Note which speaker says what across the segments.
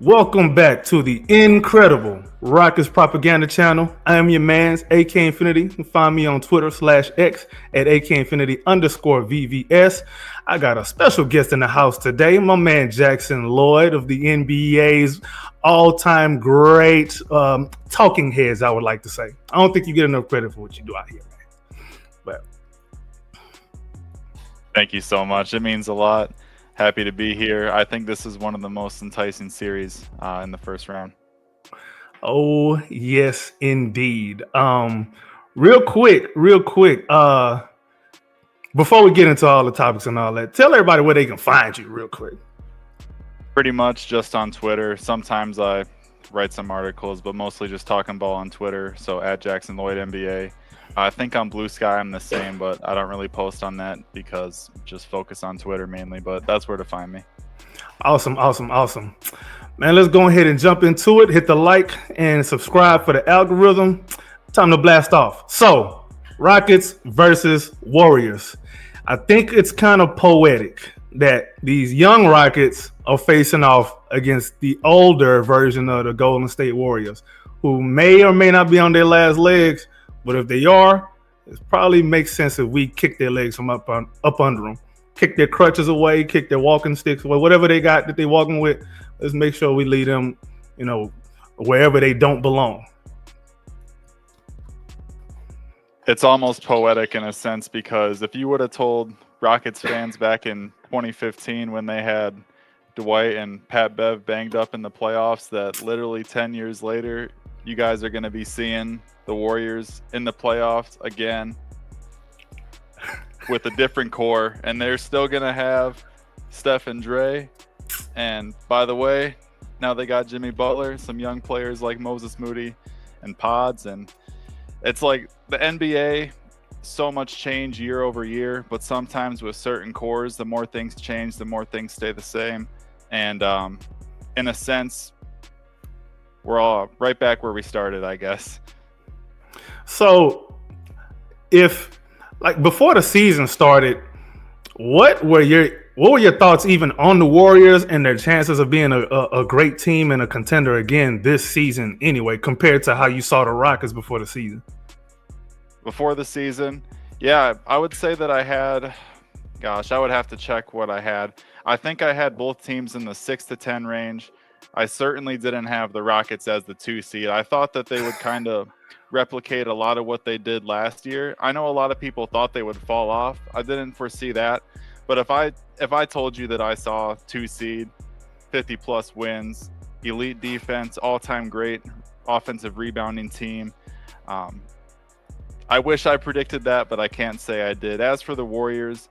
Speaker 1: Welcome back to the incredible Rockets Propaganda Channel. I am your man's AK Infinity. You can find me on Twitter/X at AK Infinity _VVS. I got a special guest in the house today, my man Jackson Lloyd of the NBA's all-time great talking heads, I would like to say. I don't think you get enough credit for what you do out here, man. But
Speaker 2: thank you so much. It means a lot. Happy to be here. I think this is one of the most enticing series in the first round.
Speaker 1: Oh, yes, indeed. Real quick, before we get into all the topics and all that, tell everybody where they can find you real quick.
Speaker 2: Pretty much just on Twitter. Sometimes I write some articles, but mostly just talking ball on Twitter. So at Jackson Lloyd NBA. I think on Blue Sky I'm the same, but I don't really post on that because just focus on Twitter mainly, but that's where to find me.
Speaker 1: Awesome. Man, let's go ahead and jump into it. Hit the like and subscribe for the algorithm. Time to blast off. So, Rockets versus Warriors. I think it's kind of poetic that these young Rockets are facing off against the older version of the Golden State Warriors, who may or may not be on their last legs. But if they are, it probably makes sense if we kick their legs from up under them, kick their crutches away, kick their walking sticks away, whatever they got that they're walking with. Let's make sure we lead them, wherever they don't belong.
Speaker 2: It's almost poetic in a sense because if you would have told Rockets fans back in 2015 when they had Dwight and Pat Bev banged up in the playoffs that literally 10 years later, you guys are going to be seeing the Warriors in the playoffs again with a different core, and they're still going to have Steph and Dre. And by the way, now they got Jimmy Butler, some young players like Moses Moody and Pods. And it's like the NBA, so much change year over year, but sometimes with certain cores, the more things change, the more things stay the same. And in a sense, we're all right back where we started, I guess.
Speaker 1: So, if before the season started, what were your thoughts even on the Warriors and their chances of being a great team and a contender again this season anyway, compared to how you saw the Rockets before the season?
Speaker 2: Before the season, yeah, I would say that I would have to check what I had. I think I had both teams in the 6 to 10 range. I certainly didn't have the Rockets as the 2 seed. I thought that they would kind of replicate a lot of what they did last year. I know a lot of people thought they would fall off. I didn't foresee that. But if I told you that I saw 2 seed, 50 plus wins, elite defense, all-time great offensive rebounding team, I wish I predicted that, but I can't say I did. As for the Warriors,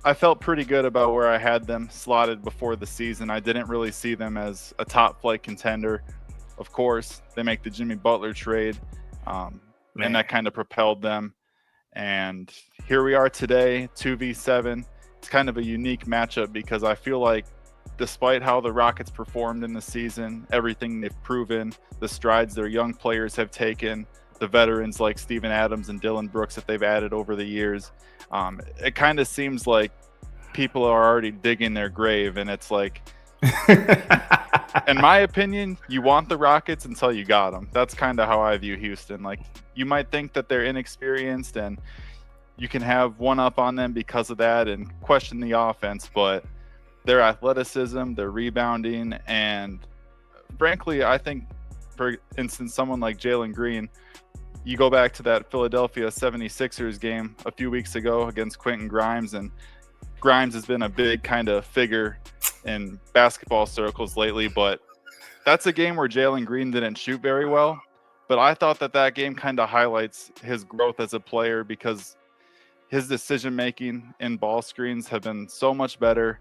Speaker 2: I felt pretty good about where I had them slotted before the season. I didn't really see them as a top flight contender. Of course, they make the Jimmy Butler trade, and that kind of propelled them. And here we are today, 2v7. It's kind of a unique matchup because I feel like despite how the Rockets performed in the season, everything they've proven, the strides their young players have taken, the veterans like Steven Adams and Dylan Brooks that they've added over the years, it kind of seems like people are already digging their grave. And it's like, in my opinion, you want the Rockets until you got them. That's kind of how I view Houston. Like, you might think that they're inexperienced and you can have one up on them because of that and question the offense, but their athleticism, their rebounding, and frankly, I think, for instance, someone like Jalen Green, you go back to that Philadelphia 76ers game a few weeks ago against Quentin Grimes, and Grimes has been a big kind of figure in basketball circles lately, but that's a game where Jalen Green didn't shoot very well. But I thought that game kind of highlights his growth as a player because his decision-making in ball screens have been so much better.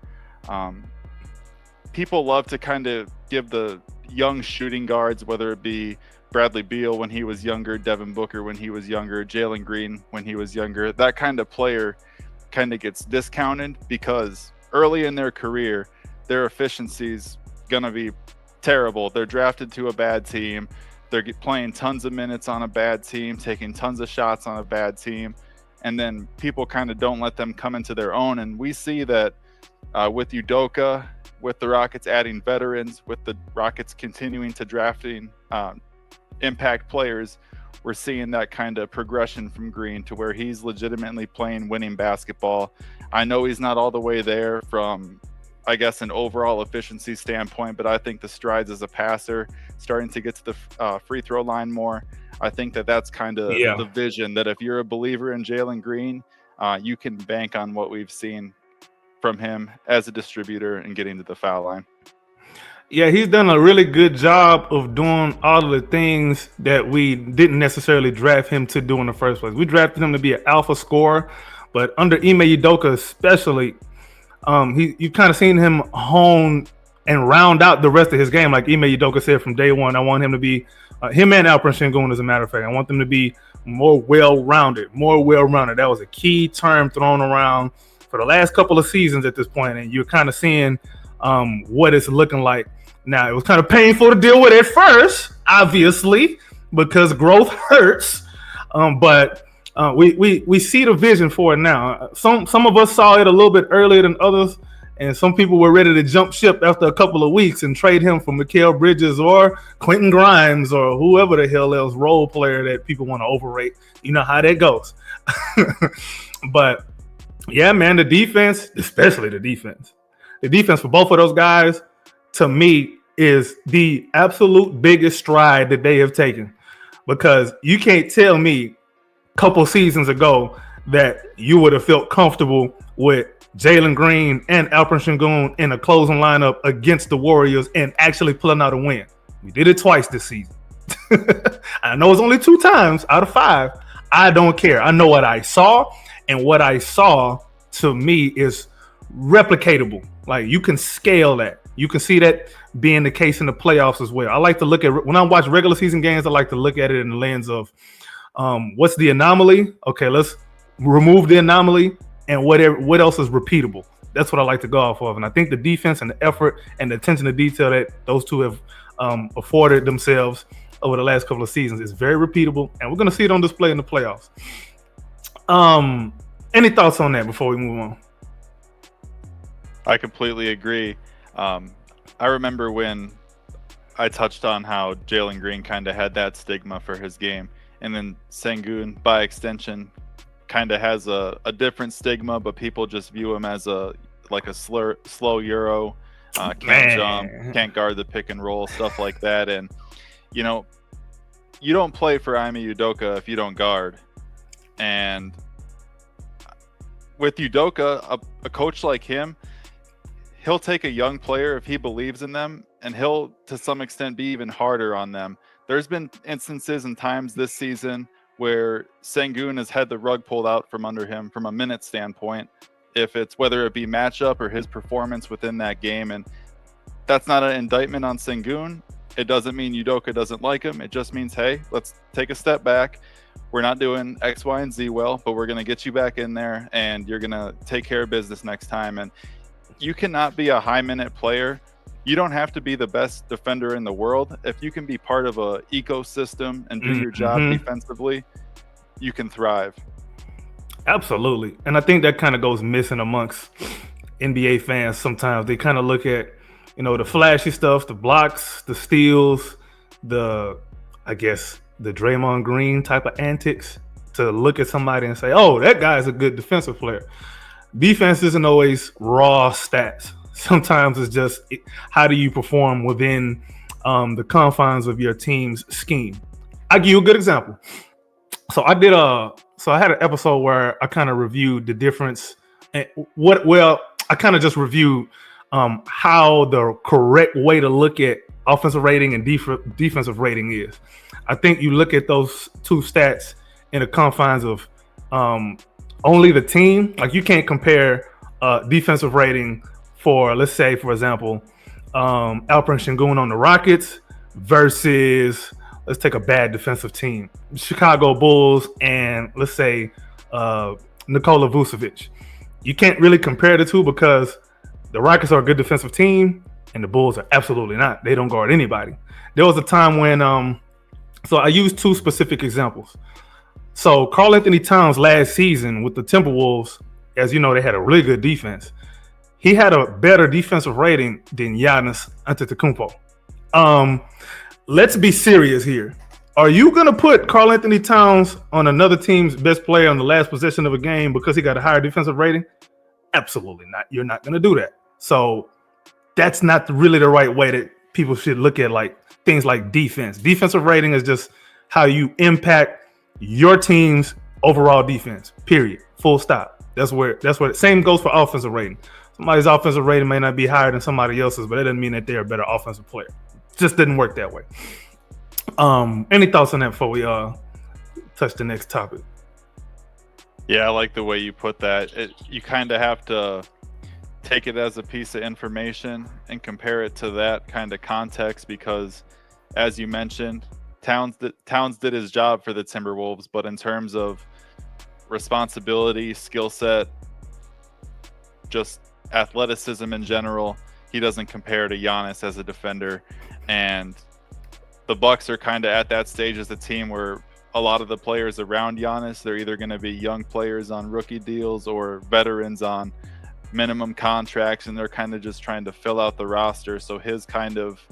Speaker 2: People love to kind of give the young shooting guards, whether it be Bradley Beal when he was younger, Devin Booker when he was younger, Jalen Green when he was younger, that kind of player kind of gets discounted because early in their career, their efficiency's going to be terrible. They're drafted to a bad team. They're playing tons of minutes on a bad team, taking tons of shots on a bad team. And then people kind of don't let them come into their own. And we see that with Udoka with the Rockets adding veterans, with the Rockets continuing to drafting impact players, we're seeing that kind of progression from Green to where he's legitimately playing winning basketball. I know he's not all the way there from, I guess, an overall efficiency standpoint, but I think the strides as a passer, starting to get to the free throw line more. I think that's kind of the vision, that if you're a believer in Jalen Green, you can bank on what we've seen from him as a distributor and getting to the foul line.
Speaker 1: Yeah, he's done a really good job of doing all of the things that we didn't necessarily draft him to do in the first place. We drafted him to be an alpha scorer, but under Ime Udoka especially, you kind of seen him hone and round out the rest of his game. Like Ime Udoka said from day one, I want him to be, him and Alperen Sengun, as a matter of fact, I want them to be more well-rounded. That was a key term thrown around for the last couple of seasons at this point, and you're kind of seeing what it's looking like. Now, it was kind of painful to deal with at first, obviously, because growth hurts. But we see the vision for it now. Some of us saw it a little bit earlier than others, and some people were ready to jump ship after a couple of weeks and trade him for Mikal Bridges or Quentin Grimes or whoever the hell else role player that people want to overrate. You know how that goes. But yeah, man, the defense, especially the defense for both of those guys, to me, is the absolute biggest stride that they have taken. Because you can't tell me a couple seasons ago that you would have felt comfortable with Jalen Green and Alperen Sengun in a closing lineup against the Warriors and actually pulling out a win. We did it twice this season. I know it's only 2 times out of 5. I don't care. I know what I saw, and what I saw to me is replicatable. Like, you can scale that. You can see that being the case in the playoffs as well. I like to look at, when I watch regular season games, I like to look at it in the lens of what's the anomaly? Okay, let's remove the anomaly, and what else is repeatable? That's what I like to go off of. And I think the defense and the effort and the attention to detail that those two have afforded themselves over the last couple of seasons is very repeatable, and we're going to see it on display in the playoffs. Any thoughts on that before we move on?
Speaker 2: I completely agree. I remember when I touched on how Jalen Green kind of had that stigma for his game, and then Sengun, by extension, kind of has a different stigma, but people just view him as a slow Euro, can't jump, can't guard the pick and roll, stuff like that. And you know, you don't play for Ime Udoka if you don't guard. And with Udoka, a coach like him, he'll take a young player if he believes in them, and he'll, to some extent, be even harder on them. There's been instances and times this season where Sengun has had the rug pulled out from under him from a minute standpoint, if it's whether it be matchup or his performance within that game. And that's not an indictment on Sengun. It doesn't mean Udoka doesn't like him. It just means, hey, let's take a step back. We're not doing X, Y, and Z well, but we're going to get you back in there, and you're going to take care of business next time. And you cannot be a high-minute player. You don't have to be the best defender in the world. If you can be part of a ecosystem and do your job defensively, you can thrive.
Speaker 1: Absolutely. And I think that kind of goes missing amongst NBA fans sometimes. They kind of look at, the flashy stuff, the blocks, the steals, the Draymond Green type of antics, to look at somebody and say, oh, that guy's a good defensive player. Defense isn't always raw stats. Sometimes it's just how do you perform within the confines of your team's scheme. I'll give you a good example. So I had an episode where I kind of reviewed the difference and I kind of just reviewed how the correct way to look at offensive rating and defensive rating is. I think you look at those two stats in the confines of only the team. Like, you can't compare defensive rating for, let's say, for example, Alperen Sengun on the Rockets versus, let's take a bad defensive team, Chicago Bulls, and let's say Nikola Vucevic. You can't really compare the two because the Rockets are a good defensive team and the Bulls are absolutely not. They don't guard anybody. There was a time when, so I used 2 specific examples. So Karl Anthony Towns last season with the Timberwolves, as you know, they had a really good defense. he had a better defensive rating than Giannis Antetokounmpo. Let's be serious here. Are you going to put Karl Anthony Towns on another team's best player on the last possession of a game because he got a higher defensive rating? Absolutely not. You're not going to do that. So that's not really the right way that people should look at like things like defense. Defensive rating is just how you impact your team's overall defense. Period. Full stop. That's where same goes for offensive rating. Somebody's offensive rating may not be higher than somebody else's, but that doesn't mean that they're a better offensive player. It just didn't work that way. Any thoughts on that before we touch the next topic?
Speaker 2: Yeah, I like the way you put that. You kind of have to take it as a piece of information and compare it to that kind of context because, as you mentioned, Towns did his job for the Timberwolves, but in terms of responsibility, skill set, just athleticism in general, he doesn't compare to Giannis as a defender. And the Bucks are kind of at that stage as a team where a lot of the players around Giannis, they're either going to be young players on rookie deals or veterans on minimum contracts, and they're kind of just trying to fill out the roster. So his kind of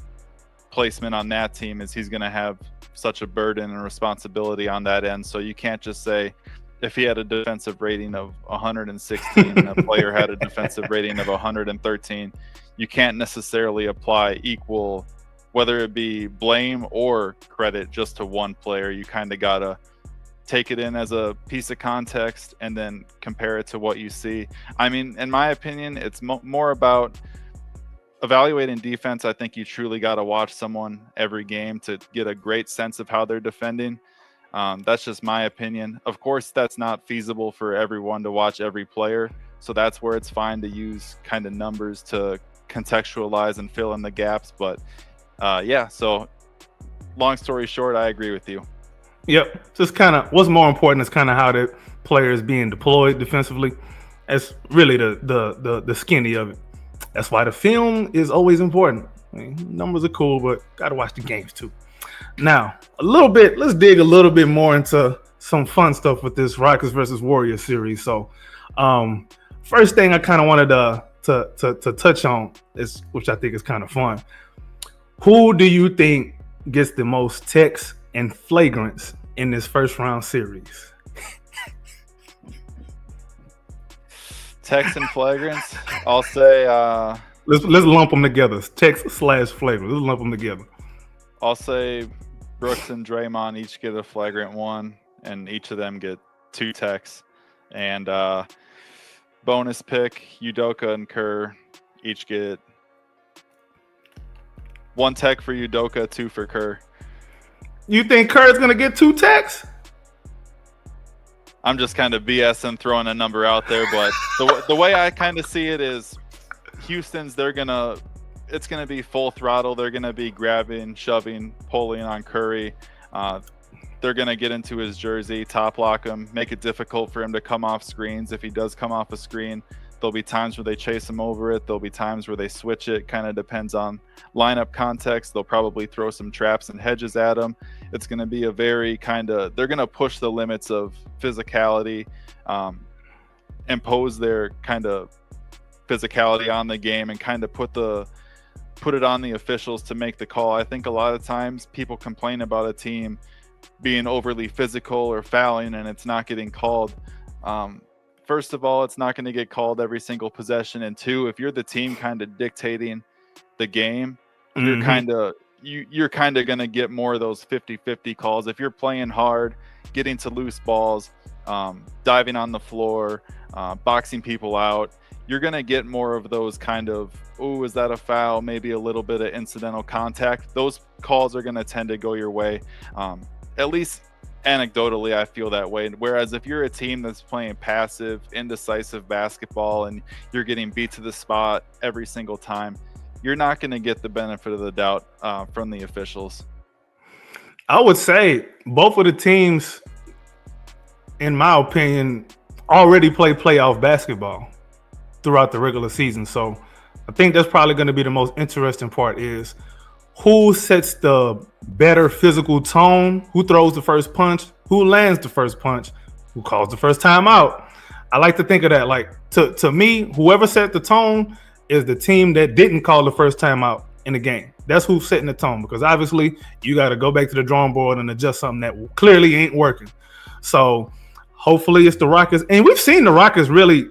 Speaker 2: placement on that team is he's going to have such a burden and responsibility on that end. So you can't just say if he had a defensive rating of 116 and a player had a defensive rating of 113, you can't necessarily apply equal, whether it be blame or credit, just to one player. You kind of got to take it in as a piece of context and then compare it to what you see. I mean, in my opinion, it's more about evaluating defense. I think you truly got to watch someone every game to get a great sense of how they're defending. That's just my opinion. Of course, that's not feasible for everyone to watch every player. So that's where it's fine to use kind of numbers to contextualize and fill in the gaps. But yeah, so long story short, I agree with you.
Speaker 1: Yep. Just kind of what's more important is kind of how the player is being deployed defensively. That's really the skinny of it. That's why the film is always important. I mean, numbers are cool, but got to watch the games too. Now, let's dig a little bit more into some fun stuff with this Rockets versus Warriors series. So, first thing I kind of wanted to touch on is, which I think is kind of fun. Who do you think gets the most techs and flagrants in this first round series?
Speaker 2: Techs and flagrants? I'll say
Speaker 1: let's lump them together. Techs/flagrant. Let's lump them together.
Speaker 2: I'll say Brooks and Draymond each get a flagrant one, and each of them get 2 techs. And bonus pick, Udoka and Kerr each get 1 tech for Udoka, 2 for Kerr.
Speaker 1: You think Kerr's going to get 2 techs?
Speaker 2: I'm just kind of BSing, throwing a number out there, but the way I kind of see it is Houston's, it's going to be full throttle. They're going to be grabbing, shoving, pulling on Curry. They're going to get into his jersey, top lock him, make it difficult for him to come off screens. If he does come off a screen, there'll be times where they chase him over it. There'll be times where they switch it. Kind of depends on lineup context. They'll probably throw some traps and hedges at him. It's going to be a very they're going to push the limits of physicality, impose their kind of physicality on the game, and kind of put it on the officials to make the call. I think a lot of times people complain about a team being overly physical or fouling and it's not getting called. First of all, it's not going to get called every single possession. And 2, if you're the team kind of dictating the game, you're kind of going to get more of those 50-50 calls. If you're playing hard, getting to loose balls, diving on the floor, boxing people out, you're going to get more of those kind of, oh, is that a foul? Maybe a little bit of incidental contact. Those calls are going to tend to go your way. At least anecdotally, I feel that way. Whereas if you're a team that's playing passive, indecisive basketball and you're getting beat to the spot every single time, you're not going to get the benefit of the doubt from the officials.
Speaker 1: I would say both of the teams, in my opinion, already play playoff basketball throughout the regular season. So I think that's probably going to be the most interesting part is who sets the better physical tone, who throws the first punch, who lands the first punch, who calls the first time out. I like to think of that. Like to me, whoever set the tone is the team that didn't call the first time out in the game. That's who's setting the tone, because obviously you got to go back to the drawing board and adjust something that clearly ain't working. So hopefully it's the Rockets, and we've seen the Rockets really,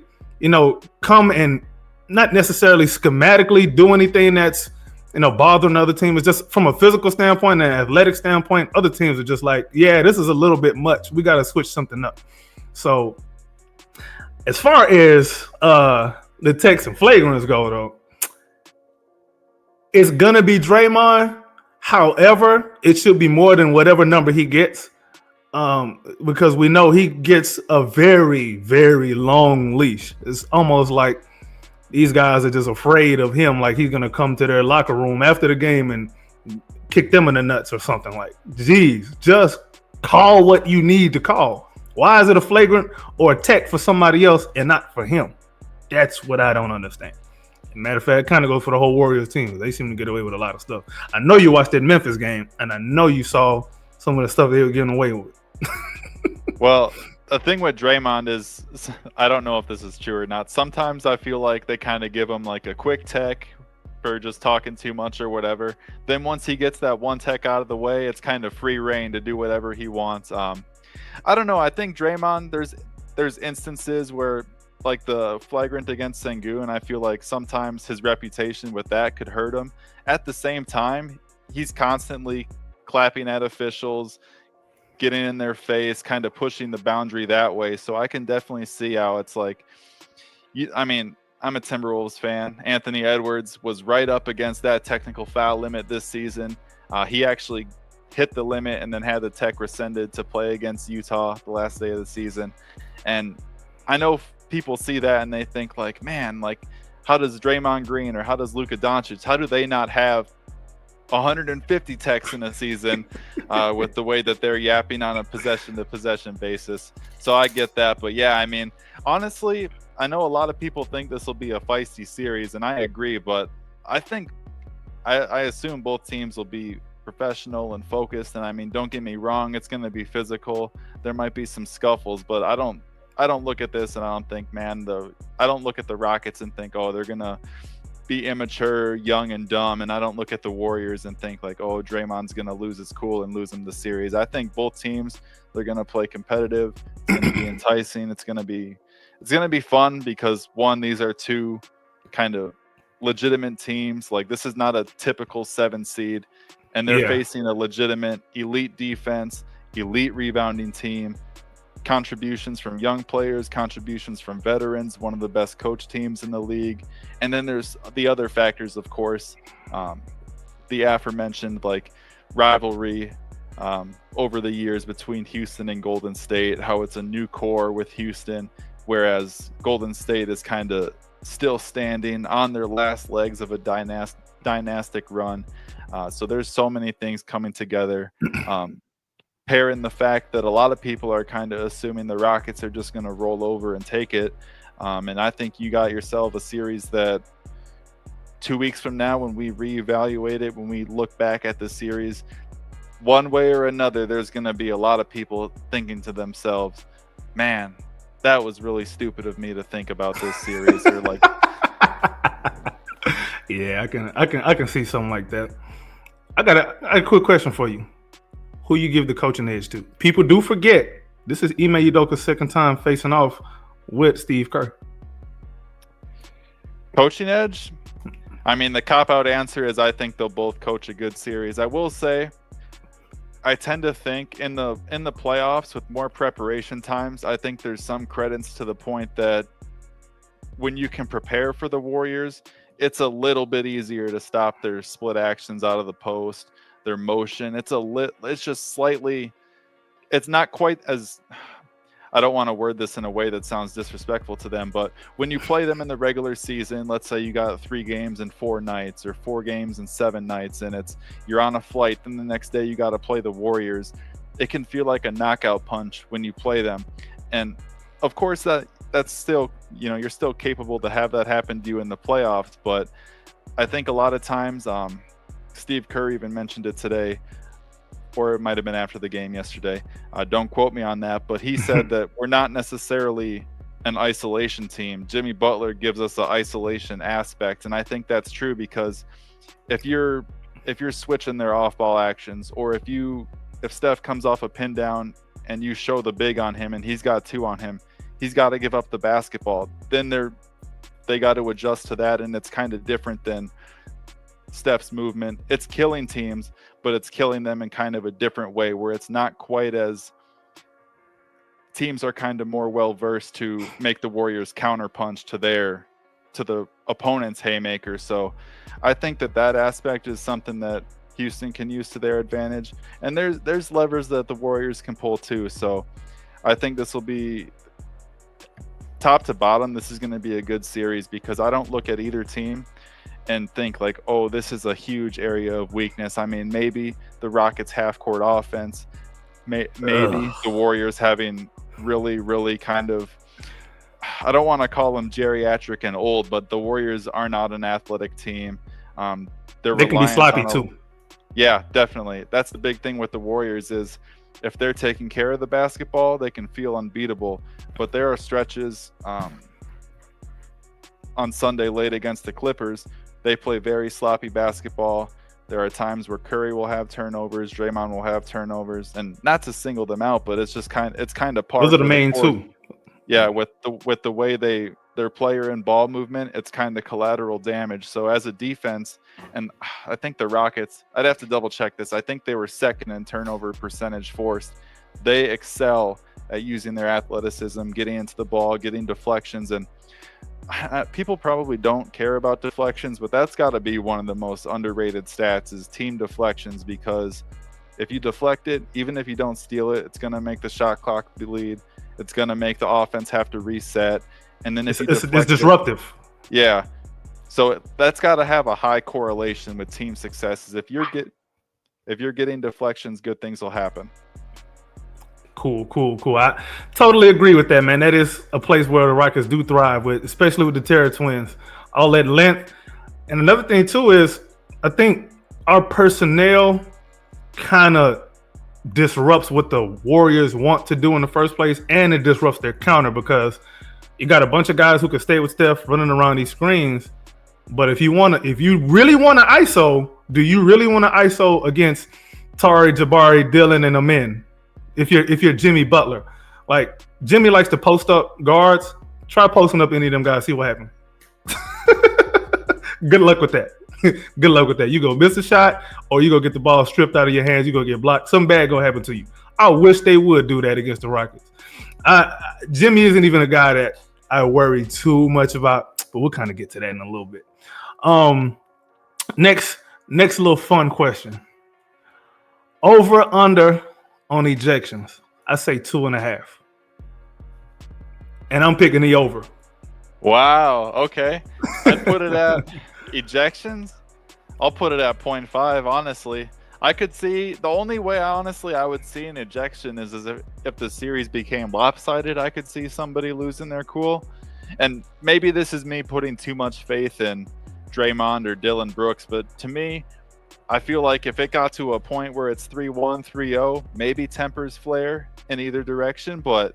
Speaker 1: come and not necessarily schematically do anything that's bothering other teams. It's just from a physical standpoint and an athletic standpoint, other teams are just like, yeah, this is a little bit much. We got to switch something up. So as far as the Tex and Flagrants go, though, it's gonna be Draymond. However, it should be more than whatever number he gets, because we know he gets a very, very long leash. It's almost like these guys are just afraid of him, like he's gonna come to their locker room after the game and kick them in the nuts or something. Like, geez, just call what you need to call. Why is it a flagrant or a tech for somebody else and not for him? That's what I don't understand. Matter of fact, it kind of goes for the whole Warriors team. They seem to get away with a lot of stuff. I know you watched that Memphis game, and I know you saw some of the stuff they were getting away with.
Speaker 2: Well, the thing with Draymond is, I don't know if this is true or not. Sometimes I feel like they kind of give him like a quick tech for just talking too much or whatever. Then once he gets that one tech out of the way, it's kind of free reign to do whatever he wants. I don't know. I think Draymond, there's instances where, like the flagrant against Sengun, and I feel like sometimes his reputation with that could hurt him. At the same time, he's constantly clapping at officials, getting in their face, kind of pushing the boundary that way. So I can definitely see how it's like, I'm a Timberwolves fan. Anthony Edwards was right up against that technical foul limit this season. He actually hit the limit and then had the tech rescinded to play against Utah the last day of the season. And I know people see that and they think like, man, like how does Draymond Green or how does Luka Doncic, how do they not have 150 techs in a season with the way that they're yapping on a possession-to-possession basis? So I get that. But yeah, I mean, honestly, I know a lot of people think this will be a feisty series, and I agree, but I think I assume both teams will be professional and focused. And I mean, don't get me wrong, it's going to be physical. There might be some scuffles, but I don't look at this and I don't think, I don't look at the Rockets and think, oh, they're going to be immature, young, and dumb. And I don't look at the Warriors and think like, oh, Draymond's going to lose his cool and lose them the series. I think both teams, they're going to play competitive. It's going to be enticing. It's going to be fun because, one, these are two kind of legitimate teams. Like, this is not a typical 7 seed, and they're facing a legitimate elite defense, elite rebounding team, contributions from young players, contributions from veterans, one of the best coach teams in the league. And then there's the other factors, of course, the aforementioned like rivalry over the years between Houston and Golden State, how it's a new core with Houston, whereas Golden State is kind of still standing on their last legs of a dynastic run. So there's so many things coming together. Pair in the fact that a lot of people are kind of assuming the Rockets are just going to roll over and take it. And I think you got yourself a series that 2 weeks from now, when we reevaluate it, when we look back at the series, one way or another, there's going to be a lot of people thinking to themselves, man, that was really stupid of me to think about this series. Or like,
Speaker 1: yeah, I can see something like that. I got a quick question for you. Who you give the coaching edge to? People do forget this is Ime Udoka's second time facing off with Steve Kerr.
Speaker 2: Coaching edge? I mean, the cop-out answer is I think they'll both coach a good series. I will say, I tend to think in the playoffs with more preparation times, I think there's some credence to the point that when you can prepare for the Warriors, it's a little bit easier to stop their split actions out of the post, their motion. It's just slightly, it's not quite as, I don't want to word this in a way that sounds disrespectful to them, but when you play them in the regular season, let's say you got 3 games in 4 nights or 4 games in 7 nights, and you're on a flight, then the next day you got to play the Warriors. It can feel like a knockout punch when you play them. And of course that's still, you're still capable to have that happen to you in the playoffs. But I think a lot of times, Steve Kerr even mentioned it today, or it might have been after the game yesterday. Don't quote me on that, but he said that we're not necessarily an isolation team. Jimmy Butler gives us an isolation aspect, and I think that's true because if you're switching their off-ball actions, or if Steph comes off a pin down and you show the big on him and he's got 2 on him, he's got to give up the basketball. Then they got to adjust to that, and it's kind of different than Steph's movement. It's killing teams, but it's killing them in kind of a different way where it's not quite as teams are kind of more well versed to make the Warriors counterpunch to the opponent's haymaker. So I think that aspect is something that Houston can use to their advantage, and there's levers that the Warriors can pull too. So I think this will be top to bottom. This is going to be a good series because I don't look at either team and think like, oh, this is a huge area of weakness. I mean, maybe the Rockets half-court offense, maybe the Warriors having really, really kind of, I don't want to call them geriatric and old, but the Warriors are not an athletic team.
Speaker 1: They can be sloppy too.
Speaker 2: Yeah, definitely. That's the big thing with the Warriors is if they're taking care of the basketball, they can feel unbeatable. But there are stretches on Sunday late against the Clippers. They play very sloppy basketball. There are times where Curry will have turnovers, Draymond will have turnovers, and not to single them out, but it's just kind of part.
Speaker 1: Those are the main two.
Speaker 2: Yeah, with the way their player and ball movement, it's kind of collateral damage. So as a defense, and I think the Rockets, I'd have to double check this. I think they were second in turnover percentage forced. They excel at using their athleticism, getting into the ball, getting deflections, and people probably don't care about deflections, but that's got to be one of the most underrated stats is team deflections, because if you deflect it, even if you don't steal it, it's going to make the shot clock bleed. It's going to make the offense have to reset. And then if it's
Speaker 1: disruptive.
Speaker 2: Yeah. So that's got to have a high correlation with team successes. If you're getting deflections, good things will happen.
Speaker 1: Cool. I totally agree with that, man. That is a place where the Rockets do thrive with, especially with the Terror Twins. All that length. And another thing too is I think our personnel kind of disrupts what the Warriors want to do in the first place, and it disrupts their counter because you got a bunch of guys who can stay with Steph running around these screens. But if you really want to ISO, do you really want to ISO against Tari, Jabari, Dillon, and Amin? If you're Jimmy Butler, like Jimmy likes to post up guards, try posting up any of them guys, see what happens. Good luck with that. Good luck with that. You go miss a shot, or you go get the ball stripped out of your hands. You go get blocked. Something bad gonna happen to you. I wish they would do that against the Rockets. Jimmy isn't even a guy that I worry too much about, but we'll kind of get to that in a little bit. Next little fun question. Over under on ejections. I say 2.5. And I'm picking the over.
Speaker 2: Wow. Okay. I'd put it at ejections. I'll put it at 0.5, honestly. I could see the only way I would see an ejection is if the series became lopsided. I could see somebody losing their cool. And maybe this is me putting too much faith in Draymond or Dillon Brooks, but to me, I feel like if it got to a point where it's 3-1, 3-0, maybe tempers flare in either direction. But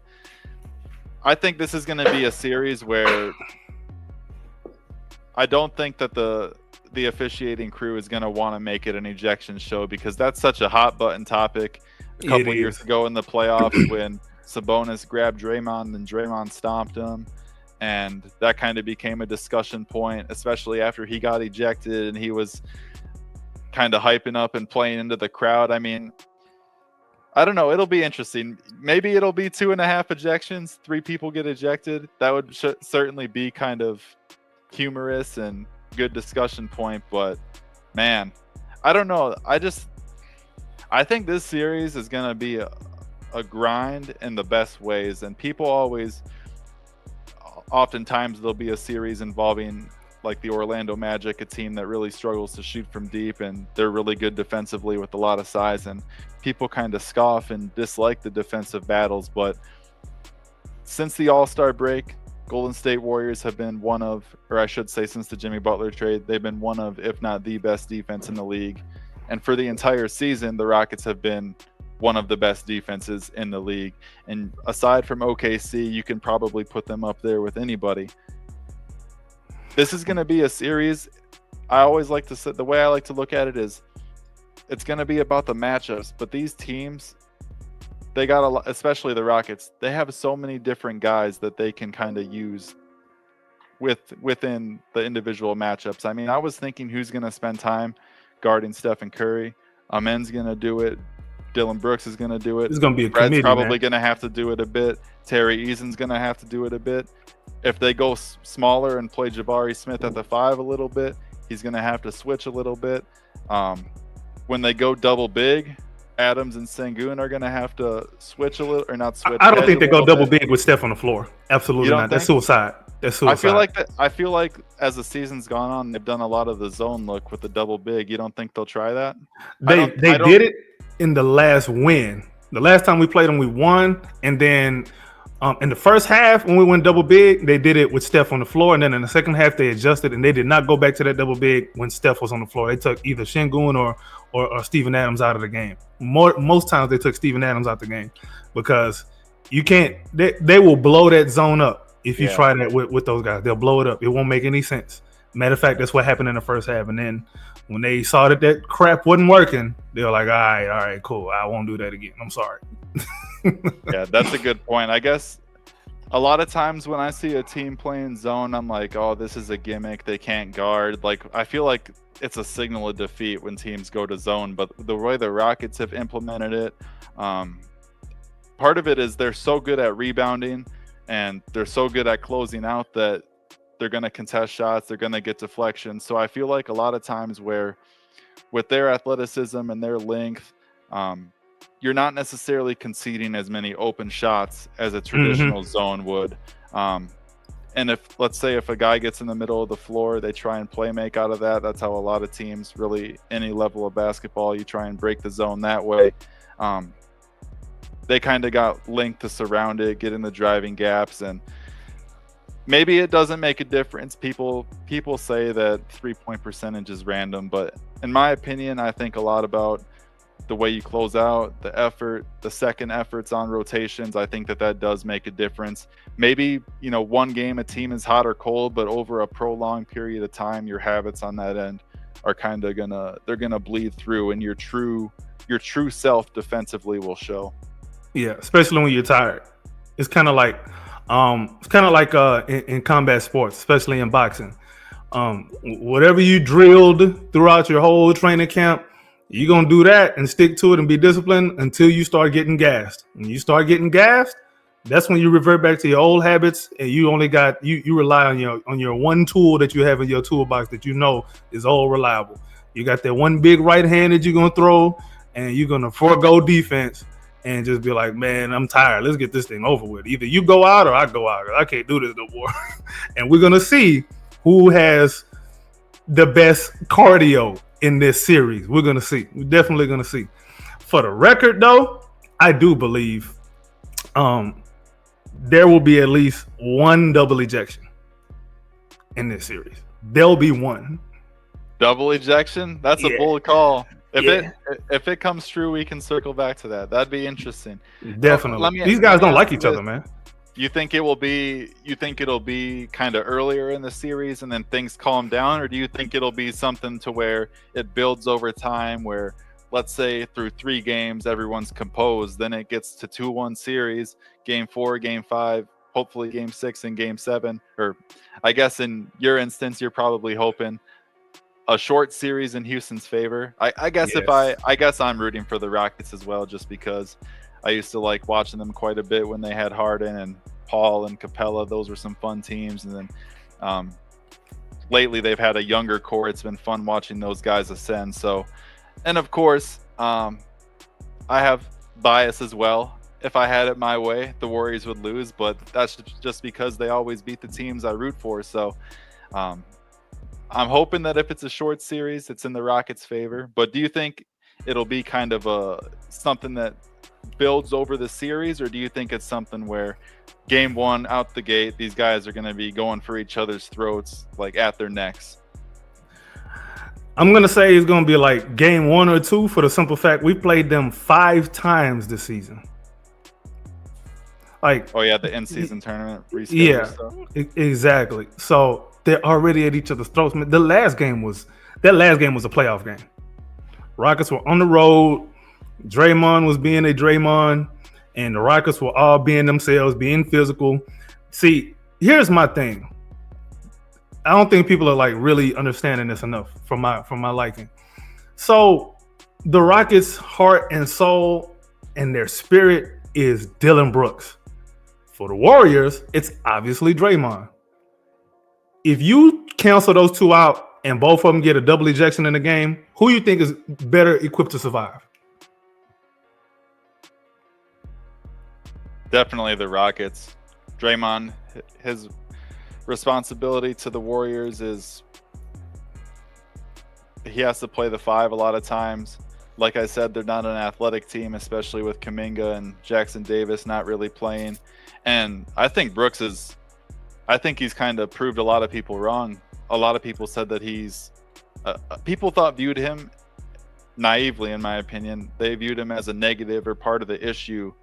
Speaker 2: I think this is going to be a series where I don't think that the officiating crew is going to want to make it an ejection show, because that's such a hot button topic. A couple years ago in the playoffs when Sabonis grabbed Draymond and Draymond stomped him, and that kind of became a discussion point, especially after he got ejected and he was kind of hyping up and playing into the crowd. I mean, I don't know. It'll be interesting. Maybe it'll be 2.5 ejections. 3 people get ejected. That would certainly be kind of humorous and good discussion point. But man, I don't know. I think this series is going to be a grind in the best ways. And people oftentimes there'll be a series involving like the Orlando Magic, a team that really struggles to shoot from deep, and they're really good defensively with a lot of size, and people kind of scoff and dislike the defensive battles. But since the All-Star break, Golden State Warriors have been one of, or I should say since the Jimmy Butler trade, they've been one of, if not the best defense in the league. And for the entire season, the Rockets have been one of the best defenses in the league. And aside from OKC, you can probably put them up there with anybody. This is going to be a series. I always like to say, the way I like to look at it is it's going to be about the matchups, but these teams, they got a lot, especially the Rockets, they have so many different guys that they can kind of use within the individual matchups. I mean, I was thinking who's going to spend time guarding Stephen Curry. Amen's going to do it. Dylan Brooks is going to do it.
Speaker 1: It's going to be a
Speaker 2: Fred's
Speaker 1: committee,
Speaker 2: probably going to have to do it a bit. Terry Eason's going to have to do it a bit. If they go smaller and play Jabari Smith at the 5 a little bit, he's going to have to switch a little bit. When they go double big, Adams and Sengun are going to have to switch a little, or not switch.
Speaker 1: I don't think they go double big with Steph on the floor. Absolutely not. That's suicide. That's suicide.
Speaker 2: I feel like as the season's gone on, they've done a lot of the zone look with the double big. You don't think they'll try that?
Speaker 1: They did it in the last win. The last time we played them, we won, and then in the first half when we went double big, they did it with Steph on the floor, and then in the second half they adjusted and they did not go back to that double big when Steph was on the floor. They took either Sengun or Steven Adams out of the game. Most times they took Steven Adams out the game because you can't. They will blow that zone up if you try that with those guys. They'll blow it up. It won't make any sense. Matter of fact, that's what happened in the first half. And then when they saw that crap wasn't working, they were like, all right, cool. I won't do that again. I'm sorry.
Speaker 2: Yeah, that's a good point. I guess a lot of times when I see a team playing zone, I'm like, oh, this is a gimmick. They can't guard. Like, I feel like it's a signal of defeat when teams go to zone. But the way the Rockets have implemented it, part of it is they're so good at rebounding and they're so good at closing out that they're going to contest shots. They're going to get deflections. So I feel like a lot of times where with their athleticism and their length, you're not necessarily conceding as many open shots as a traditional zone would. And if, let's say, if a guy gets in the middle of the floor, they try and play make out of that. That's how a lot of teams, really any level of basketball, you try and break the zone that way. They kind of got length to surround it, get in the driving gaps, and maybe it doesn't make a difference. People say that 3-point percentage is random, but in my opinion, I think a lot about the way you close out, the effort, the second efforts on rotations. I think that does make a difference. Maybe, one game a team is hot or cold, but over a prolonged period of time, your habits on that end are kind of gonna bleed through, and your true self defensively will show.
Speaker 1: Yeah, especially when you're tired. It's kind of like in combat sports, especially in boxing. Whatever you drilled throughout your whole training camp, you're going to do that and stick to it and be disciplined until you start getting gassed. When you start getting gassed, that's when you revert back to your old habits, and you only got you rely on your one tool that you have in your toolbox that you know is all reliable. You got that one big right hand that you're going to throw, and you're going to forego defense and just be like, man, I'm tired. Let's get this thing over with. Either you go out or I go out. I can't do this no more. And we're going to see who has the best cardio in this series. We're going to see. We're definitely going to see. For the record, though, I do believe there will be at least one double ejection in this series. There'll be one.
Speaker 2: Double ejection? That's a bold call. If it comes true, we can circle back to that. That'd be interesting.
Speaker 1: Definitely. These guys don't like each other, man.
Speaker 2: You think it'll be kind of earlier in the series and then things calm down, or do you think it'll be something to where it builds over time, where let's say through 3 games everyone's composed, then it gets to 2-1 series, game 4, game 5, hopefully game 6 and game 7, or I guess in your instance you're probably hoping a short series in Houston's favor. I guess I guess I'm rooting for the Rockets as well, just because I used to like watching them quite a bit when they had Harden and Paul and Capella. Those were some fun teams. And then lately they've had a younger core. It's been fun watching those guys ascend. So, and of course, I have bias as well. If I had it my way, the Warriors would lose, but that's just because they always beat the teams I root for. So I'm hoping that if it's a short series, it's in the Rockets' favor. But do you think it'll be kind of something that builds over the series, or do you think it's something where game 1 out the gate, these guys are going to be going for each other's throats, like at their necks?
Speaker 1: I'm gonna say it's gonna be like game 1 or 2 for the simple fact we played them 5 times this season. Like,
Speaker 2: Oh yeah, the in-season tournament reschedule
Speaker 1: yeah,
Speaker 2: stuff.
Speaker 1: exactly. So they're already at each other's throats. The last game was that last game was a playoff game. Rockets were on the road. Draymond was being a Draymond, and the Rockets were all being themselves, being physical. See, here's my thing. I don't think people are like really understanding this enough for my liking. So the Rockets' heart and soul and their spirit is Dylan Brooks. For the Warriors, it's obviously Draymond. If you cancel those two out and both of them get a double ejection in the game, who you think is better equipped to survive?
Speaker 2: Definitely the Rockets. Draymond, his responsibility to the Warriors is he has to play the 5 a lot of times. Like I said, they're not an athletic team, especially with Kuminga and Jackson Davis not really playing. And I think he's kind of proved a lot of people wrong. A lot of people said that people viewed him naively, in my opinion. They viewed him as a negative or part of the issue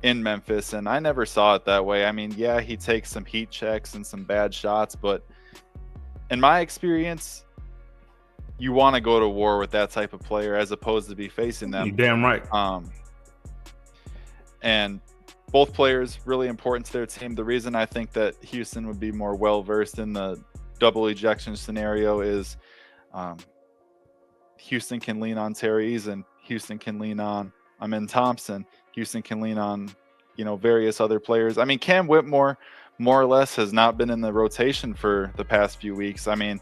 Speaker 2: in Memphis, and I never saw it that way. I mean, yeah, he takes some heat checks and some bad shots, but in my experience, you want to go to war with that type of player as opposed to be facing them.
Speaker 1: You're damn right.
Speaker 2: And both players really important to their team. The reason I think that Houston would be more well versed in the double ejection scenario is Houston can lean on Terry Eason. Houston can lean on Amin Thompson. Houston can lean on, various other players. I mean, Cam Whitmore, more or less, has not been in the rotation for the past few weeks. I mean,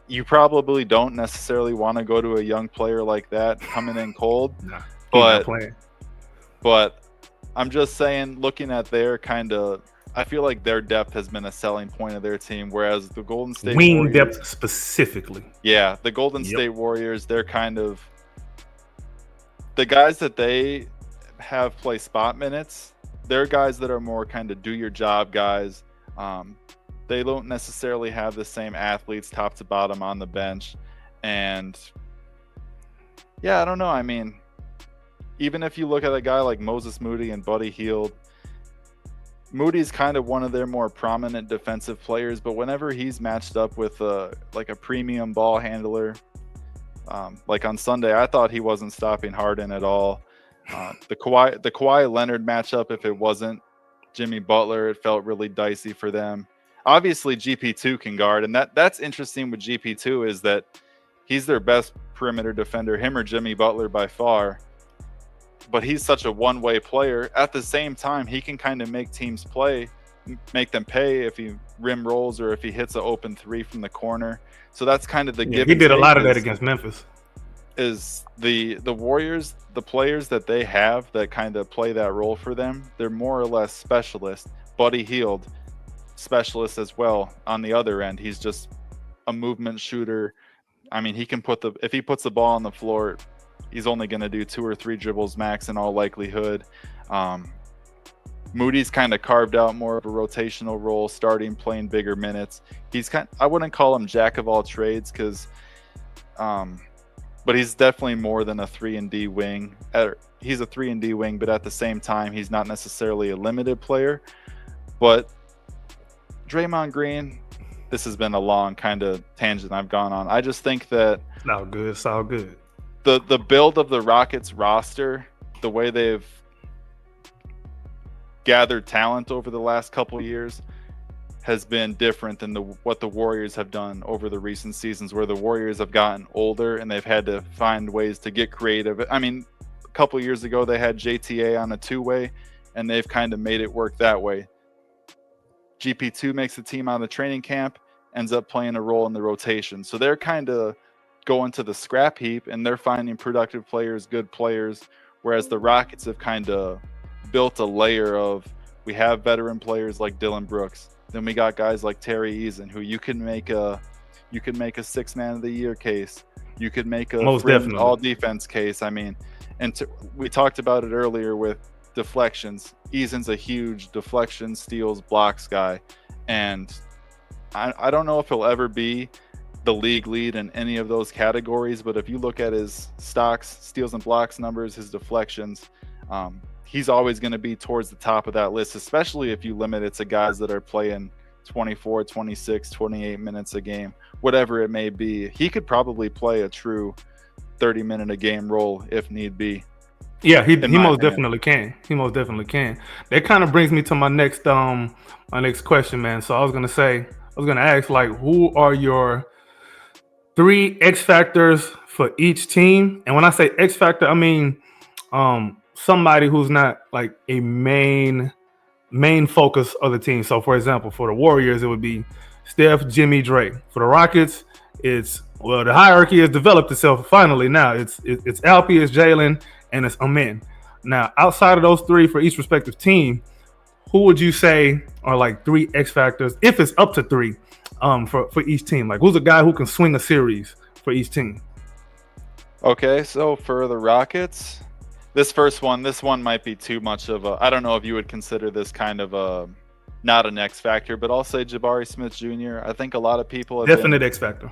Speaker 2: you probably don't necessarily want to go to a young player like that coming in cold.
Speaker 1: Nah,
Speaker 2: but I'm just saying, looking at their I feel like their depth has been a selling point of their team, whereas the Golden State
Speaker 1: Warriors,
Speaker 2: depth
Speaker 1: specifically.
Speaker 2: Yeah, the Golden State Warriors, they're kind of the guys that they have play spot minutes. They're guys that are more kind of do your job guys. They don't necessarily have the same athletes top to bottom on the bench. And yeah, I don't know. I mean, even if you look at a guy like Moses Moody and Buddy Hield, Moody's kind of one of their more prominent defensive players, but whenever he's matched up with a premium ball handler, like on Sunday, I thought he wasn't stopping Harden at all. The Kawhi Leonard matchup, if it wasn't Jimmy Butler, it felt really dicey for them. Obviously, GP2 can guard, and that's interesting with GP2 is that he's their best perimeter defender, him or Jimmy Butler by far. But he's such a one-way player. At the same time, he can kind of make teams make them pay if he rim rolls or if he hits an open 3 from the corner. So that's kind of the give.
Speaker 1: He did a lot of that against Memphis.
Speaker 2: Is the Warriors, the players that they have that kind of play that role for them, they're more or less specialists. Buddy Hield, specialist as well on the other end. He's just a movement shooter. I mean, if he puts the ball on the floor, he's only going to do 2 or 3 dribbles max in all likelihood. Moody's kind of carved out more of a rotational role, starting playing bigger minutes. I wouldn't call him jack of all trades but he's definitely more than a 3-and-D wing. He's a 3-and-D wing, but at the same time, he's not necessarily a limited player. But Draymond Green, this has been a long kind of tangent I've gone on. I just think that
Speaker 1: it's all good. It's all good.
Speaker 2: The build of the Rockets roster, the way they've gathered talent over the last couple of years, has been different than what the Warriors have done over the recent seasons, where the Warriors have gotten older and they've had to find ways to get creative. I mean, a couple of years ago they had JTA on a 2-way, and they've kind of made it work that way. GP2 makes the team out of the training camp, ends up playing a role in the rotation. So they're kind of going to the scrap heap, and they're finding productive players, good players, whereas the Rockets have kind of built a layer of, we have veteran players like Dylan Brooks. Then we got guys like Terry Eason, who you can make a 6th man of the year case. You could make a all defense case. I mean, we talked about it earlier with deflections. Eason's a huge deflection, steals, blocks guy. And I don't know if he'll ever be the league lead in any of those categories, but if you look at his stocks, steals and blocks numbers, his deflections, he's always going to be towards the top of that list, especially if you limit it to guys that are playing 24, 26, 28 minutes a game, whatever it may be. He could probably play a true 30-minute a game role if need be.
Speaker 1: Yeah, he most definitely can. He most definitely can. That kind of brings me to my next question, man. So I was gonna ask, like, who are your 3 X factors for each team? And when I say X factor, I mean somebody who's not like a main focus of the team. So, for example, for the Warriors, it would be Steph, Jimmy, Dre. For the Rockets, it's the hierarchy has developed itself finally. Now it's Alpi, it's Jalen, and it's Amin. Now, outside of those 3 for each respective team, who would you say are like 3 X factors, if it's up to 3, for each team? Like, who's a guy who can swing a series for each team?
Speaker 2: Okay, so for the Rockets, this one might be too much of a, I don't know if you would consider this kind of a, not an X factor, but I'll say Jabari Smith Jr. I think a lot of people
Speaker 1: definite X factor.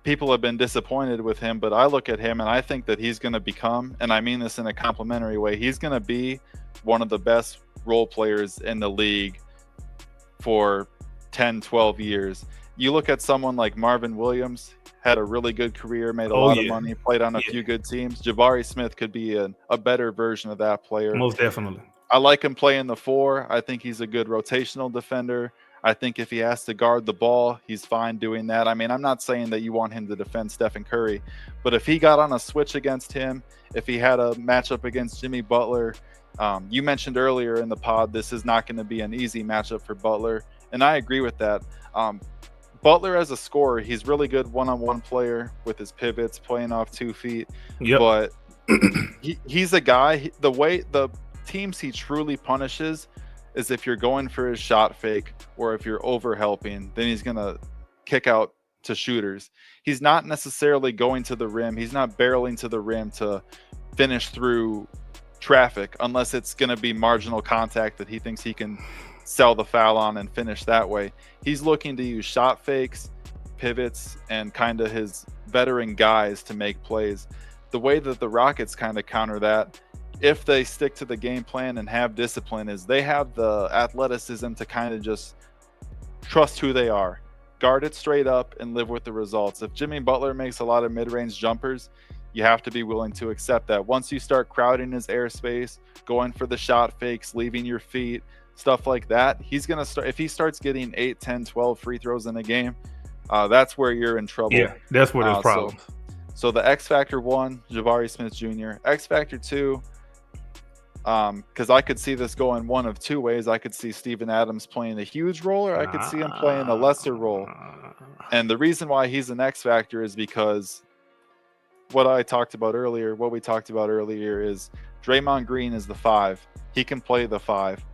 Speaker 2: People have been disappointed with him, but I look at him and I think that he's going to become, and I mean this in a complimentary way, he's going to be one of the best role players in the league for 10, 12 years. You look at someone like Marvin Williams, had a really good career, made a lot of money, played on a few good teams. Jabari Smith could be a better version of that player.
Speaker 1: Most definitely.
Speaker 2: I like him playing the 4. I think he's a good rotational defender. I think if he has to guard the ball, he's fine doing that. I mean, I'm not saying that you want him to defend Stephen Curry, but if he got on a switch against him, if he had a matchup against Jimmy Butler, you mentioned earlier in the pod, this is not going to be an easy matchup for Butler, and I agree with that. Butler as a scorer, he's really good one-on-one player with his pivots, playing off 2 feet.
Speaker 1: Yep.
Speaker 2: But he's a guy, the way the teams he truly punishes is if you're going for his shot fake or if you're over helping, then he's going to kick out to shooters. He's not necessarily going to the rim. He's not barreling to the rim to finish through traffic unless it's going to be marginal contact that he thinks he can sell the foul on and finish that way. He's looking to use shot fakes, pivots, and kind of his veteran guys to make plays. The way that the Rockets kind of counter that, if they stick to the game plan and have discipline, is they have the athleticism to kind of just trust who they are, guard it straight up, and live with the results. If Jimmy Butler makes a lot of mid-range jumpers, you have to be willing to accept that. Once you start crowding his airspace, going for the shot fakes, leaving your feet, stuff like that, he's going to start, if he starts getting 8, 10, 12 free throws in a game, that's where you're in trouble.
Speaker 1: Yeah, that's where there's problems.
Speaker 2: So the X Factor 1, Jabari Smith Jr. X Factor 2, because I could see this going one of 2 ways. I could see Steven Adams playing a huge role, or I could see him playing a lesser role. And the reason why he's an X Factor is because what we talked about earlier is Draymond Green is the 5. He can play the 5.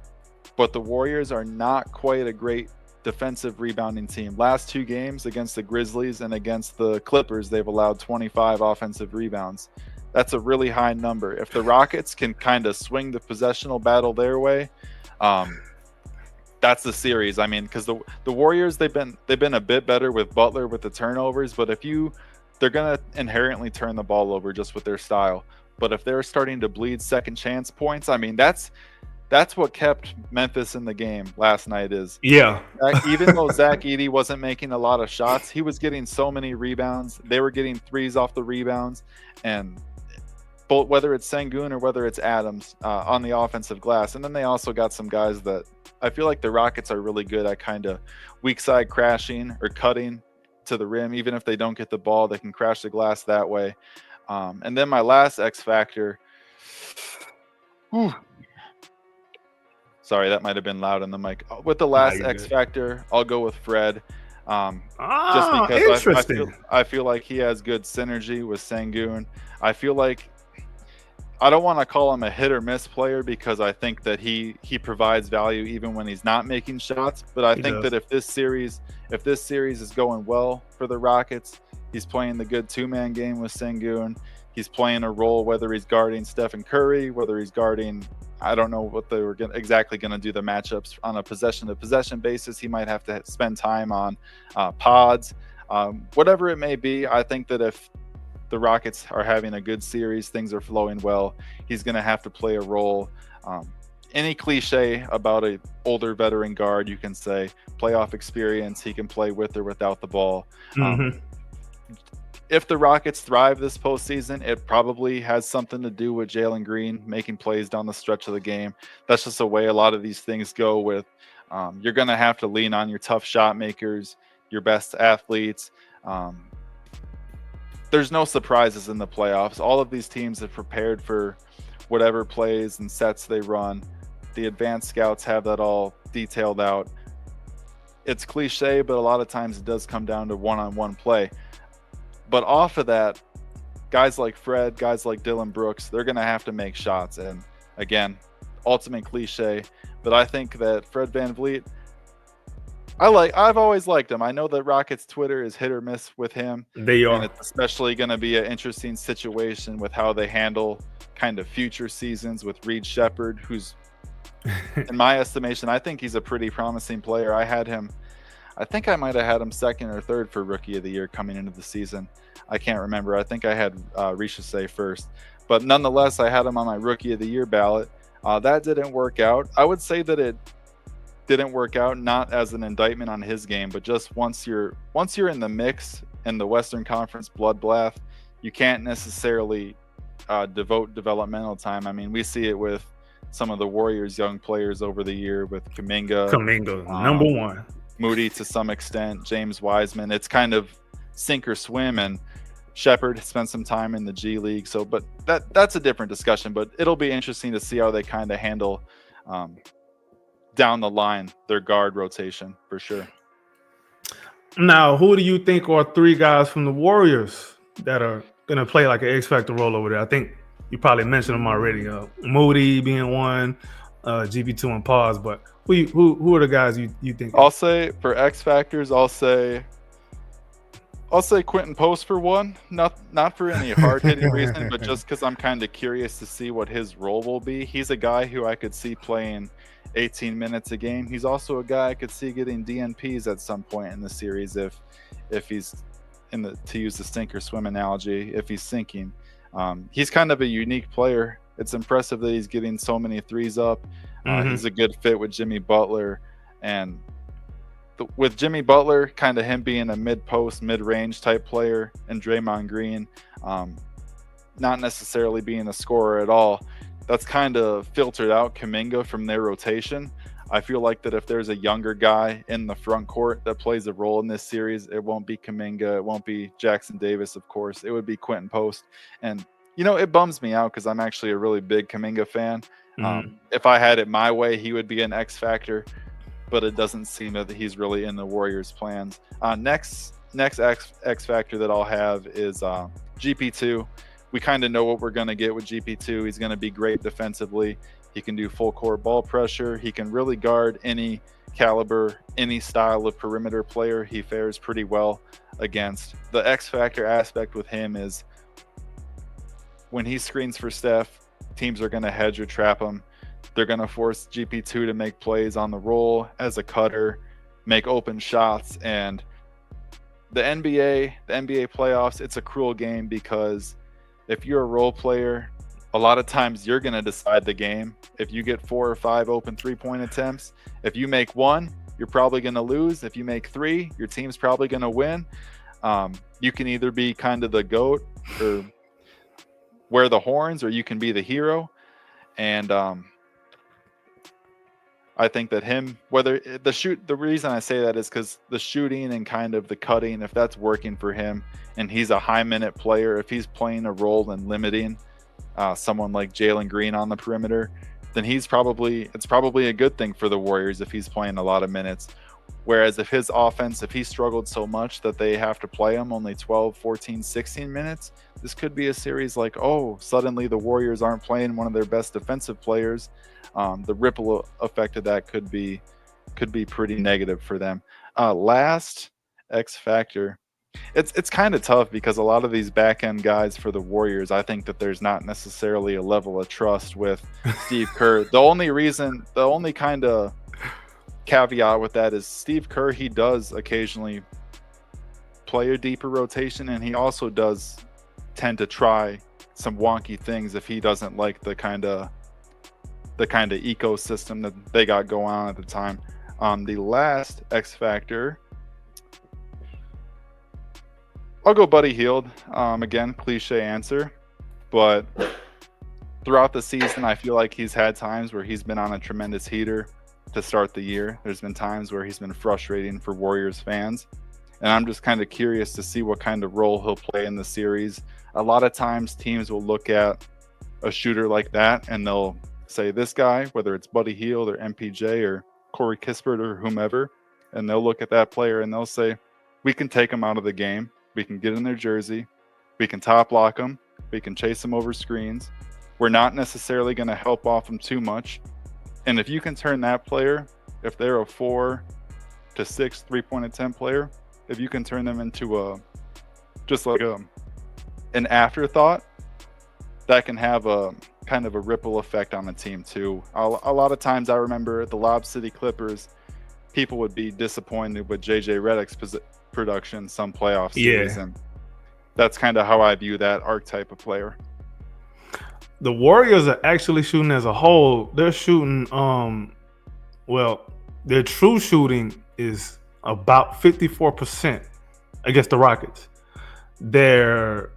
Speaker 2: But the Warriors are not quite a great defensive rebounding team. Last 2 games against the Grizzlies and against the Clippers, they've allowed 25 offensive rebounds. That's a really high number. If the Rockets can kind of swing the possessional battle their way, that's the series. I mean, because the Warriors, they've been a bit better with Butler with the turnovers, but they're gonna inherently turn the ball over just with their style. But if they're starting to bleed second chance points, I mean, that's what kept Memphis in the game last night. Even though Zach Edey wasn't making a lot of shots, he was getting so many rebounds. They were getting threes off the rebounds, and both, whether it's Sengun or whether it's Adams on the offensive glass. And then they also got some guys that I feel like the Rockets are really good at kind of weak side crashing or cutting to the rim. Even if they don't get the ball, they can crash the glass that way. And then my last X factor. Sorry, that might have been loud in the mic. With the last X factor, I'll go with Fred. Just because I feel like he has good synergy with Sengun. I feel like I don't want to call him a hit or miss player because I think that he provides value even when he's not making shots. But I think that if this series is going well for the Rockets, he's playing the good 2-man game with Sengun. He's playing a role, whether he's guarding Stephen Curry, whether he's guarding, I don't know what they were exactly going to do the matchups on a possession-to-possession basis. He might have to spend time on pods. Whatever it may be, I think that if the Rockets are having a good series, things are flowing well, he's going to have to play a role. Any cliche about a older veteran guard, you can say playoff experience, he can play with or without the ball.
Speaker 1: Mm-hmm.
Speaker 2: If the Rockets thrive this postseason, it probably has something to do with Jalen Green making plays down the stretch of the game. That's just the way a lot of these things go with. You're going to have to lean on your tough shot makers, your best athletes. There's no surprises in the playoffs. All of these teams have prepared for whatever plays and sets they run. The advanced scouts have that all detailed out. It's cliche, but a lot of times it does come down to one-on-one play. But off of that, guys like Fred, guys like Dylan Brooks, they're going to have to make shots. And again, ultimate cliche, but I think that Fred VanVleet, I've always liked him. I know that Rockets Twitter is hit or miss with him.
Speaker 1: They are.
Speaker 2: And it's especially going to be an interesting situation with how they handle kind of future seasons with Reed Shepherd, who's, in my estimation, I think he's a pretty promising player. I think I might have had him second or third for Rookie of the Year coming into the season. I can't remember. I think I had Richesay first. But nonetheless, I had him on my Rookie of the Year ballot. That didn't work out. I would say that it didn't work out, not as an indictment on his game, but just once you're in the mix in the Western Conference bloodbath, you can't necessarily devote developmental time. I mean, we see it with some of the Warriors' young players over the year with Kuminga,
Speaker 1: number one.
Speaker 2: Moody to some extent, James Wiseman. It's kind of sink or swim, and Shepherd spent some time in the G League. So, but that's a different discussion. But it'll be interesting to see how they kind of handle down the line their guard rotation for sure.
Speaker 1: Now, who do you think are three guys from the Warriors that are going to play like an X Factor role over there? I think you probably mentioned them already. Moody being one, GP2 and Pause, but who are the guys you think?
Speaker 2: I'll say for X Factors, I'll say Quentin Post for one. Not for any hard hitting reason, but just because I'm kind of curious to see what his role will be. He's a guy who I could see playing 18 minutes a game. He's also a guy I could see getting DNPs at some point in the series if he's to use the sink or swim analogy, if he's sinking. He's kind of a unique player. It's impressive that he's getting so many threes up. He's a good fit with Jimmy Butler, and with Jimmy Butler, kind of him being a mid-post, mid-range type player, and Draymond Green not necessarily being a scorer at all, that's kind of filtered out Kuminga from their rotation. I feel like that if there's a younger guy in the front court that plays a role in this series, it won't be Kuminga, it won't be Jackson Davis, of course. It would be Quentin Post. And, it bums me out because I'm actually a really big Kuminga fan. If I had it my way, he would be an X factor, but it doesn't seem that he's really in the Warriors' plans. Next X factor that I'll have is GP2. We kind of know what we're going to get with GP2. He's going to be great defensively. He can do full court ball pressure. He can really guard any caliber, any style of perimeter player. He fares pretty well against. The X factor aspect with him is when he screens for Steph, teams are going to hedge or trap him. They're going to force GP2 to make plays on the roll as a cutter, make open shots. And the NBA playoffs, it's a cruel game because if you're a role player, a lot of times you're going to decide the game. If you get 4 or 5 open three-point attempts, if you make 1, you're probably going to lose. If you make 3, your team's probably going to win. You can either be kind of the GOAT or wear the horns, or you can be the hero. And I think that the reason I say that is because the shooting and kind of the cutting, if that's working for him and he's a high minute player, if he's playing a role in limiting someone like Jalen Green on the perimeter, then it's probably a good thing for the Warriors if he's playing a lot of minutes. Whereas if he struggled so much that they have to play him only 12, 14, 16 minutes, this could be a series like, suddenly the Warriors aren't playing one of their best defensive players. The ripple effect of that could be pretty negative for them. Last X factor, it's kind of tough because a lot of these back end guys for the Warriors, I think that there's not necessarily a level of trust with Steve Kerr. The only kind of caveat with that is Steve Kerr, he does occasionally play a deeper rotation, and he also does tend to try some wonky things if he doesn't like the kind of ecosystem that they got going on at the time. The last X factor, I'll go Buddy Hield. Again, cliche answer, but throughout the season, I feel like he's had times where he's been on a tremendous heater to start the year. There's been times where he's been frustrating for Warriors fans, and I'm just kind of curious to see what kind of role he'll play in the series. A lot of times teams will look at a shooter like that and they'll say this guy, whether it's Buddy Hield or MPJ or Corey Kispert or whomever, and they'll look at that player and they'll say, we can take him out of the game. We can get in their jersey. We can top lock them. We can chase them over screens. We're not necessarily going to help off them too much. And if you can turn that player, if they're a 4 to 6 3-point attempt player, if you can turn them into an afterthought, that can have a kind of a ripple effect on the team too. A lot of times I remember at the Lob City Clippers, people would be disappointed with JJ Redick's production some playoff series, and that's kind of how I view that archetype of player.
Speaker 1: The Warriors are actually shooting as a whole. They're shooting, their true shooting is about 54% against the Rockets. Their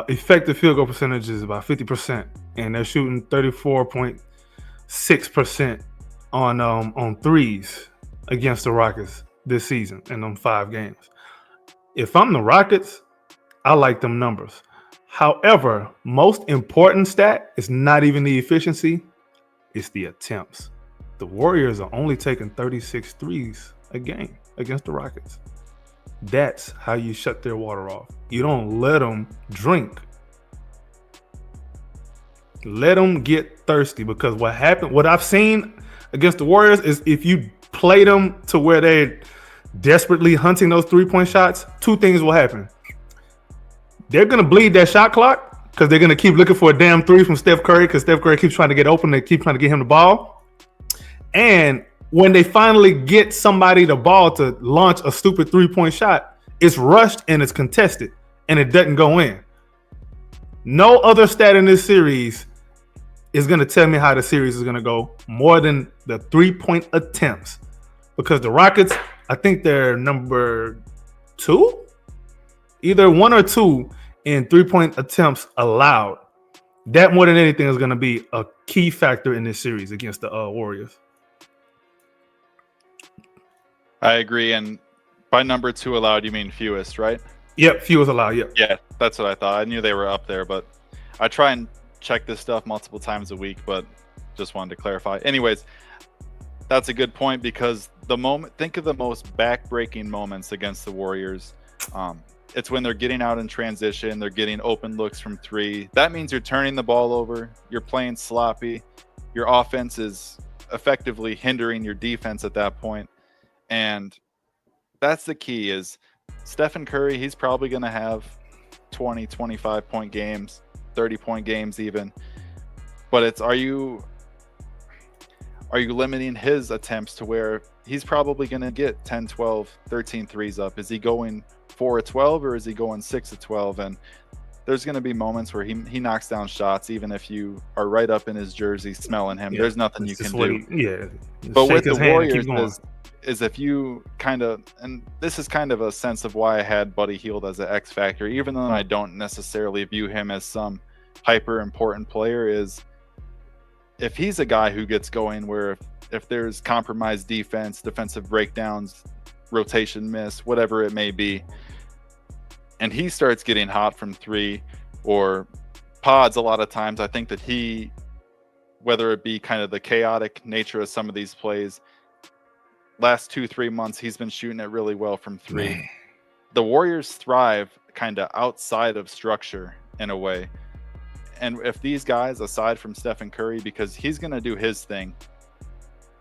Speaker 1: effective field goal percentage is about 50%, and they're shooting 34.6% on threes against the Rockets this season in them 5 games. If I'm the Rockets, I like them numbers. However, most important stat is not even the efficiency, it's the attempts. The Warriors are only taking 36 threes a game against the Rockets. That's how you shut their water off. You don't let them drink. Let them get thirsty, because what I've seen against the Warriors is if you play them to where they're desperately hunting those 3-point shots, 2 things will happen. They're going to bleed that shot clock because they're going to keep looking for a damn 3 from Steph Curry, because Steph Curry keeps trying to get open. They keep trying to get him the ball. And when they finally get somebody the ball to launch a stupid 3-point shot, it's rushed and it's contested and it doesn't go in. No other stat in this series is going to tell me how the series is going to go more than the 3-point attempts, because the Rockets, I think they're number 2, either 1 or 2 in 3-point attempts allowed. That more than anything is going to be a key factor in this series against the Warriors.
Speaker 2: I agree. And by number 2 allowed, you mean fewest, right?
Speaker 1: Yep, fewest allowed. Yep.
Speaker 2: Yeah, that's what I thought. I knew they were up there, but I try and check this stuff multiple times a week, but just wanted to clarify. Anyways, that's a good point, because think of the most back-breaking moments against the Warriors. It's when they're getting out in transition, they're getting open looks from 3. That means you're turning the ball over, you're playing sloppy, your offense is effectively hindering your defense at that point. And that's the key. Is Stephen Curry, he's probably going to have 20, 25-point games, 30-point games even. But it's, are you limiting his attempts to where he's probably going to get 10, 12, 13 threes up? Is he going 4 of 12 or is he going 6 of 12? And there's going to be moments where he knocks down shots, even if you are right up in his jersey smelling him. There's nothing you can do. But with the Warriors is if you kind of, and this is kind of a sense of why I had Buddy Hield as an X factor, even though I don't necessarily view him as some hyper important player, is if he's a guy who gets going where if there's compromised defense, defensive breakdowns, rotation miss, whatever it may be, and he starts getting hot from 3 or pods a lot of times, I think that he, whether it be kind of the chaotic nature of some of these plays, last 2-3 months, he's been shooting it really well from 3. Man. The Warriors thrive kind of outside of structure in a way. And if these guys, aside from Stephen Curry, because he's going to do his thing,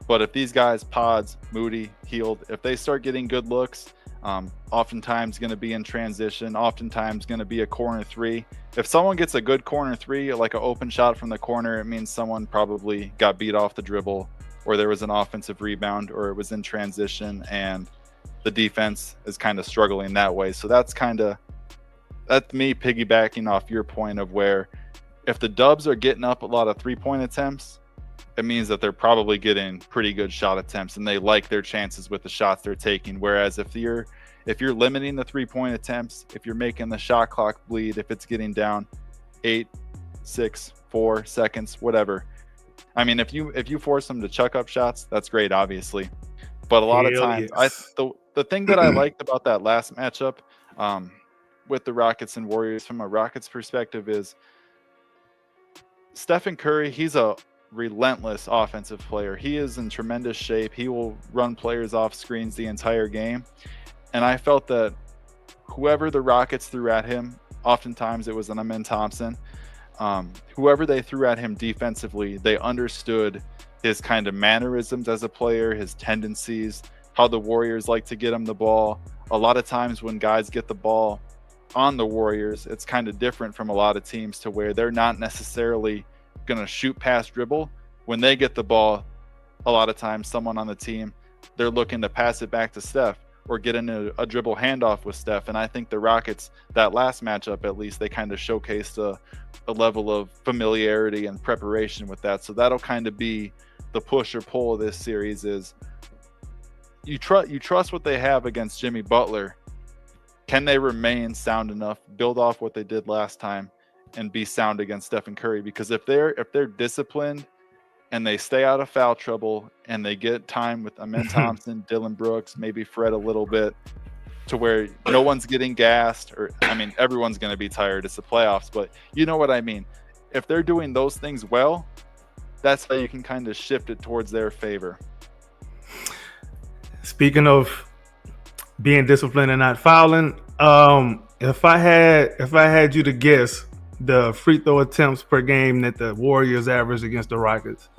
Speaker 2: but if these guys, Pods, Moody, Hield, if they start getting good looks, oftentimes going to be in transition, oftentimes going to be a corner 3. If someone gets a good corner 3, like an open shot from the corner, it means someone probably got beat off the dribble, or there was an offensive rebound, or it was in transition, and the defense is kind of struggling that way. So that's me piggybacking off your point of where if the Dubs are getting up a lot of 3-point attempts, it means that they're probably getting pretty good shot attempts and they like their chances with the shots they're taking. Whereas if you're limiting the 3-point attempts, if you're making the shot clock bleed, if it's getting down 8, 6, 4 seconds, whatever. I mean, if you force them to chuck up shots, that's great, obviously. But a lot of times,
Speaker 1: yes.
Speaker 2: the thing that I liked about that last matchup with the Rockets and Warriors from a Rockets perspective is Stephen Curry. He's a relentless offensive player. He is in tremendous shape. He will run players off screens the entire game. And I felt that whoever the Rockets threw at him, oftentimes it was an Amen Thompson, whoever they threw at him defensively, they understood his kind of mannerisms as a player, his tendencies, how the Warriors like to get him the ball. A lot of times when guys get the ball on the Warriors, it's kind of different from a lot of teams to where they're not necessarily going to shoot past dribble. When they get the ball, a lot of times someone on the team, they're looking to pass it back to Steph or get into a dribble handoff with Steph. And I think the Rockets, that last matchup at least, they kind of showcased a level of familiarity and preparation with that. So that'll kind of be the push or pull of this series is you trust what they have against Jimmy Butler. Can they remain sound enough, build off what they did last time, and be sound against Stephen Curry? Because if they're disciplined and they stay out of foul trouble and they get time with Amen Thompson, Dylan Brooks, maybe Fred a little bit, to where no one's getting gassed, or I mean, everyone's going to be tired. It's the playoffs, but you know what I mean. If they're doing those things well, that's how you can kind of shift it towards their favor.
Speaker 1: Speaking of being disciplined and not fouling, if I had you to guess the free throw attempts per game that the Warriors average against the Rockets,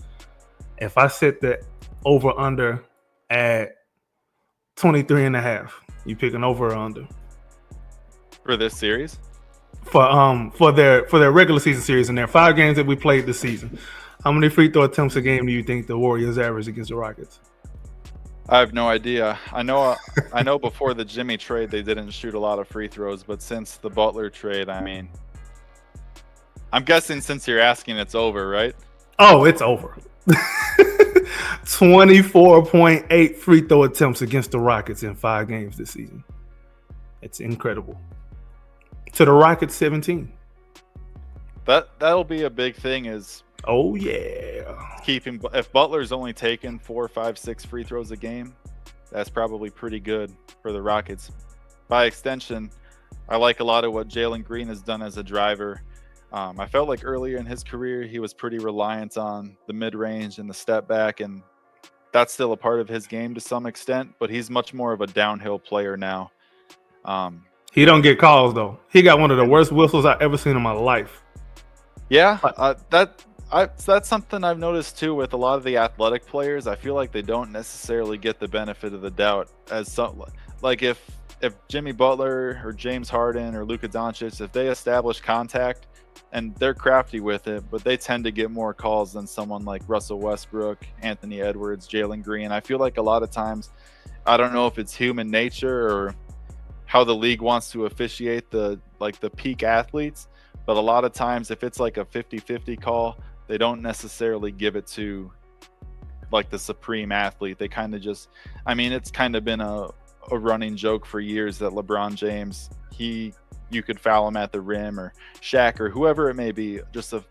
Speaker 1: if I set the over under at 23.5, you pick an over or under
Speaker 2: For this series?
Speaker 1: For their regular season series and their 5 games that we played this season. How many free throw attempts a game do you think the Warriors average against the Rockets?
Speaker 2: I have no idea. I know before the Jimmy trade they didn't shoot a lot of free throws, but since the Butler trade, I mean, I'm guessing since you're asking, it's over, right?
Speaker 1: Oh, it's over. 24.8 free throw attempts against the Rockets in 5 games this season. It's incredible. To the Rockets, 17.
Speaker 2: That'll be a big thing is,
Speaker 1: oh yeah,
Speaker 2: keeping, if Butler's only taken 4, 5, 6 free throws a game, that's probably pretty good for the Rockets. By extension, I like a lot of what Jalen Green has done as a driver. I felt like earlier in his career, he was pretty reliant on the mid-range and the step back, and that's still a part of his game to some extent, but he's much more of a downhill player now.
Speaker 1: He don't get calls, though. He got one of the worst whistles I've ever seen in my life.
Speaker 2: Yeah, that's something I've noticed too with a lot of the athletic players. I feel like they don't necessarily get the benefit of the doubt as some, like if Jimmy Butler or James Harden or Luka Doncic, if they establish contact and they're crafty with it, but they tend to get more calls than someone like Russell Westbrook, Anthony Edwards, Jalen Green. I feel like a lot of times, I don't know if it's human nature or how the league wants to officiate the peak athletes, but a lot of times if it's like a 50-50 call, they don't necessarily give it to like the supreme athlete. They kind of just, I mean, it's kind of been a running joke for years that LeBron James, you could foul him at the rim, or Shaq or whoever it may be, just a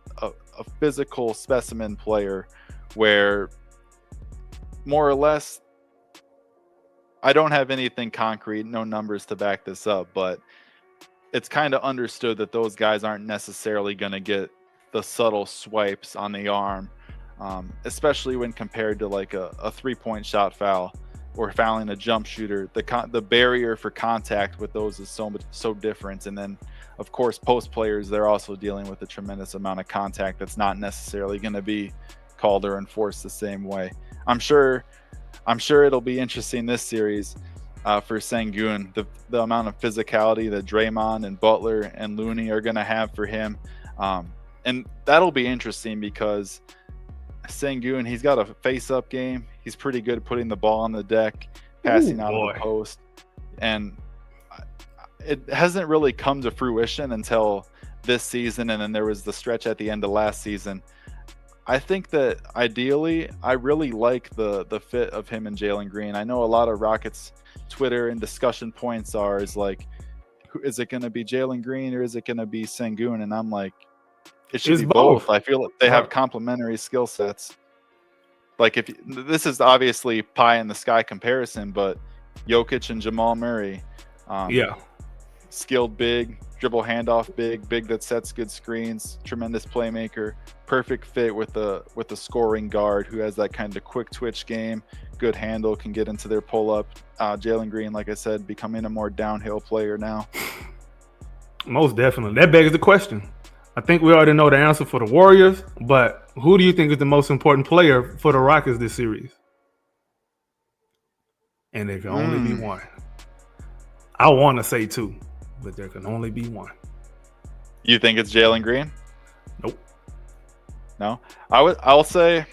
Speaker 2: physical specimen player where more or less, I don't have anything concrete, no numbers to back this up, but it's kind of understood that those guys aren't necessarily going to get the subtle swipes on the arm, especially when compared to like a 3-point shot foul or fouling a jump shooter. The barrier for contact with those is so different. And then, of course, post players, they're also dealing with a tremendous amount of contact that's not necessarily going to be called or enforced the same way. I'm sure it'll be interesting this series for Sengun, the amount of physicality that Draymond and Butler and Looney are going to have for him. And that'll be interesting because Sengun, he's got a face-up game. He's pretty good at putting the ball on the deck. passing out of
Speaker 1: boy.
Speaker 2: the post. And it hasn't really come to fruition until this season, and then there was the stretch at the end of last season. I think that ideally, I really like the fit of him and Jalen Green. I know a lot of Rockets Twitter and discussion points is like, is it going to be Jalen Green or is it going to be Sengun? And I'm like, it should
Speaker 1: It's
Speaker 2: be
Speaker 1: both.
Speaker 2: both. I feel like they have complementary skill sets. Like this is obviously pie in the sky comparison, but Jokic and Jamal Murray,
Speaker 1: Yeah.
Speaker 2: skilled big, dribble handoff big that sets good screens, tremendous playmaker, perfect fit with a scoring guard who has that kind of quick twitch game, good handle, can get into their pull up. Jalen Green, like I said, becoming a more downhill player now.
Speaker 1: Most definitely. That begs the question. I think we already know the answer for the Warriors, but who do you think is the most important player for the Rockets this series? And there can only be one. I want to say two, but there can only be one.
Speaker 2: You think it's Jalen Green?
Speaker 1: Nope.
Speaker 2: No? I'll say,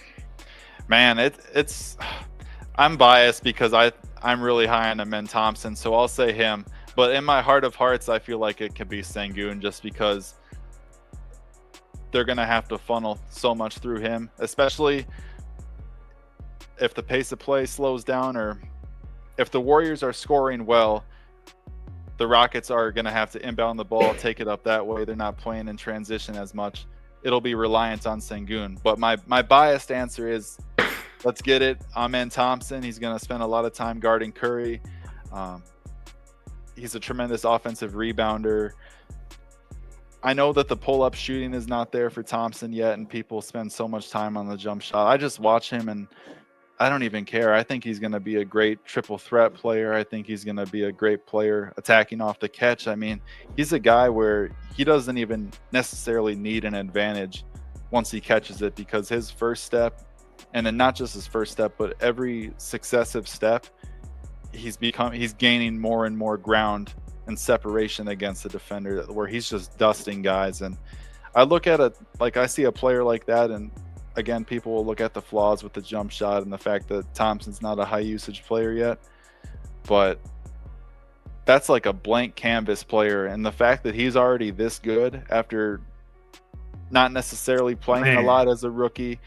Speaker 2: man, it's I'm biased because I'm really high on Amen Thompson, so I'll say him. But in my heart of hearts, I feel like it could be Sengun just because they're going to have to funnel so much through him, especially if the pace of play slows down or if the Warriors are scoring well. The Rockets are going to have to inbound the ball, take it up that way. They're not playing in transition as much. It'll be reliant on Sengun. But my biased answer is, let's get it. Amen Thompson. He's going to spend a lot of time guarding Curry. He's a tremendous offensive rebounder. I know that the pull-up shooting is not there for Thompson yet, and people spend so much time on the jump shot. I just watch him, and I don't even care. I think he's going to be a great triple threat player. I think he's going to be a great player attacking off the catch. I mean, he's a guy where he doesn't even necessarily need an advantage once he catches it, because his first step, and then not just his first step, but every successive step, he's gaining more and more ground and separation against the defender, where he's just dusting guys. And I look at it like, I see a player like that, and again, people will look at the flaws with the jump shot and the fact that Thompson's not a high usage player yet, but that's like a blank canvas player. And the fact that he's already this good after not necessarily playing a lot as a rookie.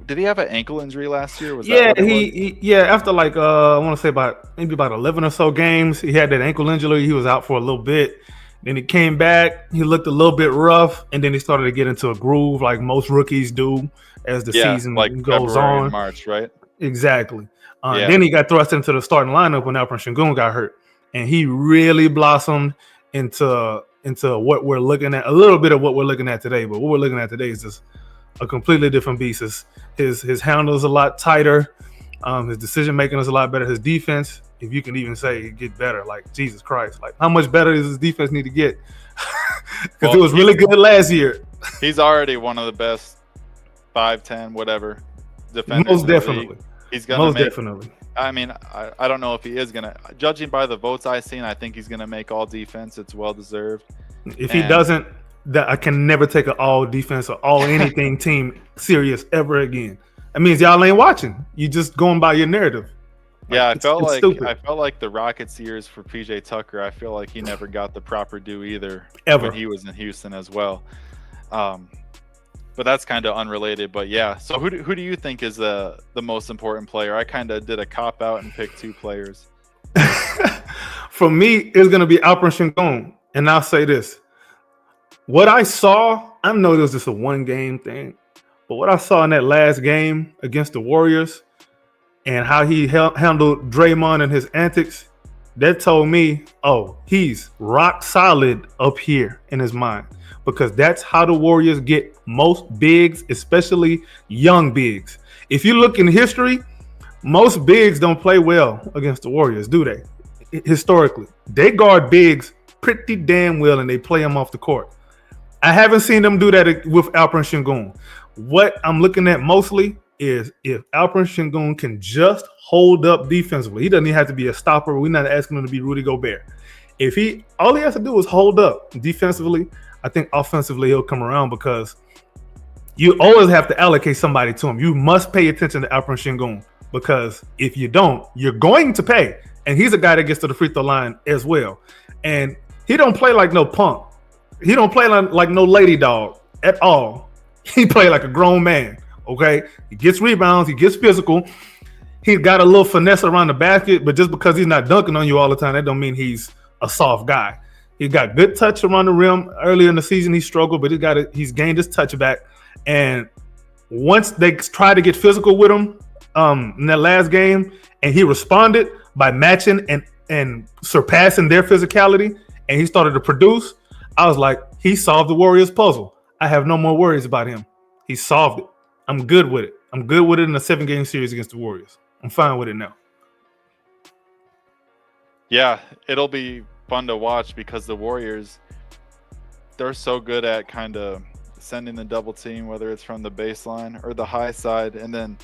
Speaker 2: Did he have an ankle injury last year?
Speaker 1: After like I want to say about 11 or so games, he had that ankle injury. He was out for a little bit. Then he came back. He looked a little bit rough, and then he started to get into a groove like most rookies do as the season
Speaker 2: like
Speaker 1: goes
Speaker 2: February
Speaker 1: on.
Speaker 2: And March, right?
Speaker 1: Exactly. Then he got thrust into the starting lineup when Alperen Sengun got hurt, and he really blossomed into what we're looking at. A little bit of what we're looking at today, but what we're looking at today is just a completely different beast. His handle is a lot tighter. His decision making is a lot better. His defense, if you can even say get better, like Jesus Christ, like how much better does his defense need to get? Because it was really good last year.
Speaker 2: He's already one of the best 5'10", whatever defenders.
Speaker 1: Most definitely.
Speaker 2: He's gonna
Speaker 1: definitely.
Speaker 2: I mean, I don't know if he is gonna. Judging by the votes I've seen, I think he's gonna make all defense. It's well deserved.
Speaker 1: If he doesn't, that I can never take an all defense or all anything team serious ever again. That means y'all ain't watching. You just going by your narrative.
Speaker 2: Yeah, I felt like the Rockets years for PJ Tucker. I feel like he never got the proper due either when he was in Houston as well. But that's kind of unrelated. But yeah, so who do you think is the most important player? I kind of did a cop out and picked two players.
Speaker 1: For me, it's gonna be Alperen Sengun, and I'll say this: what I saw, I know it was just a one game thing, but what I saw in that last game against the Warriors and how he handled Draymond and his antics, that told me, oh, he's rock solid up here in his mind, because that's how the Warriors get most bigs, especially young bigs. If you look in history, most bigs don't play well against the Warriors, do they? Historically, they guard bigs pretty damn well and they play them off the court. I haven't seen them do that with Alperen Sengun. What I'm looking at mostly is if Alperen Sengun can just hold up defensively. He doesn't even have to be a stopper. We're not asking him to be Rudy Gobert. If all he has to do is hold up defensively, I think offensively he'll come around, because you always have to allocate somebody to him. You must pay attention to Alperen Sengun, because if you don't, you're going to pay. And he's a guy that gets to the free throw line as well. And he don't play like no punk. He don't play like no lady dog at all. He play like a grown man. Okay, he gets rebounds, he gets physical. He got a little finesse around the basket, but just because he's not dunking on you all the time, that don't mean he's a soft guy. He got good touch around the rim. Earlier in the season, he struggled, but he's gained his touch back. And once they tried to get physical with him in that last game, and he responded by matching and surpassing their physicality, and he started to produce, I was like, he solved the Warriors puzzle. I have no more worries about him. He solved it. I'm good with it. I'm good with it in a 7-game series against the Warriors. I'm fine with it now.
Speaker 2: Yeah, it'll be fun to watch because the Warriors, they're so good at kind of sending the double team, whether it's from the baseline or the high side. And then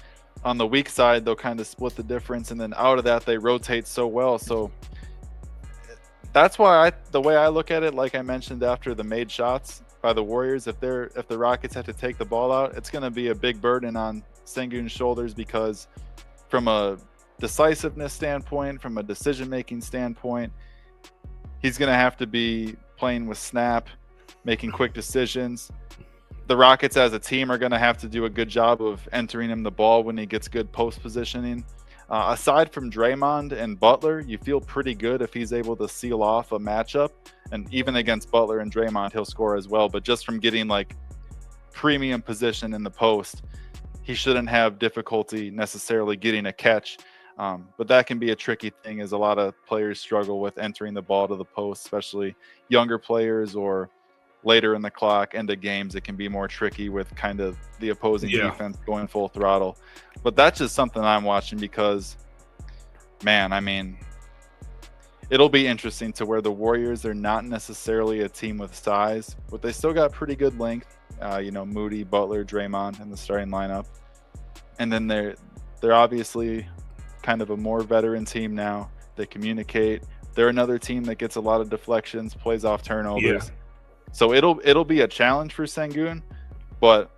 Speaker 2: on the weak side, they'll kind of split the difference. And then out of that, they rotate so well. So that's why the way I look at it, like I mentioned after the made shots by the Warriors, if the Rockets have to take the ball out, it's going to be a big burden on Sengun's shoulders, because from a decisiveness standpoint, from a decision-making standpoint, he's going to have to be playing with snap, making quick decisions. The Rockets as a team are going to have to do a good job of entering him the ball when he gets good post positioning. Aside from Draymond and Butler, you feel pretty good if he's able to seal off a matchup. And even against Butler and Draymond, he'll score as well. But just from getting like premium position in the post, he shouldn't have difficulty necessarily getting a catch. But that can be a tricky thing, as a lot of players struggle with entering the ball to the post, especially younger players or later in the clock, end of games. It can be more tricky with kind of the opposing defense going full throttle. But that's just something I'm watching because, man, I mean, it'll be interesting to where the Warriors are not necessarily a team with size, but they still got pretty good length. Moody, Butler, Draymond in the starting lineup. And then they're obviously kind of a more veteran team now. They communicate. They're another team that gets a lot of deflections, plays off turnovers. Yeah. So it'll be a challenge for Sengun, but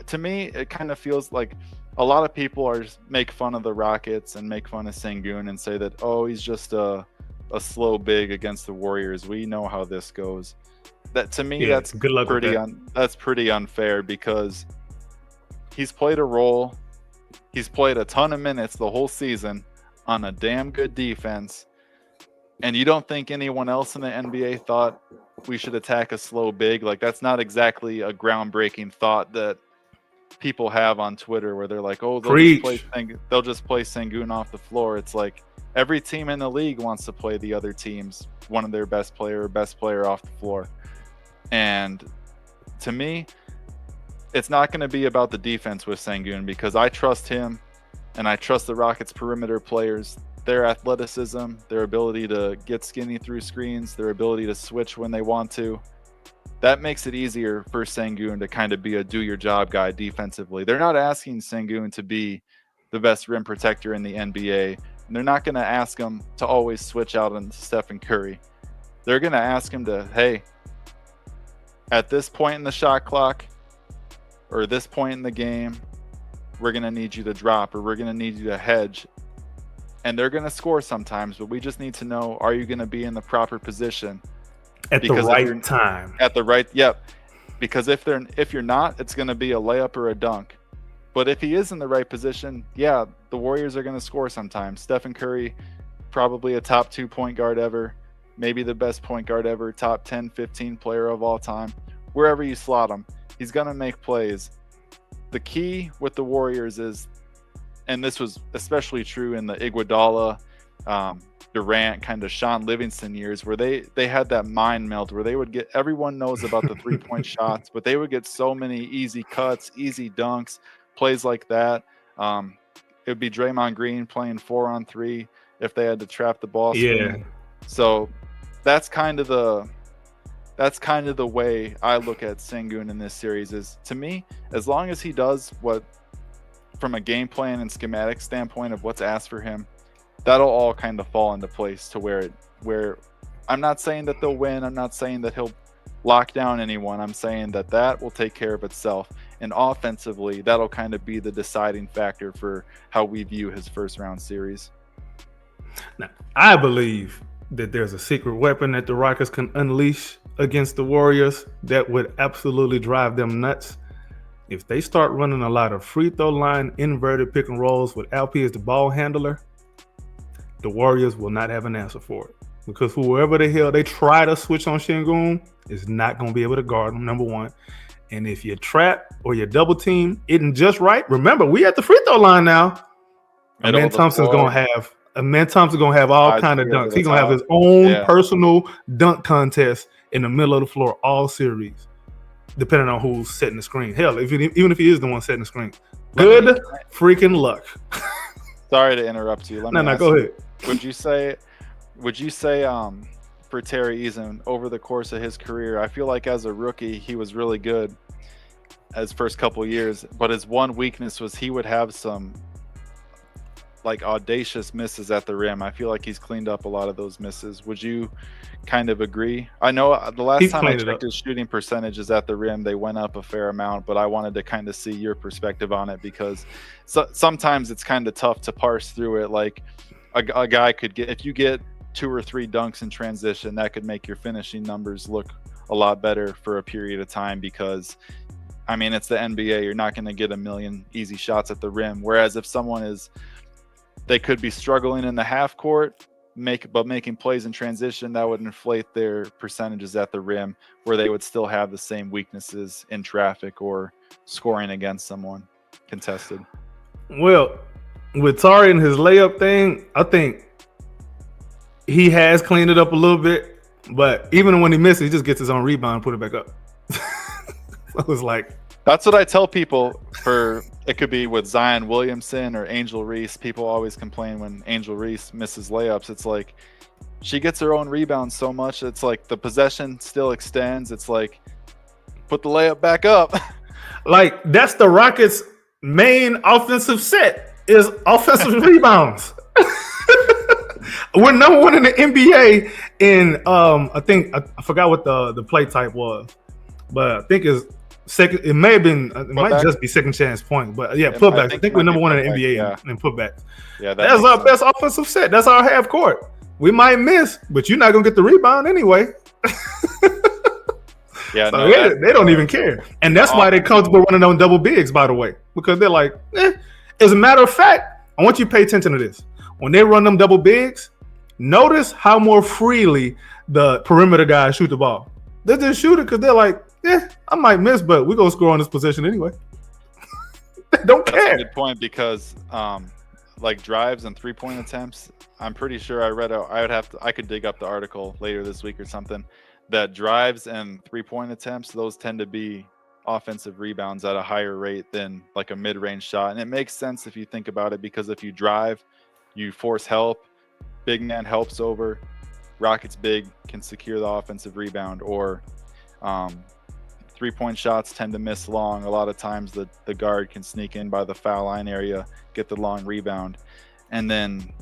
Speaker 2: to me, it kind of feels like a lot of people make fun of the Rockets and make fun of Sengun and say that, oh, he's just a slow big against the Warriors. We know how this goes. That to me, that's
Speaker 1: good luck
Speaker 2: pretty that's pretty unfair, because he's played a role. He's played a ton of minutes the whole season on a damn good defense. And you don't think anyone else in the NBA thought we should attack a slow big? Like, that's not exactly a groundbreaking thought that people have on Twitter, where they're like, oh, they'll just play Sengun off the floor. It's like every team in the league wants to play the other team's one of their best player off the floor. And to me, it's not going to be about the defense with Sengun, because I trust him and I trust the Rockets perimeter players. Their athleticism, their ability to get skinny through screens, their ability to switch when they want to, that makes it easier for Sengun to kind of be a do-your-job guy defensively. They're not asking Sengun to be the best rim protector in the NBA, and they're not going to ask him to always switch out on Stephen Curry. They're going to ask him to, hey, at this point in the shot clock or this point in the game, we're going to need you to drop, or we're going to need you to hedge. And they're going to score sometimes, but we just need to know, are you going to be in the proper position
Speaker 1: at the right time?
Speaker 2: Because if you're not, it's going to be a layup or a dunk. But if he is in the right position, the Warriors are going to score sometimes. Stephen Curry, probably a top 2 point guard ever, maybe the best point guard ever, top 10, 15 player of all time. Wherever you slot him, he's going to make plays. The key with the Warriors is, and this was especially true in the Iguodala, Durant, kind of Sean Livingston years, where they had that mind melt where they would get, everyone knows about the 3-point shots, but they would get so many easy cuts, easy dunks, plays like that. It would be Draymond Green playing 4-on-3 if they had to trap the ball screen. So that's kind of the way I look at Sengun in this series. Is, to me, as long as he does what, from a game plan and schematic standpoint of what's asked for him, that'll all kind of fall into place to where I'm not saying that they'll win. I'm not saying that he'll lock down anyone. I'm saying that will take care of itself. And offensively, that'll kind of be the deciding factor for how we view his first round series.
Speaker 1: Now, I believe that there's a secret weapon that the Rockets can unleash against the Warriors that would absolutely drive them nuts. If they start running a lot of free throw line inverted pick and rolls with Alp as the ball handler, the Warriors will not have an answer for it. Because whoever the hell they try to switch on Şengün is not going to be able to guard them, number one. And if you trap or you double team, isn't just right. Remember, we at the free throw line now. Amen Thompson's going to have all kind of dunks. He's going to have his own personal dunk contest in the middle of the floor all series, depending on who's setting the screen. Hell, even if he is the one setting the screen. Good freaking luck.
Speaker 2: Sorry to interrupt you.
Speaker 1: No, go ahead.
Speaker 2: Would you say for Terry Eason over the course of his career, I feel like as a rookie he was really good as first couple years, but his one weakness was he would have some like audacious misses at the rim. I feel like he's cleaned up a lot of those misses. Would you kind of agree? I know the last time I checked his shooting percentages at the rim, they went up a fair amount, but I wanted to kind of see your perspective on it because sometimes it's kind of tough to parse through it. Like a guy could get, if you get 2 or 3 dunks in transition, that could make your finishing numbers look a lot better for a period of time because, I mean, it's the NBA. You're not going to get a million easy shots at the rim. Whereas if someone they could be struggling in the half court, but making plays in transition, that would inflate their percentages at the rim where they would still have the same weaknesses in traffic or scoring against someone contested.
Speaker 1: Well, with Tari and his layup thing, I think he has cleaned it up a little bit, but even when he misses, he just gets his own rebound and put it back up. So it was like,
Speaker 2: that's what I tell people. It could be with Zion Williamson or Angel Reese. People always complain when Angel Reese misses layups. It's like she gets her own rebound so much. It's like the possession still extends. It's like, put the layup back up.
Speaker 1: Like that's the Rockets' main offensive set is offensive rebounds. We're number 1 in the NBA in I forgot what the play type was, but I think it's second. It may have been. It might just be second chance point, but yeah, putbacks. I think we're number 1 in the NBA in putbacks.
Speaker 2: Yeah,
Speaker 1: that's our best offensive set. That's our half court. We might miss, but you're not gonna get the rebound anyway.
Speaker 2: Yeah,
Speaker 1: so they don't even care, and that's why they're comfortable running on double bigs. By the way, because they're like, as a matter of fact, I want you to pay attention to this. When they run them double bigs, notice how more freely the perimeter guys shoot the ball. They just shoot it because they're like, I might miss, but we're going to score on this possession anyway. They don't care.
Speaker 2: That's a good point because like drives and 3-point attempts, I'm pretty sure I read I could dig up the article later this week or something, that drives and 3-point attempts, those tend to be offensive rebounds at a higher rate than like a mid-range shot. And it makes sense if you think about it, because if you drive, you force help, big man helps over, Rockets big can secure the offensive rebound, or 3-point shots tend to miss long. A lot of times the guard can sneak in by the foul line area, get the long rebound. And then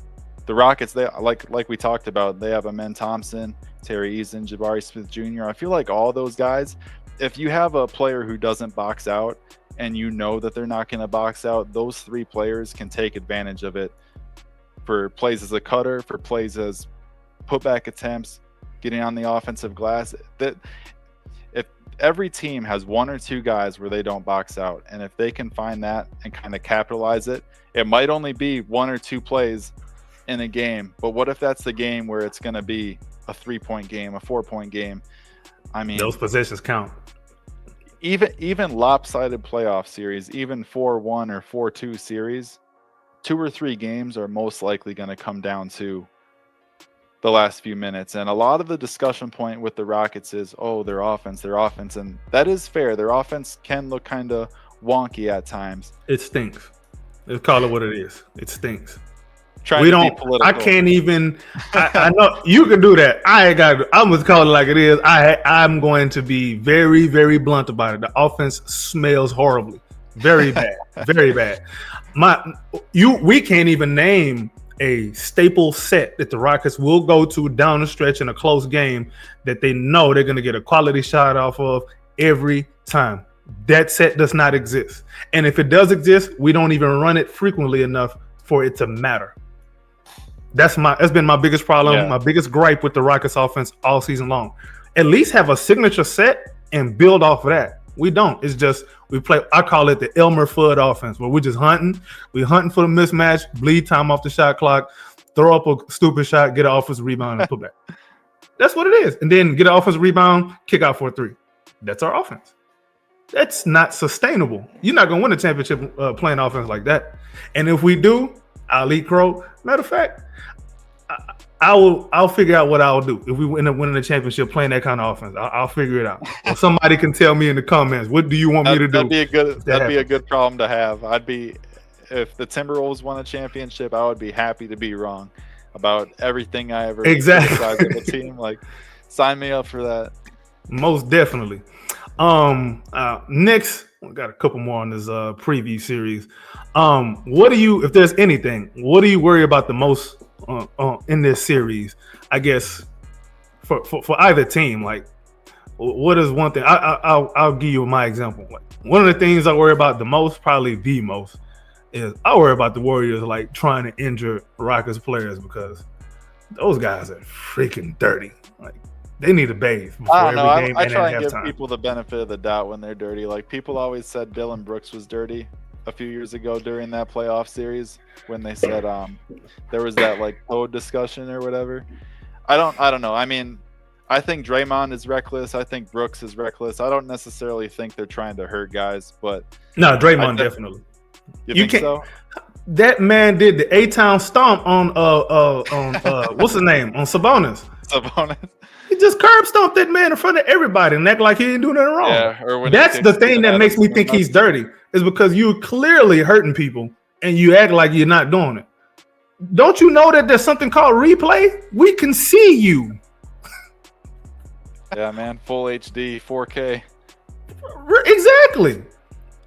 Speaker 2: the Rockets, they like we talked about, they have Amen Thompson, Terry Eason, Jabari Smith Jr. I feel like all those guys, if you have a player who doesn't box out and you know that they're not going to box out, those 3 players can take advantage of it for plays as a cutter, for plays as putback attempts, getting on the offensive glass. That if every team has 1 or 2 guys where they don't box out, and if they can find that and kind of capitalize it, it might only be 1 or 2 plays in a game, but what if that's the game where it's going to be a 3-point game, a 4-point game? I mean,
Speaker 1: those possessions count.
Speaker 2: Even lopsided playoff series, even 4-1 or 4-2 series, 2 or 3 games are most likely going to come down to the last few minutes. And a lot of the discussion point with the Rockets is, their offense. And that is fair. Their offense can look kind of wonky at times.
Speaker 1: It stinks. Let's call it what it is. It stinks.
Speaker 2: I
Speaker 1: can't even. I know you can do that. I'm gonna call it like it is. I'm going to be very, very blunt about it. The offense smells horribly, very bad, very bad. We can't even name a staple set that the Rockets will go to down the stretch in a close game that they know they're gonna get a quality shot off of every time. That set does not exist. And if it does exist, we don't even run it frequently enough for it to matter. That's been my biggest problem, my biggest gripe with the Rockets offense all season long. At least have a signature set and build off of that. We don't. It's just we play. I call it the Elmer Fudd offense, where we're just hunting. We're hunting for the mismatch, bleed time off the shot clock, throw up a stupid shot, get an offensive rebound, and put back. That's what it is. And then get an offensive rebound, kick out for a three. That's our offense. That's not sustainable. You're not going to win a championship playing offense like that. And if we do, I'll eat crow. Matter of fact, I'll figure out what I'll do if we end up winning the championship playing that kind of offense. I'll figure it out. Or somebody can tell me in the comments, what do you want me to do?
Speaker 2: That'd be a good problem to have. If the Timberwolves won a championship, I would be happy to be wrong about everything I ever
Speaker 1: exactly
Speaker 2: the team. Like, sign me up for that.
Speaker 1: Most definitely. Next, we got a couple more on this preview series. What do you, if there's anything, what do you worry about the most in this series? I guess for either team, like, what is one thing? I'll give you my example. Like, one of the things I worry about the most, probably the most, is I worry about the Warriors like trying to injure Rockets players because those guys are freaking dirty. Like, they need to bathe before every game.
Speaker 2: I try and give people the benefit of the doubt when they're dirty. Like, people always said Dillon Brooks was dirty a few years ago during that playoff series when they said there was that like code discussion or whatever. I don't know. I mean, I think Draymond is reckless. I think Brooks is reckless. I don't necessarily think they're trying to hurt guys, but
Speaker 1: no, Draymond definitely.
Speaker 2: You think so?
Speaker 1: That man did the A-Town stomp on what's his name? On Sabonis. He just curb stomped that man in front of everybody and act like he didn't do nothing wrong. Yeah, that's the thing that makes me think he's dirty, is because you're clearly hurting people and you act like you're not doing it. Don't you know that there's something called replay? We can see you.
Speaker 2: Yeah, man. Full HD, 4K.
Speaker 1: Exactly.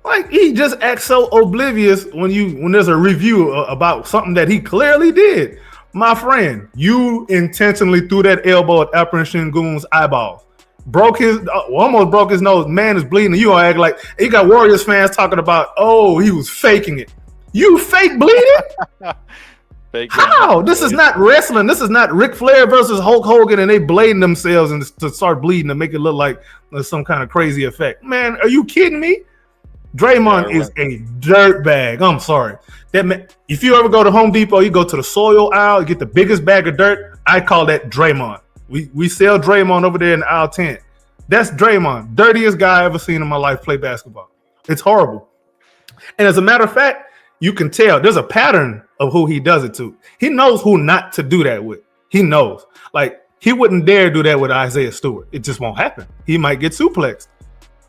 Speaker 1: Like, he just acts so oblivious when there's a review about something that he clearly did. My friend, you intentionally threw that elbow at Alperen Sengun's eyeballs. Almost broke his nose. Man is bleeding. You gonna act like you got Warriors fans talking about, oh, he was faking it. You fake bleeding? How? This is not wrestling. This is not Ric Flair versus Hulk Hogan and they blading themselves and to start bleeding to make it look like there's some kind of crazy effect. Man, are you kidding me? Draymond is a dirtbag. I'm sorry. That man, if you ever go to Home Depot, you go to the soil aisle, you get the biggest bag of dirt. I call that Draymond. We sell Draymond over there in aisle 10. That's Draymond, dirtiest guy I ever seen in my life play basketball. It's horrible. And as a matter of fact, you can tell there's a pattern of who he does it to. He knows who not to do that with. He knows. Like, he wouldn't dare do that with Isaiah Stewart. It just won't happen. He might get suplexed.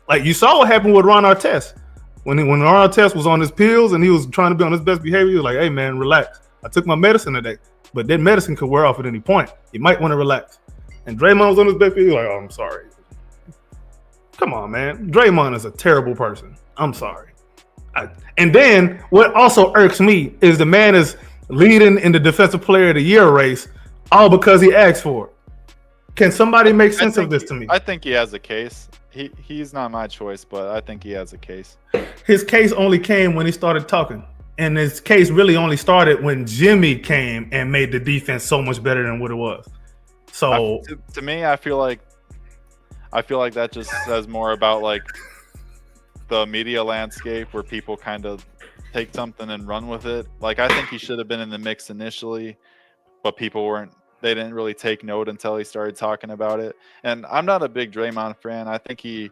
Speaker 1: Like, you saw what happened with Ron Artest. When Ron Artest was on his pills and he was trying to be on his best behavior, he was like, hey, man, relax. I took my medicine today. But that medicine could wear off at any point. You might want to relax. And Draymond was on his best behavior. He was like, oh, I'm sorry. Come on, man. Draymond is a terrible person. I'm sorry. And then what also irks me is the man is leading in the Defensive Player of the Year race all because he asked for it. Can somebody make sense of this to me?
Speaker 2: I think he has a case. He's not my choice, but I think he has a case.
Speaker 1: His case only came when he started talking. And his case really only started when Jimmy came and made the defense so much better than what it was. So
Speaker 2: to me, I feel like that just says more about like the media landscape where people kind of take something and run with it. Like, I think he should have been in the mix initially, but they didn't really take note until he started talking about it. And I'm not a big Draymond fan. I think he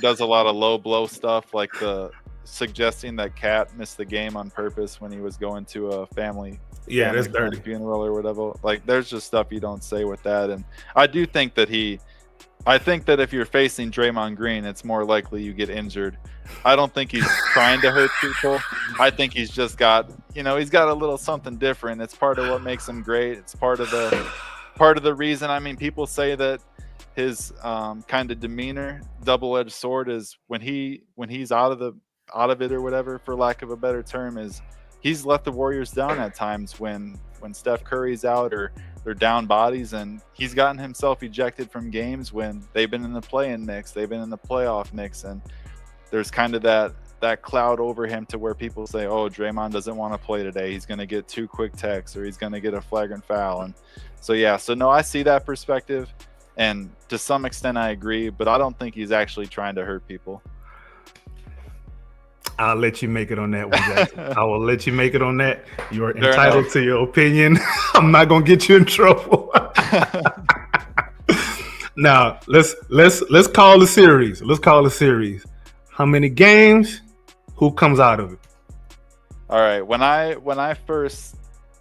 Speaker 2: does a lot of low blow stuff, like the suggesting that Cat missed the game on purpose when he was going to a family
Speaker 1: that's dirty
Speaker 2: funeral or whatever. Like, there's just stuff you don't say with that. And I do think that I think that if you're facing Draymond Green, it's more likely you get injured. I don't think he's trying to hurt people. I think he's just got, he's got a little something different. It's part of what makes him great. It's part of the reason. I mean, people say that his kind of demeanor, double-edged sword, is when he's out of it or whatever, for lack of a better term, is he's let the Warriors down at times when when Steph Curry's out or they're down bodies, and he's gotten himself ejected from games when they've been in the play-in mix, they've been in the playoff mix, and there's kind of that cloud over him to where people say, oh, Draymond doesn't want to play today. He's going to get 2 quick texts or he's going to get a flagrant foul. And so, yeah, so no, I see that perspective. And to some extent, I agree, but I don't think he's actually trying to hurt people.
Speaker 1: I'll let you make it on that one, Jackson. I will let you make it on that. You're entitled to your opinion. I'm not going to get you in trouble. Now, let's call the series. Let's call the series. How many games? Who comes out of it?
Speaker 2: All right. When I first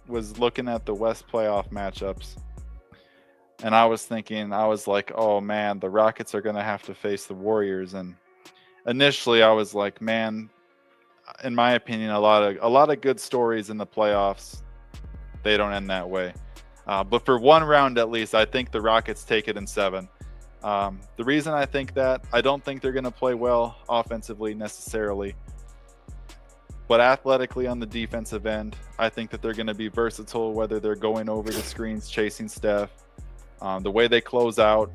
Speaker 2: was looking at the West playoff matchups, and I was thinking, I was like, oh man, the Rockets are going to have to face the Warriors. And initially, I was like, man, in my opinion, a lot of good stories in the playoffs, they don't end that way. But for one round at least, I think the Rockets take it in 7. The reason I think that, I don't think they're going to play well offensively necessarily, but athletically on the defensive end, I think that they're going to be versatile, whether they're going over the screens, chasing Steph, the way they close out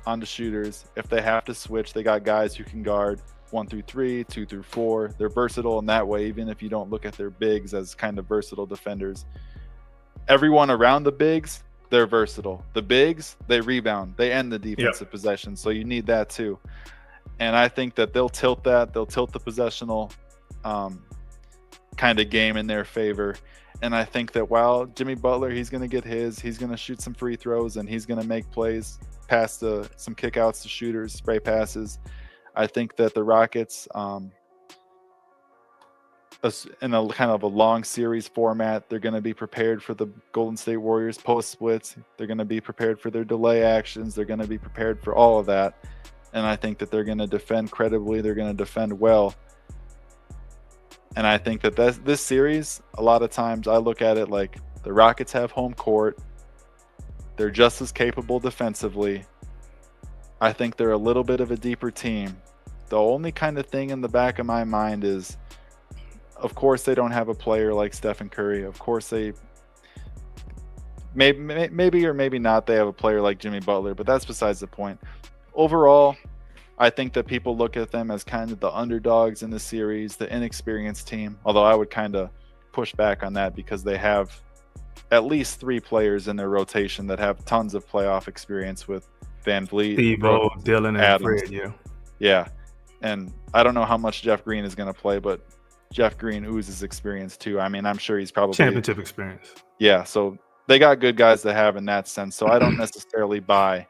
Speaker 2: on the shooters. If they have to switch, they got guys who can guard 1 through 3, 2 through 4. They're versatile in that way, even if you don't look at their bigs as kind of versatile defenders. Everyone around the bigs, they're versatile. The bigs, they rebound. They end the defensive possession. So you need that too. And I think that they'll tilt that. They'll tilt the possessional kind of game in their favor. And I think that while Jimmy Butler, he's going to get he's going to shoot some free throws and he's going to make plays, pass some kickouts to shooters, spray passes. I think that the Rockets, in a kind of a long series format, they're going to be prepared for the Golden State Warriors post splits. They're going to be prepared for their delay actions. They're going to be prepared for all of that. And I think that they're going to defend credibly. They're going to defend well. And I think that this series, a lot of times I look at it like the Rockets have home court. They're just as capable defensively. I think they're a little bit of a deeper team. The only kind of thing in the back of my mind is, of course, they don't have a player like Stephen Curry. Of course, they maybe or maybe not they have a player like Jimmy Butler, but that's besides the point. Overall, I think that people look at them as kind of the underdogs in the series, the inexperienced team, although I would kind of push back on that because they have at least 3 players in their rotation that have tons of playoff experience with Van Vliet,
Speaker 1: Steve-O, Dylan, and
Speaker 2: Adams.
Speaker 1: Fred,
Speaker 2: Yeah. And I don't know how much Jeff Green is going to play, but Jeff Green oozes experience too. I mean, I'm sure he's probably
Speaker 1: championship experience.
Speaker 2: Yeah, so they got good guys to have in that sense. So I don't necessarily buy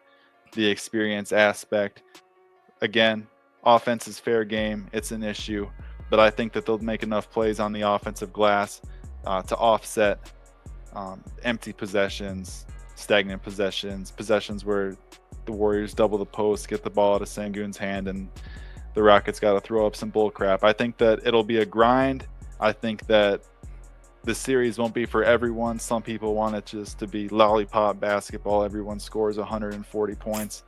Speaker 2: the experience aspect. Again, offense is fair game. It's an issue, but I think that they'll make enough plays on the offensive glass to offset empty possessions, stagnant possessions where the Warriors double the post, get the ball out of Sengun's hand, and the Rockets got to throw up some bull crap. I think that it'll be a grind. I think that the series won't be for everyone. Some people want it just to be lollipop basketball. Everyone scores 140 points.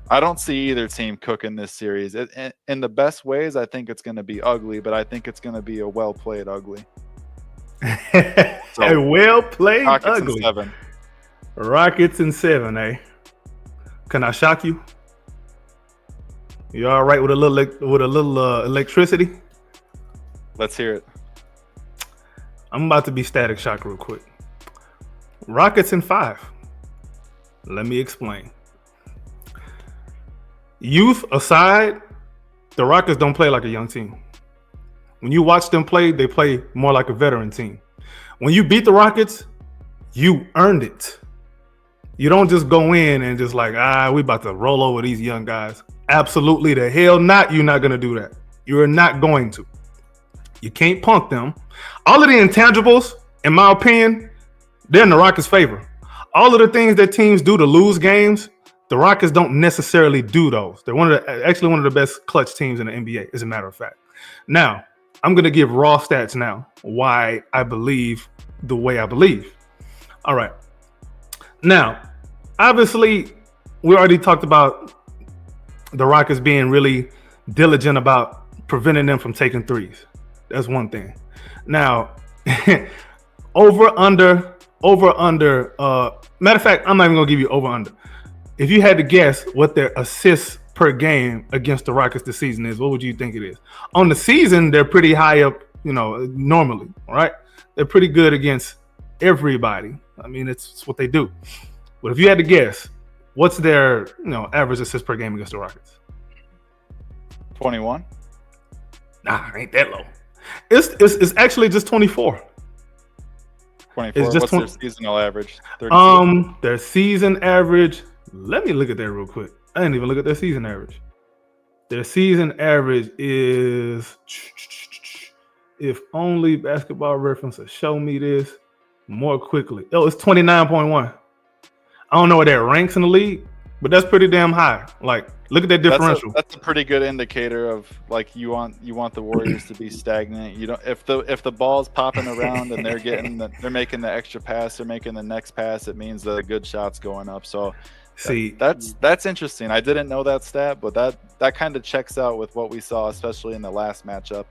Speaker 2: I don't see either team cooking this series. In the best ways, I think it's going to be ugly, but I think it's going to be a well-played ugly.
Speaker 1: A well-played
Speaker 2: Rockets
Speaker 1: ugly.
Speaker 2: in 7.
Speaker 1: Rockets in 7, eh? Can I shock you? You all right with a little electricity?
Speaker 2: Let's hear it.
Speaker 1: I'm about to be static shock real quick. Rockets in 5. Let me explain. Youth aside, the Rockets don't play like a young team. When you watch them play, they play more like a veteran team. When you beat the Rockets, you earned it. You don't just go in and just like, we about to roll over these young guys. Absolutely the hell not. You're not going to do that. You're not going to. You can't punk them. All of the intangibles, in my opinion, they're in the Rockets' favor. All of the things that teams do to lose games, the Rockets don't necessarily do those. They're actually one of the best clutch teams in the NBA, as a matter of fact. Now, I'm going to give raw stats now, why I believe the way I believe. All right. Now, obviously, we already talked about the Rockets being really diligent about preventing them from taking threes. That's one thing. Now, over over under. Matter of fact, I'm not even gonna give you over under. If you had to guess what their assists per game against the Rockets this season is, what would you think it is? On the season, they're pretty high up, normally, right? They're pretty good against everybody. I mean, it's what they do. But if you had to guess, what's their average assist per game against the Rockets?
Speaker 2: 21.
Speaker 1: Nah, ain't that low. It's actually just 24.
Speaker 2: 24.
Speaker 1: It's just
Speaker 2: What's their seasonal average? 32?
Speaker 1: Their season average. Let me look at that real quick. I didn't even look at their season average. Their season average is, if only Basketball Reference would show me this more quickly. Oh, it's 29.1. I don't know where that ranks in the league, but that's pretty damn high. Like, look at that differential.
Speaker 2: That's a pretty good indicator of like you want the Warriors to be stagnant. You don't if the ball's popping around and they're making the extra pass, they're making the next pass, it means that a good shot's going up. So that's interesting. I didn't know that stat, but that kind of checks out with what we saw, especially in the last matchup.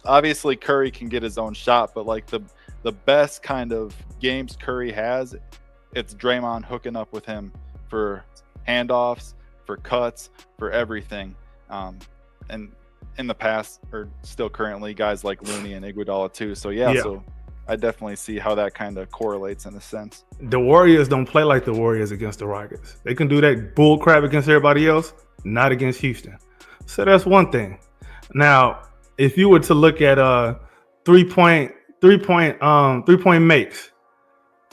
Speaker 2: Obviously Curry can get his own shot, but like the best kind of games Curry has, it's Draymond hooking up with him for handoffs, for cuts, for everything. And in the past, or still currently, guys like Looney and Iguodala too. So so I definitely see how that kind of correlates in a sense.
Speaker 1: The Warriors don't play like the Warriors against the Rockets. They can do that bull crap against everybody else, not against Houston. So that's one thing. Now, if you were to look at three-point makes,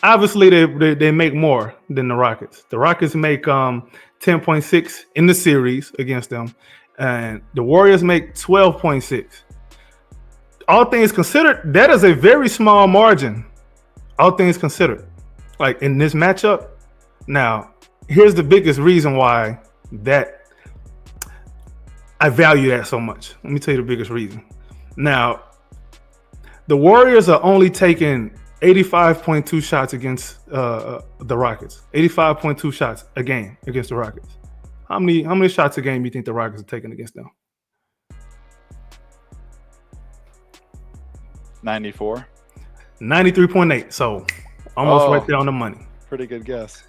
Speaker 1: obviously they make more than the Rockets. The Rockets make 10.6 in the series against them, and the Warriors make 12.6. All things considered, that is a very small margin. All things considered, like in this matchup. Now, here's the biggest reason why that I value that so much. Let me tell you the biggest reason. Now, the Warriors are only taking 85.2 shots against the Rockets. 85.2 shots a game against the Rockets. How many shots a game do you think the Rockets are taking against them?
Speaker 2: 94.
Speaker 1: 93.8. So almost right there on the money.
Speaker 2: Pretty good guess.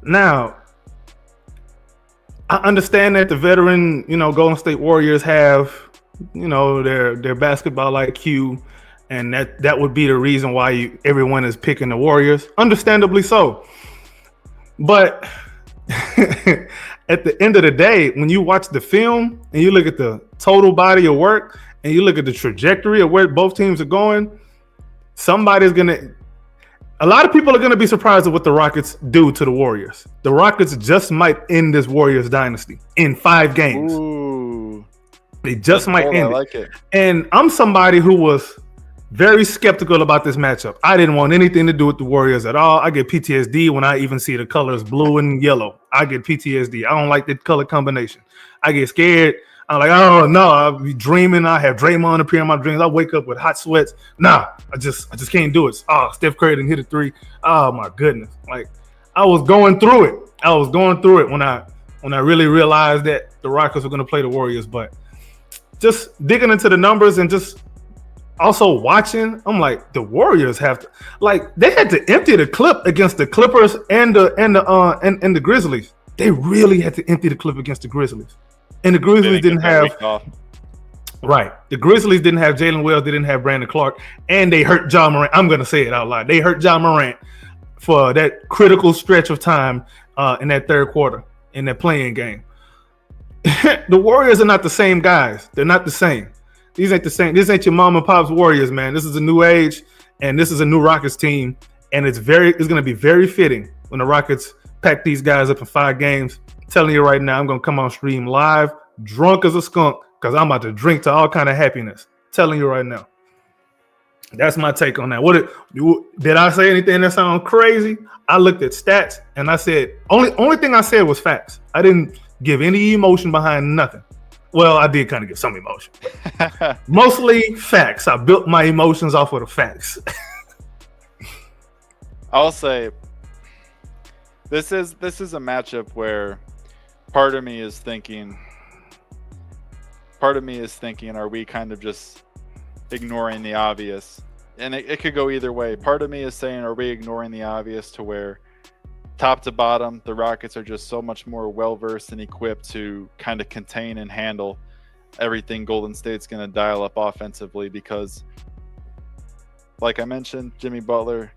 Speaker 1: Now, I understand that the veteran, Golden State Warriors have, their basketball IQ, and that would be the reason why everyone is picking the Warriors. Understandably so. But at the end of the day, when you watch the film and you look at the total body of work and you look at the trajectory of where both teams are going, a lot of people are going to be surprised at what the Rockets do to the Warriors. The Rockets just might end this Warriors dynasty in 5 games.
Speaker 2: Ooh.
Speaker 1: They just might end
Speaker 2: it.
Speaker 1: And I'm somebody who was very skeptical about this matchup. I didn't want anything to do with the Warriors at all. I get PTSD when I even see the colors blue and yellow. I get PTSD. I don't like the color combination. I get scared. I'm like, oh no, I'll be dreaming. I have Draymond appear in my dreams. I wake up with hot sweats. Nah, I just can't do it. Steph Curry didn't hit a 3. Oh my goodness. Like, I was going through it when I really realized that the Rockets were going to play the Warriors. But just digging into the numbers and just also watching, I'm like, the Warriors have to, like, they had to empty the clip against the Clippers and the Grizzlies. They really had to empty the clip against the Grizzlies. And the Grizzlies didn't have the Grizzlies didn't have Jalen Wells, they didn't have Brandon Clark, and they hurt Ja Morant. I'm gonna say it out loud. They hurt Ja Morant for that critical stretch of time in that third quarter in that playing game. The Warriors are not the same guys. They're not the same. These ain't the same. This ain't your mom and pop's Warriors, man. This is a new age, and this is a new Rockets team, and it's gonna be very fitting when the Rockets pack these guys up in 5 games. Telling you right now, I'm gonna come on stream live, drunk as a skunk, because I'm about to drink to all kind of happiness. Telling you right now. That's my take on that. Did I say anything that sounds crazy? I looked at stats and I said only thing I said was facts. I didn't give any emotion behind nothing. Well, I did kind of give some emotion. Mostly facts. I built my emotions off of the facts.
Speaker 2: I'll say this is a matchup where part of me is thinking, are we kind of just ignoring the obvious and it could go either way. Part of me is saying, are we ignoring the obvious to where top to bottom, the Rockets are just so much more well-versed and equipped to kind of contain and handle everything Golden State's going to dial up offensively because, like I mentioned, Jimmy Butler,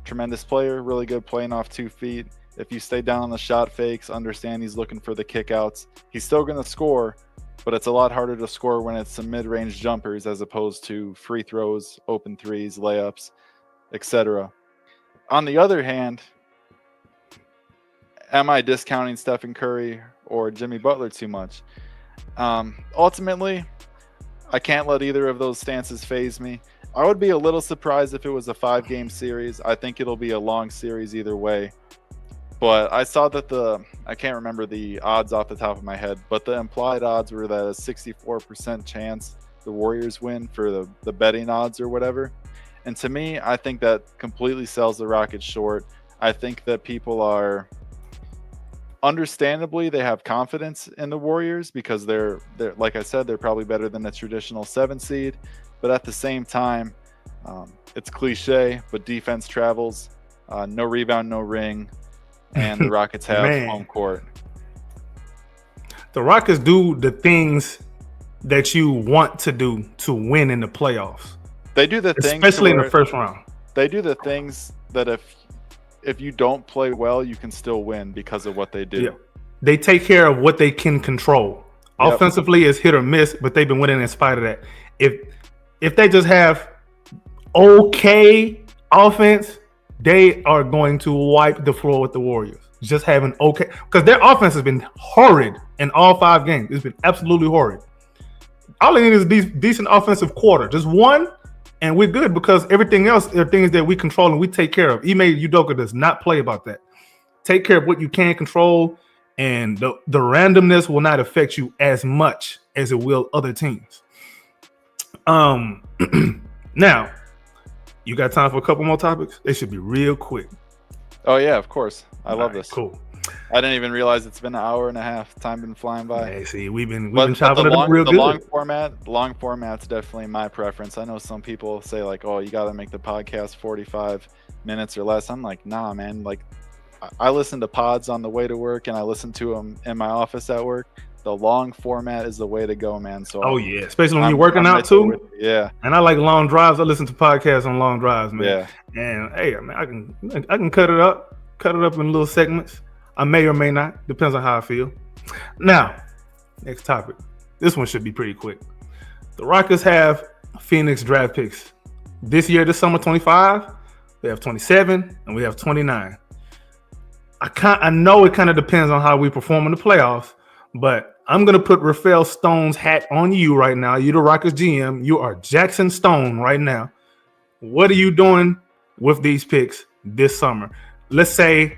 Speaker 2: tremendous player, really good playing off 2 feet. If you stay down on the shot fakes, understand he's looking for the kickouts. He's still going to score, but it's a lot harder to score when it's some mid-range jumpers as opposed to free throws, open threes, layups, etc. On the other hand, am I discounting Stephen Curry or Jimmy Butler too much? Ultimately, I can't let either of those stances faze me. I would be a little surprised if it was a 5-game series. I think it'll be a long series either way. But I saw that I can't remember the odds off the top of my head, but the implied odds were that a 64% chance the Warriors win for the betting odds or whatever. And to me, I think that completely sells the Rockets short. I think that people are, understandably, they have confidence in the Warriors because they're like I said, they're probably better than a traditional 7 seed. But at the same time, it's cliche, but defense travels. No rebound, no ring. And the Rockets have home court.
Speaker 1: The Rockets do the things that you want to do to win in the playoffs.
Speaker 2: They do the things,
Speaker 1: especially in the first round.
Speaker 2: They do the things that if you don't play well, you can still win because of what they do.
Speaker 1: Yeah. They take care of what they can control. Yep. Offensively, it's hit or miss, but they've been winning in spite of that. If they just have okay offense, they are going to wipe the floor with the Warriors. Just having okay, because their offense has been horrid in all 5 games. It's been absolutely horrid. All they need is a decent offensive quarter, just one, and we're good because everything else are things that we control and we take care of. Ime Udoka does not play about that. Take care of what you can control, and the randomness will not affect you as much as it will other teams. Now, you got time for a couple more topics? They should be real quick.
Speaker 2: Oh yeah, of course. I love this.
Speaker 1: Cool.
Speaker 2: I didn't even realize it's been an hour and a half. Time been flying by.
Speaker 1: Hey, see, we've been chopping it up real good.
Speaker 2: The long format's definitely my preference. I know some people say like, "Oh, you got to make the podcast 45 minutes or less." I'm like, "Nah, man. Like, I listen to pods on the way to work, and I listen to them in my office at work. The long format is the way to go, man." So,
Speaker 1: yeah, especially when you're working out too.
Speaker 2: Yeah,
Speaker 1: and I like long drives. I listen to podcasts on long drives, man.
Speaker 2: Yeah,
Speaker 1: and hey, man, I can cut it up in little segments. I may or may not, depends on how I feel. Now, next topic. This one should be pretty quick. The Rockets have Phoenix draft picks this year. This summer, 25. We have 27, and we have 29. I know it kind of depends on how we perform in the playoffs. But I'm going to put Rafael Stone's hat on you right now. You're the Rockets GM. You are Jackson Stone right now. What are you doing with these picks this summer? Let's say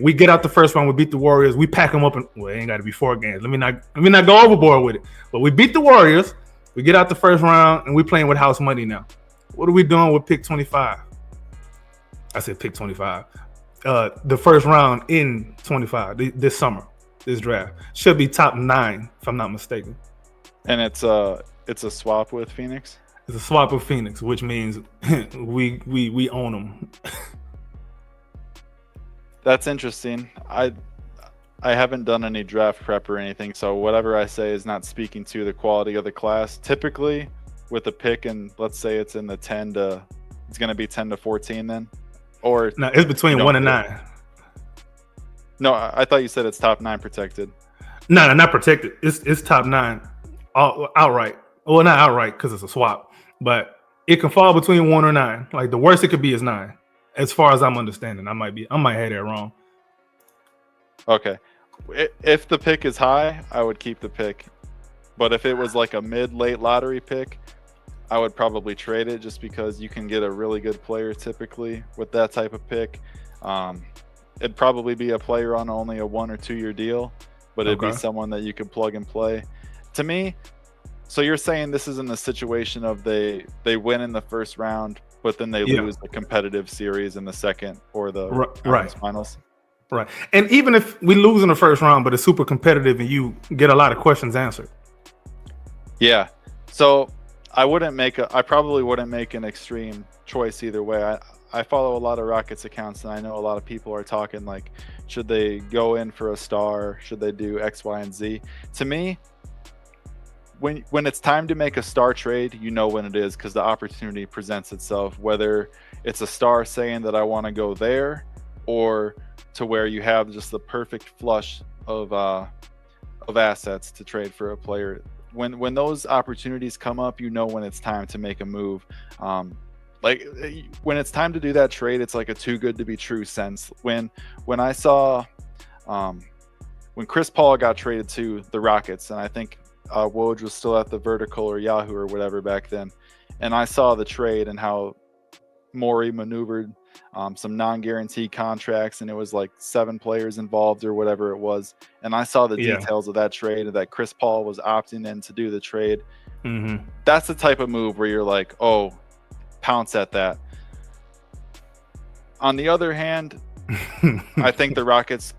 Speaker 1: we get out the first round, we beat the Warriors, we pack them up, and well, it ain't got to be 4 games. Let me not go overboard with it. But we beat the Warriors, we get out the first round, and we're playing with house money now. What are we doing with pick 25? I said pick 25. The first round in 25 this summer. This draft should be top 9, if I'm not mistaken.
Speaker 2: And it's a swap with Phoenix.
Speaker 1: It's a swap with Phoenix, which means we own them.
Speaker 2: That's interesting. I haven't done any draft prep or anything, so whatever I say is not speaking to the quality of the class. Typically, with a pick, and let's say it's in the it's going to be 10 to 14 then, or
Speaker 1: no, it's between 1 and 9.
Speaker 2: No, I thought you said it's top 9 protected.
Speaker 1: No, not protected. It's top 9 outright. Well, not outright because it's a swap, but it can fall between 1 or 9. Like the worst it could be is 9, as far as I'm understanding. I might have that wrong.
Speaker 2: Okay, if the pick is high, I would keep the pick, but if it was like a mid-late lottery pick, I would probably trade it just because you can get a really good player typically with that type of pick. It'd probably be a player on only a 1 or 2 year deal, but it'd be someone that you could plug and play. To me, so you're saying this isn't a situation of they win in the first round, but then they lose the competitive series in the second or the finals?
Speaker 1: Right. And even if we lose in the first round, but it's super competitive and you get a lot of questions answered.
Speaker 2: Yeah. So I probably wouldn't make an extreme choice either way. I follow a lot of Rockets accounts, and I know a lot of people are talking like, should they go in for a star? Should they do X, Y, and Z? To me, when it's time to make a star trade, you know when it is because the opportunity presents itself. Whether it's a star saying that I want to go there, or to where you have just the perfect flush of assets to trade for a player. When those opportunities come up, you know when it's time to make a move. Like when it's time to do that trade, it's like a too good to be true sense. When I saw when Chris Paul got traded to the Rockets, and I think Woj was still at the Vertical or Yahoo or whatever back then, and I saw the trade and how Morey maneuvered some non-guaranteed contracts, and it was like 7 players involved or whatever it was. And I saw the details of that trade, and that Chris Paul was opting in to do the trade.
Speaker 1: Mm-hmm.
Speaker 2: That's the type of move where you're like, oh, pounce at that. On the other hand, I think the Rockets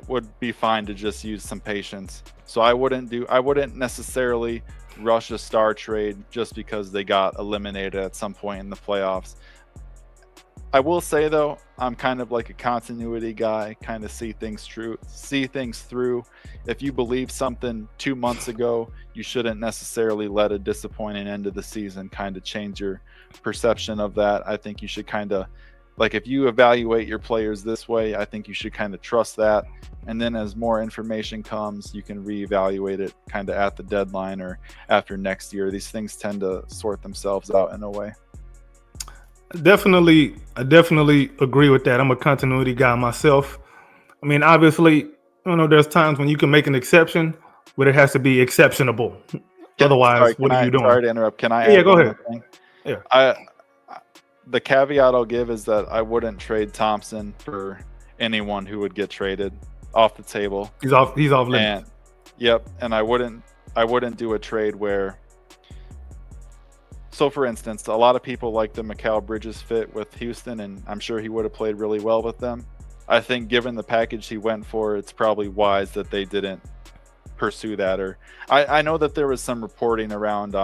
Speaker 2: would be fine to just use some patience. So I wouldn't necessarily rush a star trade just because they got eliminated at some point in the playoffs. I will say though, I'm kind of like a continuity guy, kind of see things through. If you believe something 2 months ago, you shouldn't necessarily let a disappointing end of the season kind of change your perception of that. I think you should kind of, like, if you evaluate your players this way, I think you should kind of trust that. And then as more information comes, you can reevaluate it kind of at the deadline or after next year. These things tend to sort themselves out in a way.
Speaker 1: I definitely agree with that. I'm a continuity guy myself. I mean, obviously, there's times when you can make an exception, but it has to be exceptionable. Otherwise, what are you doing?
Speaker 2: Sorry to interrupt. Can I add
Speaker 1: go ahead.
Speaker 2: Thing?
Speaker 1: Yeah.
Speaker 2: The caveat I'll give is that I wouldn't trade Thompson for anyone who would get traded off the table.
Speaker 1: He's off limits.
Speaker 2: And I wouldn't do a trade where. So, for instance, a lot of people like the Mikal Bridges fit with Houston, and I'm sure he would have played really well with them. I think given the package he went for, it's probably wise that they didn't pursue that. Or I know that there was some reporting around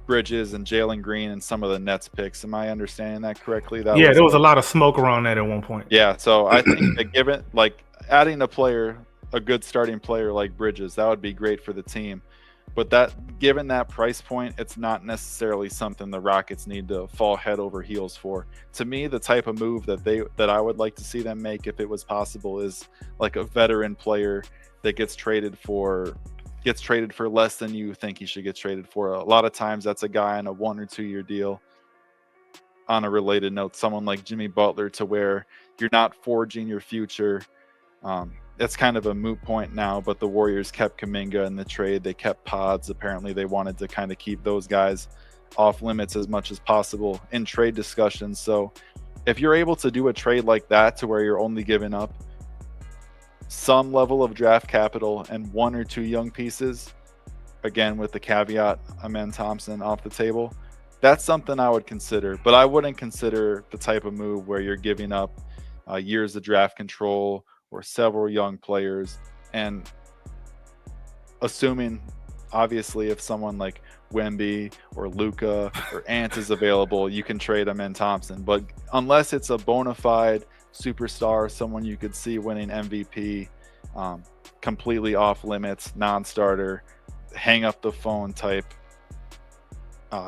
Speaker 2: Bridges and Jalen Green and some of the Nets picks. Am I understanding that correctly?
Speaker 1: There was a lot of smoke around that at one point.
Speaker 2: Yeah, so I think that given, like, adding a good starting player like Bridges, that would be great for the team. But given that price point, it's not necessarily something the Rockets need to fall head over heels for. To me, the type of move that I would like to see them make, if it was possible, is like a veteran player that gets traded for less than you think he should get traded for. A lot of times that's a guy on a 1 or 2 year deal. On a related note, someone like Jimmy Butler, to where you're not forging your future. It's kind of a moot point now, but the Warriors kept Kuminga in the trade. They kept Pods. Apparently they wanted to kind of keep those guys off limits as much as possible in trade discussions. So if you're able to do a trade like that, to where you're only giving up some level of draft capital and 1 or 2 young pieces, again with the caveat Amen Thompson off the table, that's something I would consider. But I wouldn't consider the type of move where you're giving up years of draft control or several young players, and assuming, obviously, if someone like Wemby or Luka or Ant is available, you can trade Amen Thompson. But unless it's a bona fide superstar, someone you could see winning MVP, completely off limits, non-starter, hang up the phone type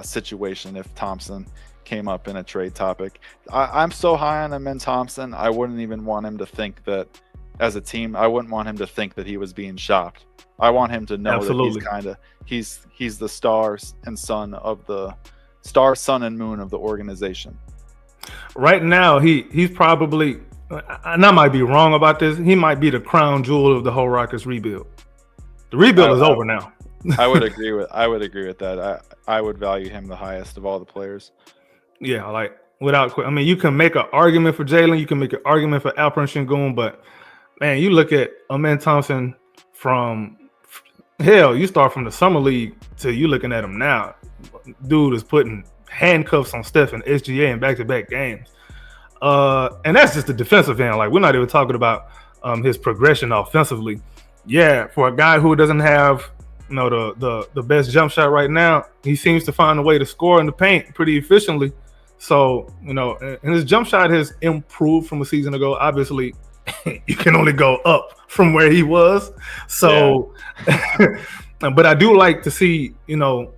Speaker 2: situation, if Thompson came up in a trade topic. I'm so high on Amen Thompson, I wouldn't even want him to think that, as a team, I wouldn't want him to think that he was being shopped. I want him to know that he's the star, son and moon of the organization.
Speaker 1: Right now, he's probably, and I might be wrong about this, he might be the crown jewel of the whole Rockets rebuild. The rebuild is over now.
Speaker 2: I would agree with that. I would value him the highest of all the players.
Speaker 1: Yeah, like you can make an argument for Jalen, you can make an argument for Alperen Sengun, but man, you look at Amen Thompson you start from the summer league to you looking at him now. Dude is putting handcuffs on Steph and SGA in back-to-back games. And that's just the defensive end. Like, we're not even talking about his progression offensively. Yeah, for a guy who doesn't have the best jump shot right now. He seems to find a way to score in the paint pretty efficiently. So, and his jump shot has improved from a season ago. Obviously, you can only go up from where he was. So, but I do like to see,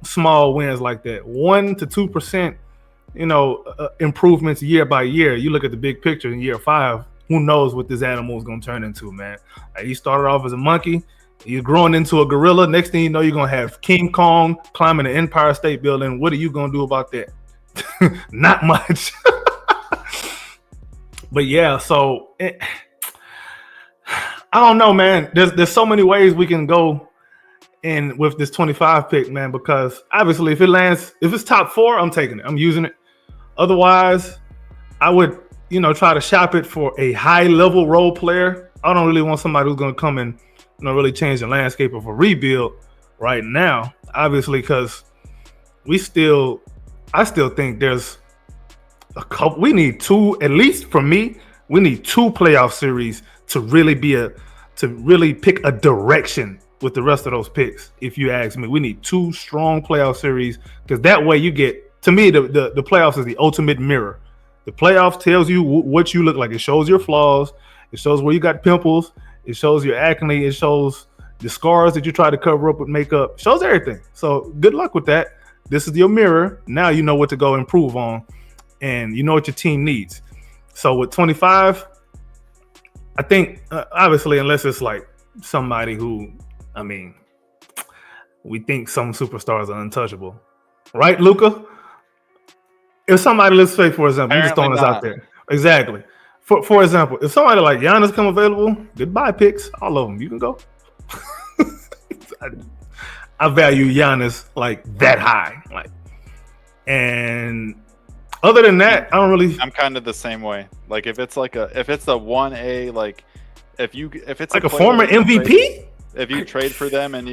Speaker 1: small wins like that, 1 to 2%, improvements year by year. You look at the big picture in year 5. Who knows what this animal is going to turn into, man? Like, he started off as a monkey. He's growing into a gorilla. Next thing you know, you're going to have King Kong climbing the Empire State Building. What are you going to do about that? Not much. But yeah, so I don't know, man. There's so many ways we can go in with this 25 pick, man, because obviously if it's top 4, I'm taking it. I'm using it. Otherwise, I would, try to shop it for a high level role player. I don't really want somebody who's going to come and, really change the landscape of a rebuild right now, obviously, because I still think there's a couple. We need 2, at least for me. We need 2 playoff series to really pick a direction with the rest of those picks. If you ask me, we need 2 strong playoff series, because that way you get, to me, the playoffs is the ultimate mirror. The playoffs tells you what you look like. It shows your flaws. It shows where you got pimples. It shows your acne. It shows the scars that you try to cover up with makeup. It shows everything. So good luck with that. This is your mirror. Now you know what to go improve on, and you know what your team needs. So with 25, I think, obviously, unless it's like somebody who, we think some superstars are untouchable. Right, Luca? If somebody, let's say, for example, I'm just throwing this out there. Exactly. For example, if somebody like Giannis come available, goodbye picks, all of them. You can go. I value Giannis like that high. And other than that, I don't really.
Speaker 2: I'm kind of the same way. Like if it's a 1A, like if it's
Speaker 1: like a former MVP.
Speaker 2: If you trade for them and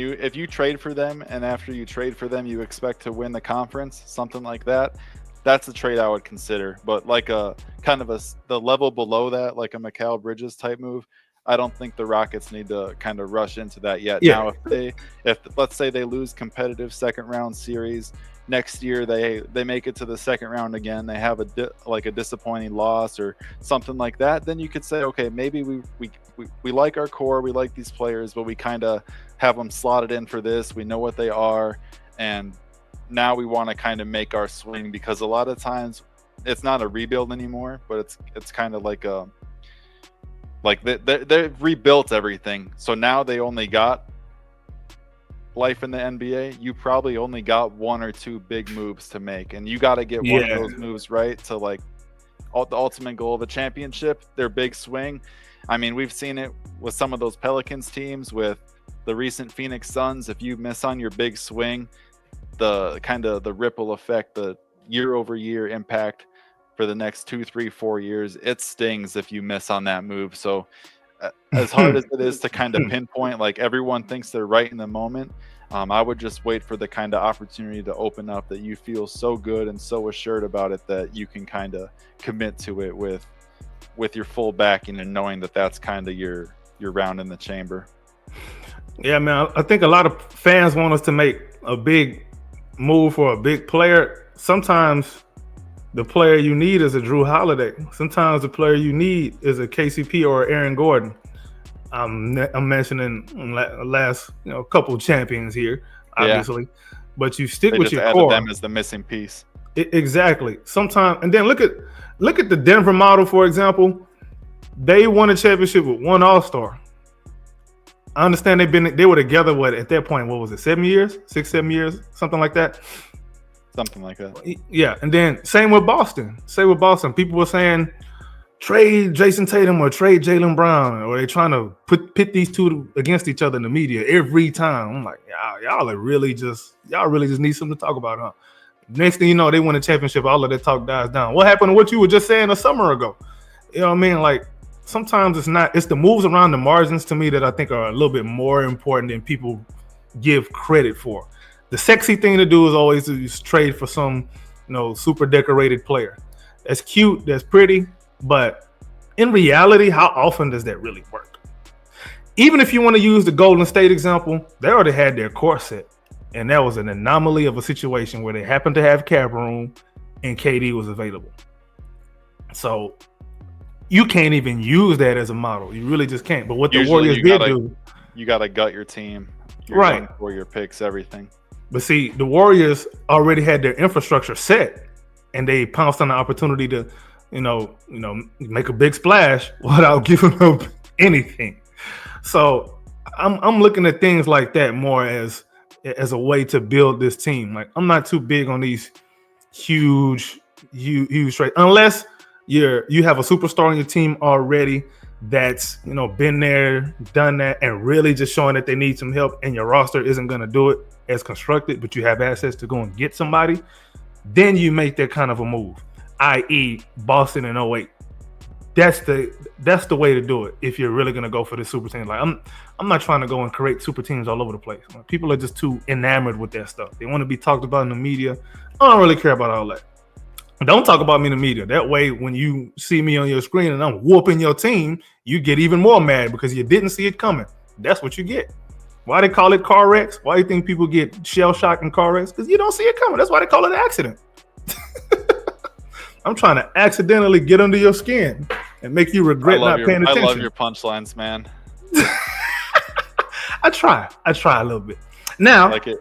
Speaker 2: after you trade for them, you expect to win the conference, something like that. That's a trade I would consider. But like a kind of the level below that, like a Mikal Bridges type move, I don't think the Rockets need to kind of rush into that yet. Yeah. Now, if let's say they lose competitive second round series next year, they make it to the second round again, they have a disappointing loss or something like that, then you could say, okay, maybe we like our core, we like these players, but we kind of have them slotted in for this. We know what they are, and now we want to kind of make our swing, because a lot of times it's not a rebuild anymore, but it's kind of like they've rebuilt everything. So now they only got life in the NBA. You probably only got 1 or 2 big moves to make, and you got to get one of those moves right to like the ultimate goal of a championship, their big swing. We've seen it with some of those Pelicans teams, with the recent Phoenix Suns. If you miss on your big swing, the kind of the ripple effect, the year over year impact for the next 2, 3, 4 years, it stings if you miss on that move. So as hard as it is to kind of pinpoint, like everyone thinks they're right in the moment, I would just wait for the kind of opportunity to open up that you feel so good and so assured about it that you can kind of commit to it with your full backing and knowing that that's kind of your round in the chamber.
Speaker 1: Yeah, man, I think a lot of fans want us to make a big move for a big player. Sometimes the player you need is a Drew Holiday. Sometimes the player you need is a KCP or Aaron Gordon. I'm mentioning last couple of champions here, obviously, but you stick with your core.
Speaker 2: Them as the missing piece.
Speaker 1: Exactly. Sometimes, and then look at the Denver model, for example. They won a championship with 1 All-Star. I understand they were together. At that point, what was it? 7 years, 6, 7 years, something like that.
Speaker 2: Something like that.
Speaker 1: Yeah, and then same with Boston. People were saying trade Jason Tatum or trade Jaylen Brown, or they trying to pit these two against each other in the media every time. I'm like, y'all really just need something to talk about, huh? Next thing you know, they win a championship. All of that talk dies down. What happened to what you were just saying a summer ago? You know what I mean? Like, sometimes it's the moves around the margins to me that I think are a little bit more important than people give credit for. The sexy thing to do is always to trade for some, super decorated player. That's cute, that's pretty, but in reality, how often does that really work? even if you want to use the Golden State example, they already had their core set. And that was an anomaly of a situation where they happened to have cap room and KD was available. So you can't even use that as a model. You really just can't. But what the Warriors did do,
Speaker 2: you gotta gut your team, your
Speaker 1: right?
Speaker 2: For your picks, everything.
Speaker 1: But see, the Warriors already had their infrastructure set, and they pounced on the opportunity to, make a big splash without giving up anything. So I'm looking at things like that more as a way to build this team. Like, I'm not too big on these huge trades unless you have a superstar on your team already that's been there, done that, and really just showing that they need some help, and your roster isn't going to do it as constructed, but you have assets to go and get somebody. Then you make that kind of a move, i.e. Boston in 08. That's the way to do it if you're really going to go for the super team. Like, I'm not trying to go and create super teams all over the place. People are just too enamored with that stuff. They want to be talked about in the media. I don't really care about all that. Don't talk about me in the media. That way, when you see me on your screen and I'm whooping your team, you get even more mad because you didn't see it coming. That's what you get. Why they call it car wrecks? Why do you think people get shell shocked in car wrecks? Because you don't see it coming. That's why they call it an accident. I'm trying to accidentally get under your skin and make you regret not paying attention.
Speaker 2: I love your punchlines, man.
Speaker 1: I try a little bit. Now,
Speaker 2: like it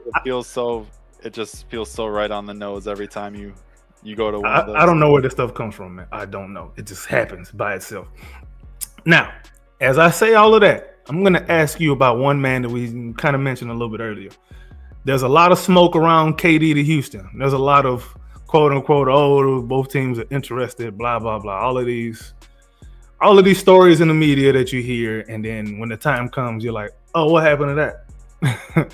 Speaker 2: just feels so right on the nose every time you go to one of those.
Speaker 1: I don't know where this stuff comes from, man. I don't know. It just happens by itself. Now, as I say all of that, I'm going to ask you about one man that we kind of mentioned a little bit earlier. There's a lot of smoke around KD to Houston. There's a lot of quote unquote, both teams are interested, blah, blah, blah. All of these stories in the media that you hear. And then when the time comes, you're like, oh, what happened to that?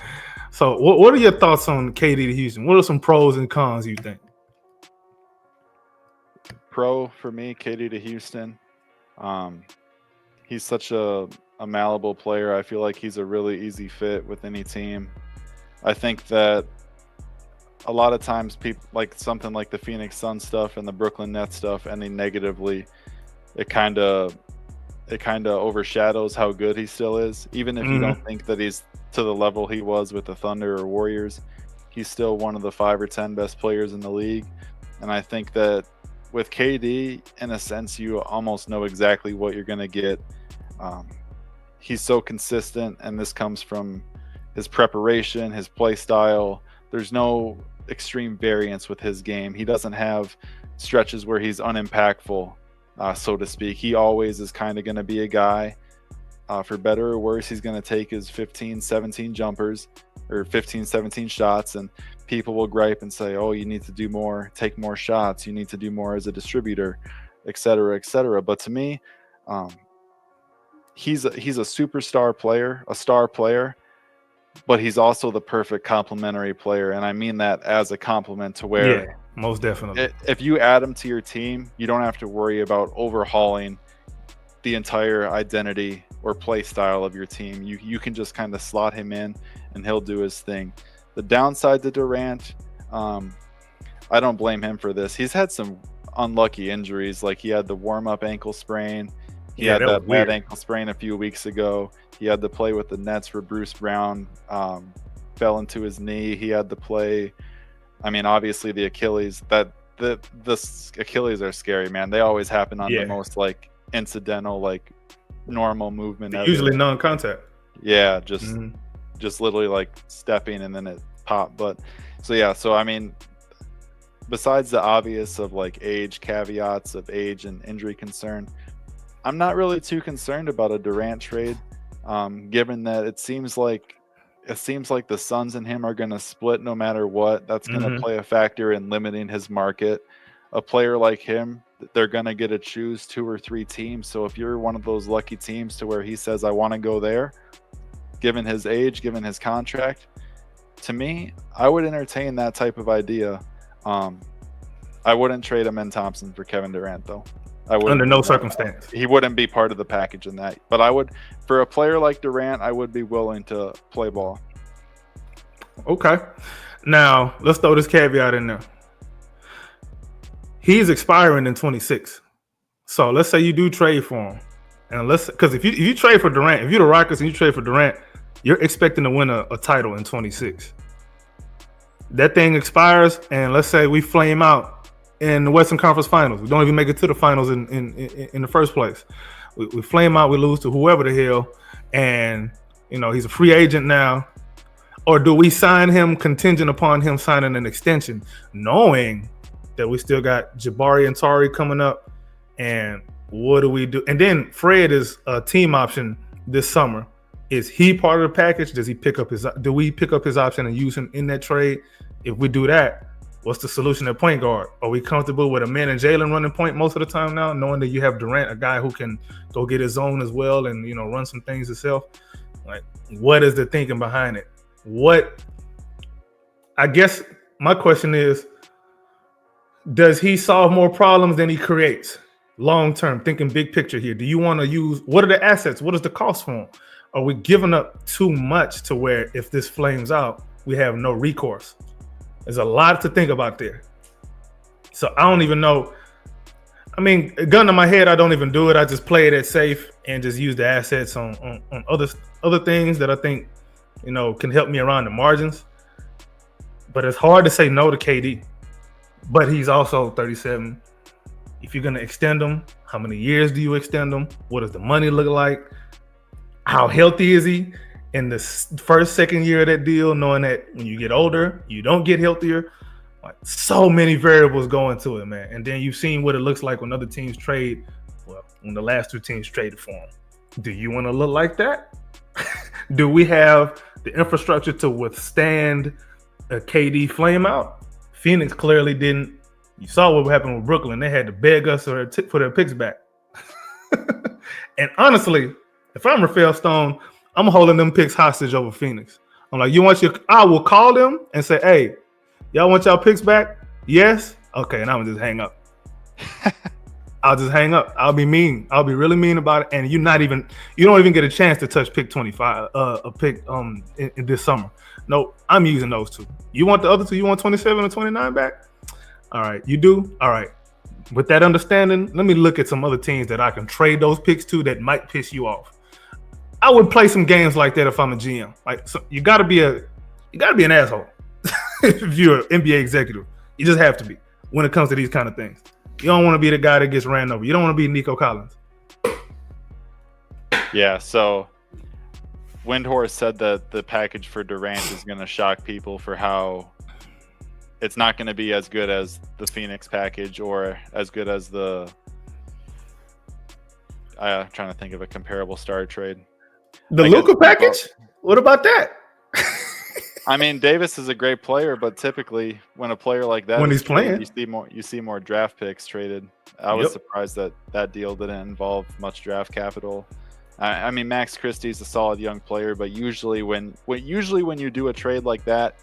Speaker 1: So what are your thoughts on KD to Houston? What are some pros and cons you think?
Speaker 2: Pro for me, KD to Houston. He's such a malleable player. I feel like he's a really easy fit with any team. I think that a lot of times people like something like the Phoenix Suns stuff and the Brooklyn Nets stuff ending negatively. It kind of overshadows how good he still is. Even if you don't think that he's to the level he was with the Thunder or Warriors, he's still one of the 5 or 10 best players in the league. And I think that with KD, in a sense, you almost know exactly what you're going to get. He's so consistent, and this comes from his preparation, his play style. There's no extreme variance with his game. He doesn't have stretches where he's unimpactful, so to speak. He always is kind of going to be a guy, for better or worse, he's going to take his 15, 17 jumpers or 15, 17 shots, and people will gripe and say, oh, you need to do more, take more shots, you need to do more as a distributor, et cetera, et cetera. But to me, he's a superstar player, a star player, but he's also the perfect complementary player. And I mean that as a compliment to where,
Speaker 1: yeah, most definitely,
Speaker 2: if you add him to your team, you don't have to worry about overhauling the entire identity or play style of your team. You can just kind of slot him in and he'll do his thing. The downside to Durant, I don't blame him for this. He's had some unlucky injuries. Like he had the warm-up ankle sprain. He had that bad ankle sprain a few weeks ago. He had to play with the Nets where Bruce Brown fell into his knee. He had to play, I mean, obviously the Achilles. The Achilles are scary, man. They always happen on the most like incidental, like normal movement.
Speaker 1: Usually non-contact.
Speaker 2: Yeah, just literally like stepping and then it popped. But so I mean, besides the obvious of like age caveats of age and injury concern, I'm not really too concerned about a Durant trade, given that it seems like the Suns and him are going to split no matter what. That's going to play a factor in limiting his market. A player like him, they're going to get to choose 2 or 3 teams. So if you're one of those lucky teams to where he says, I want to go there, given his age, given his contract, to me, I would entertain that type of idea. I wouldn't trade Amen Thompson for Kevin Durant, though. I wouldn't.
Speaker 1: Under no circumstance.
Speaker 2: He wouldn't be part of the package in that. But I would, for a player like Durant, I would be willing to play ball.
Speaker 1: Okay. Now, let's throw this caveat in there. He's expiring in 26. So let's say you do trade for him. And because if you trade for Durant, if you're the Rockets and you trade for Durant, you're expecting to win a title in 26. That thing expires, and let's say we flame out in the Western Conference Finals. We don't even make it to the finals in the first place. We flame out, we lose to whoever the hell, and he's a free agent now. Or do we sign him contingent upon him signing an extension, knowing that we still got Jabari and Tari coming up? And what do we do? And then Fred is a team option this summer. Is he part of the package? Do we pick up his option and use him in that trade? If we do that, what's the solution at point guard? Are we comfortable with a man and Jalen running point most of the time now, knowing that you have Durant, a guy who can go get his own as well and run some things himself? Like, what is the thinking behind it? I guess my question is, does he solve more problems than he creates long term? Thinking big picture here. Do you want to use, what are the assets? What is the cost for him? Are we giving up too much to where if this flames out, we have no recourse? There's a lot to think about there. So I don't even know. I mean, a gun to my head, I don't even do it. I just play it at safe and just use the assets on other things that I think can help me around the margins. But it's hard to say no to KD. But he's also 37. If you're going to extend him, how many years do you extend him? What does the money look like? How healthy is he in the first, second year of that deal, knowing that when you get older, you don't get healthier? Like, so many variables go into it, man. And then you've seen what it looks like when other teams trade. Well, when the last two teams traded for him. Do you want to look like that? Do we have the infrastructure to withstand a KD flame out? Phoenix clearly didn't. You saw what happened with Brooklyn. They had to beg us for their picks back. And honestly, if I'm Rafael Stone, I'm holding them picks hostage over Phoenix. I'm like, I will call them and say, hey, y'all want y'all picks back? Yes? Okay, and I'm going to just hang up. I'll just hang up. I'll be mean. I'll be really mean about it. And you don't even get a chance to touch pick 25, a pick in this summer. No, I'm using those two. You want the other two? You want 27 or 29 back? All right, you do? All right. With that understanding, let me look at some other teams that I can trade those picks to that might piss you off. I would play some games like that if I'm a GM. Like, so you gotta be an asshole if you're an NBA executive. You just have to be when it comes to these kind of things. You don't want to be the guy that gets ran over. You don't want to be Nico Collins.
Speaker 2: Yeah, so Windhorse said that the package for Durant is going to shock people for how it's not going to be as good as the Phoenix package or as good as I'm trying to think of a comparable star trade.
Speaker 1: The Luka package? What about that?
Speaker 2: I mean, Davis is a great player, but typically when a player like that
Speaker 1: when he's playing,
Speaker 2: you see more draft picks traded. I was surprised that deal didn't involve much draft capital. I mean, Max Christie's a solid young player, but usually when you do a trade like that,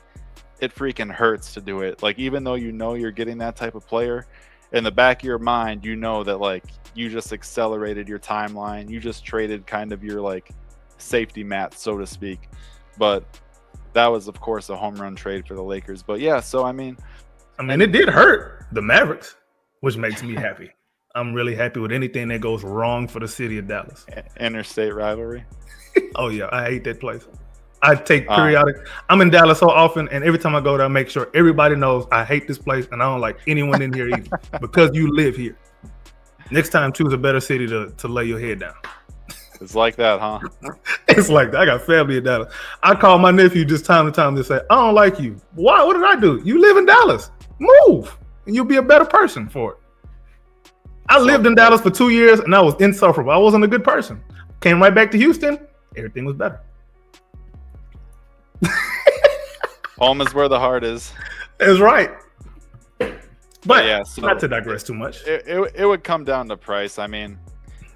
Speaker 2: it freaking hurts to do it. Like, even though you're getting that type of player, in the back of your mind, that like you just accelerated your timeline. You just traded kind of your like safety mat, so to speak. But that was, of course, a home run trade for the Lakers. But yeah, so I mean,
Speaker 1: it did hurt the Mavericks, which makes me happy. I'm really happy with anything that goes wrong for the city of Dallas.
Speaker 2: Interstate rivalry.
Speaker 1: Oh yeah, I hate that place. I take periodic. I'm in Dallas so often, and every time I go there, I make sure everybody knows I hate this place and I don't like anyone in here either because you live here. Next time, choose a better city to lay your head down.
Speaker 2: It's like that, huh?
Speaker 1: It's like that. I got family in Dallas. I call my nephew just time to time to say, I don't like you. Why? What did I do? You live in Dallas. Move, and you'll be a better person for it. I lived in Dallas for 2 years, and I was insufferable. I wasn't a good person. Came right back to Houston. Everything was better.
Speaker 2: Home is where the heart is.
Speaker 1: That's right. But
Speaker 2: yeah, so
Speaker 1: not to digress too much.
Speaker 2: It would come down to price. I mean,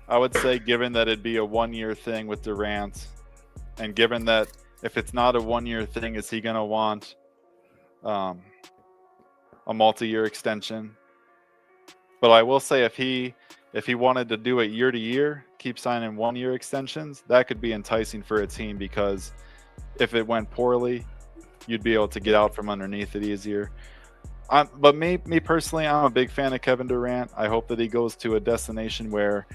Speaker 2: I would say given that it'd be a 1 year thing with Durant, and given that if it's not a 1 year thing, is he going to want a multi-year extension? But I will say if he wanted to do it year to year, keep signing 1 year extensions, that could be enticing for a team, because if it went poorly, you'd be able to get out from underneath it easier. But me personally, I'm a big fan of Kevin Durant. I hope that he goes to a destination where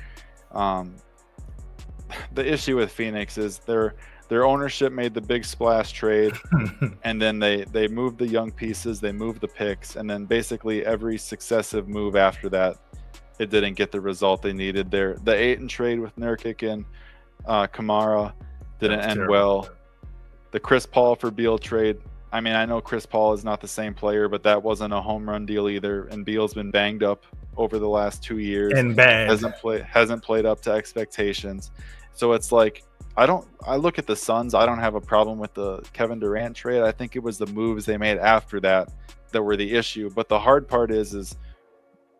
Speaker 2: the issue with Phoenix is their ownership made the big splash trade, and then they moved the young pieces, they moved the picks, and then basically every successive move after that, it didn't get the result they needed. The Ayton trade with Nurkic and Kamara didn't end well. The Chris Paul for Beal trade, I mean, I know Chris Paul is not the same player, but that wasn't a home run deal either. And Beal's been banged up over the last 2 years
Speaker 1: and bad.
Speaker 2: Hasn't played up to expectations. So it's like I look at the Suns. I don't have a problem with the Kevin Durant trade. I think it was the moves they made after that were the issue. But the hard part is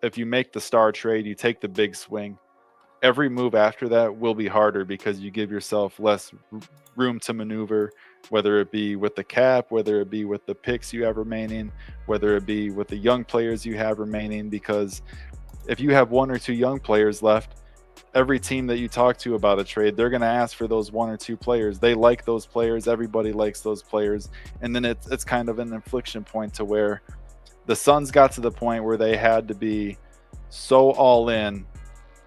Speaker 2: if you make the star trade, you take the big swing. Every move after that will be harder because you give yourself less room to maneuver, whether it be with the cap, whether it be with the picks you have remaining, whether it be with the young players you have remaining. Because if you have 1 or 2 young players left, every team that you talk to about a trade, they're going to ask for those 1 or 2 players. They like those players. Everybody likes those players. And then it's kind of an inflection point to where the Suns got to the point where they had to be so all in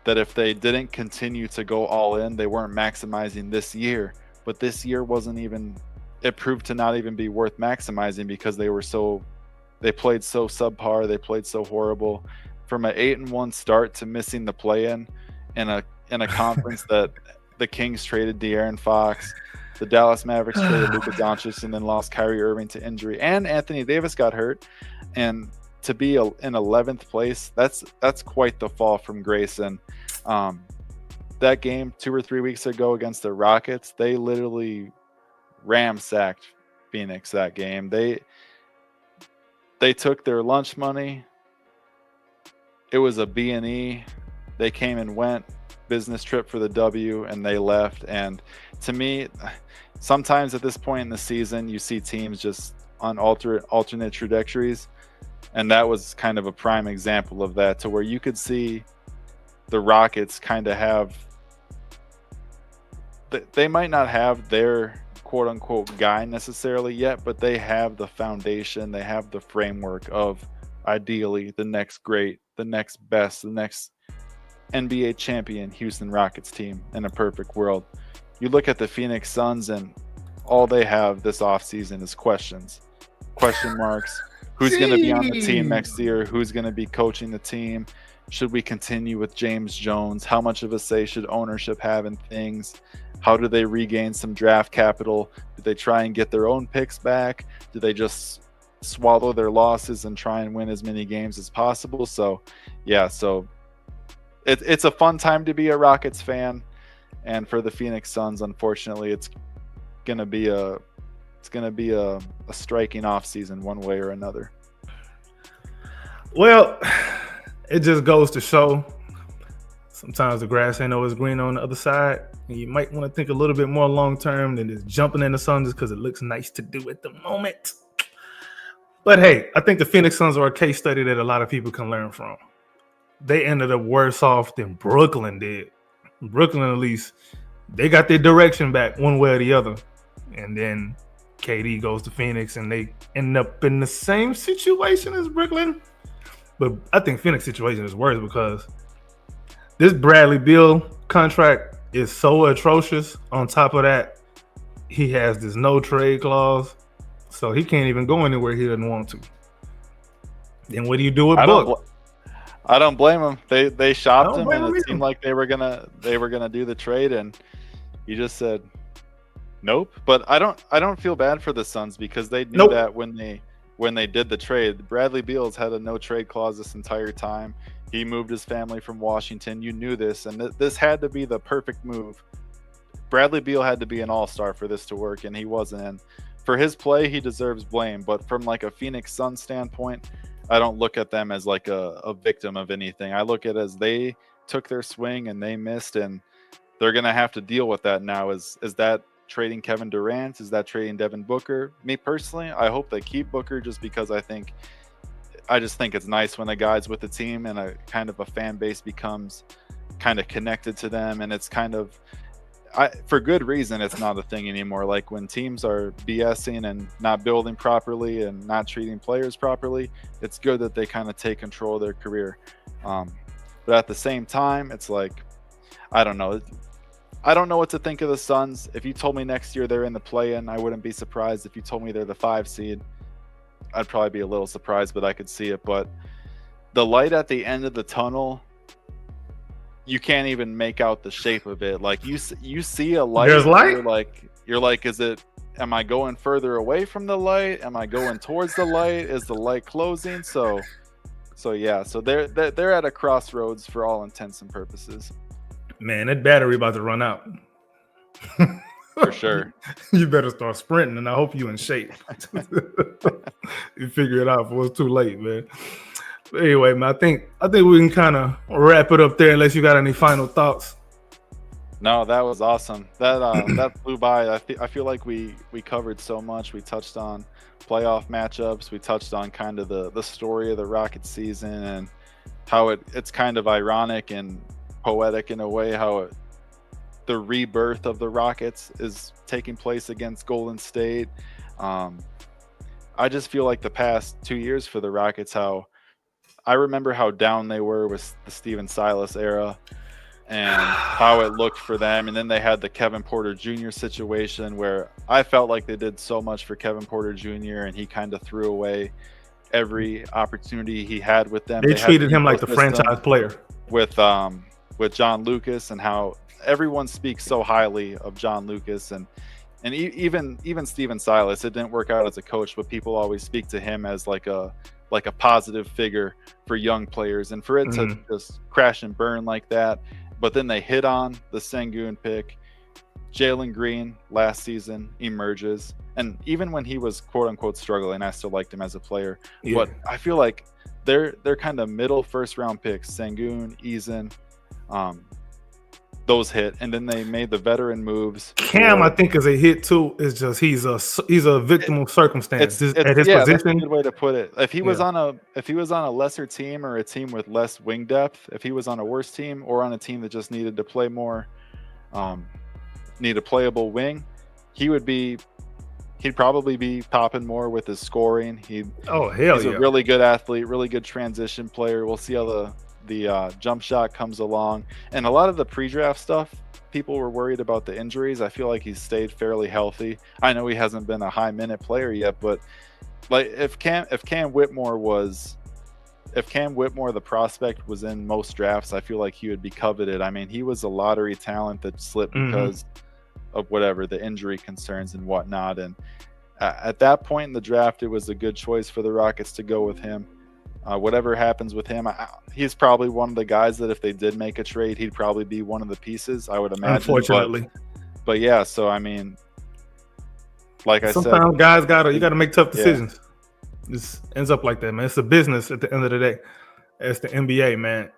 Speaker 2: that if they didn't continue to go all in, they weren't maximizing this year. But this year wasn't even, it proved to not even be worth maximizing because they played so subpar, they played so horrible. From an 8-1 start to missing the play-in in a conference that the Kings traded De'Aaron Fox, the Dallas Mavericks traded Luka Doncic and then lost Kyrie Irving to injury, and Anthony Davis got hurt, and to be in 11th place, that's quite the fall from grace. And that game 2 or 3 weeks ago against the Rockets, they literally ramsacked Phoenix that game. They took their lunch money. It was a B&E. They came and went, business trip for the W, and they left. And to me, sometimes at this point in the season, you see teams just on alternate trajectories. And that was kind of a prime example of that, to where you could see the Rockets kind of have, they might not have their quote unquote guy necessarily yet, but they have the foundation, they have the framework of ideally the next great, the next best, the next NBA champion Houston Rockets team in a perfect world. You look at the Phoenix Suns and all they have this offseason is question marks. Who's going to be on the team next year? Who's going to be coaching the team? Should we continue with James Jones? How much of a say should ownership have in things? How do they regain some draft capital? Do they try and get their own picks back? Do they just swallow their losses and try and win as many games as possible? So, yeah, it's a fun time to be a Rockets fan. And for the Phoenix Suns, unfortunately, it's going to be a striking off season one way or another.
Speaker 1: Well, it just goes to show sometimes the grass ain't always green on the other side. And you might want to think a little bit more long term than just jumping in the sun just because it looks nice to do at the moment. But hey, I think the Phoenix Suns are a case study that a lot of people can learn from. They ended up worse off than Brooklyn did. Brooklyn, at least, they got their direction back one way or the other. And then KD goes to Phoenix and they end up in the same situation as Brooklyn. But I think Phoenix situation is worse because this Bradley Beal contract is so atrocious. On top of that, he has this no trade clause. So he can't even go anywhere he doesn't want to. Then what do you do with Book?
Speaker 2: I don't blame him. They shopped him and it seemed like they were gonna do the trade, and he just said nope. But I don't feel bad for the Suns because they knew that when they did the trade. Bradley Beal's had a no trade clause this entire time. He moved his family from Washington. You knew this, and this had to be the perfect move. Bradley Beal had to be an all-star for this to work, and he wasn't. And for his play, he deserves blame. But from like a Phoenix Suns standpoint, I don't look at them as like a victim of anything. I look at it as they took their swing and they missed, and they're going to have to deal with that now. Is that trading Kevin Durant? Is that trading Devin Booker? Me personally, I hope they keep Booker just because I just think it's nice when a guy's with the team and a kind of a fan base becomes kind of connected to them, and it's kind of for good reason it's not a thing anymore. Like when teams are BSing and not building properly and not treating players properly, it's good that they kind of take control of their career. But at the same time, it's like, I don't know. I don't know what to think of the Suns. If you told me next year they're in the play-in, I wouldn't be surprised. If you told me they're the 5 seed, I'd probably be a little surprised, but I could see it. But the light at the end of the tunnel, you can't even make out the shape of it. Like you see a light.
Speaker 1: There's light.
Speaker 2: You're like, is it? Am I going further away from the light? Am I going towards the light? Is the light closing? So yeah. So they're at a crossroads for all intents and purposes.
Speaker 1: Man, that battery about to run out.
Speaker 2: For sure.
Speaker 1: You better start sprinting, and I hope you in shape. You figure it out before it's too late, man. But anyway, man, I think we can kind of wrap it up there unless you got any final thoughts.
Speaker 2: No, that was awesome. That flew by. I feel like we covered so much. We touched on playoff matchups. We touched on kind of the story of the Rockets season and how it's kind of ironic and poetic in a way how the rebirth of the Rockets is taking place against Golden State. I just feel like the past 2 years for the Rockets, how I remember how down they were with the Steven Silas era and how it looked for them. And then they had the Kevin Porter Jr. situation where I felt like they did so much for Kevin Porter Jr. and he kind of threw away every opportunity he had with them.
Speaker 1: They treated him like the franchise player.
Speaker 2: With John Lucas, and how everyone speaks so highly of John Lucas and even Steven Silas. It didn't work out as a coach, but people always speak to him as like a positive figure for young players, and for it to just crash and burn like that. But then they hit on the Sengun pick. Jalen Green last season emerges, and even when he was quote unquote struggling, I still liked him as a player. Yeah. But I feel like they're kind of middle first round picks. Sengun, Eason, those hit, and then they made the veteran moves.
Speaker 1: Cam, I think, is a hit too. It's just he's a victim of circumstance at his position.
Speaker 2: That's a good way to put it. If he was on a lesser team or a team with less wing depth, if he was on a worse team or on a team that just needed to play more, need a playable wing, he'd probably be popping more with his scoring. He's a really good athlete, really good transition player. We'll see how the jump shot comes along, and a lot of the pre-draft stuff, people were worried about the injuries. I feel like he's stayed fairly healthy. I know he hasn't been a high minute player yet, but like if Cam Whitmore, the prospect, was in most drafts, I feel like he would be coveted. I mean, he was a lottery talent that slipped because of whatever the injury concerns and whatnot. And at that point in the draft, it was a good choice for the Rockets to go with him. Whatever happens with him, he's probably one of the guys that if they did make a trade, he'd probably be one of the pieces, I would imagine.
Speaker 1: Unfortunately.
Speaker 2: But yeah, so I mean, like I said,
Speaker 1: sometimes guys gotta make tough decisions. Yeah. This ends up like that, man. It's a business at the end of the day. It's the NBA, man.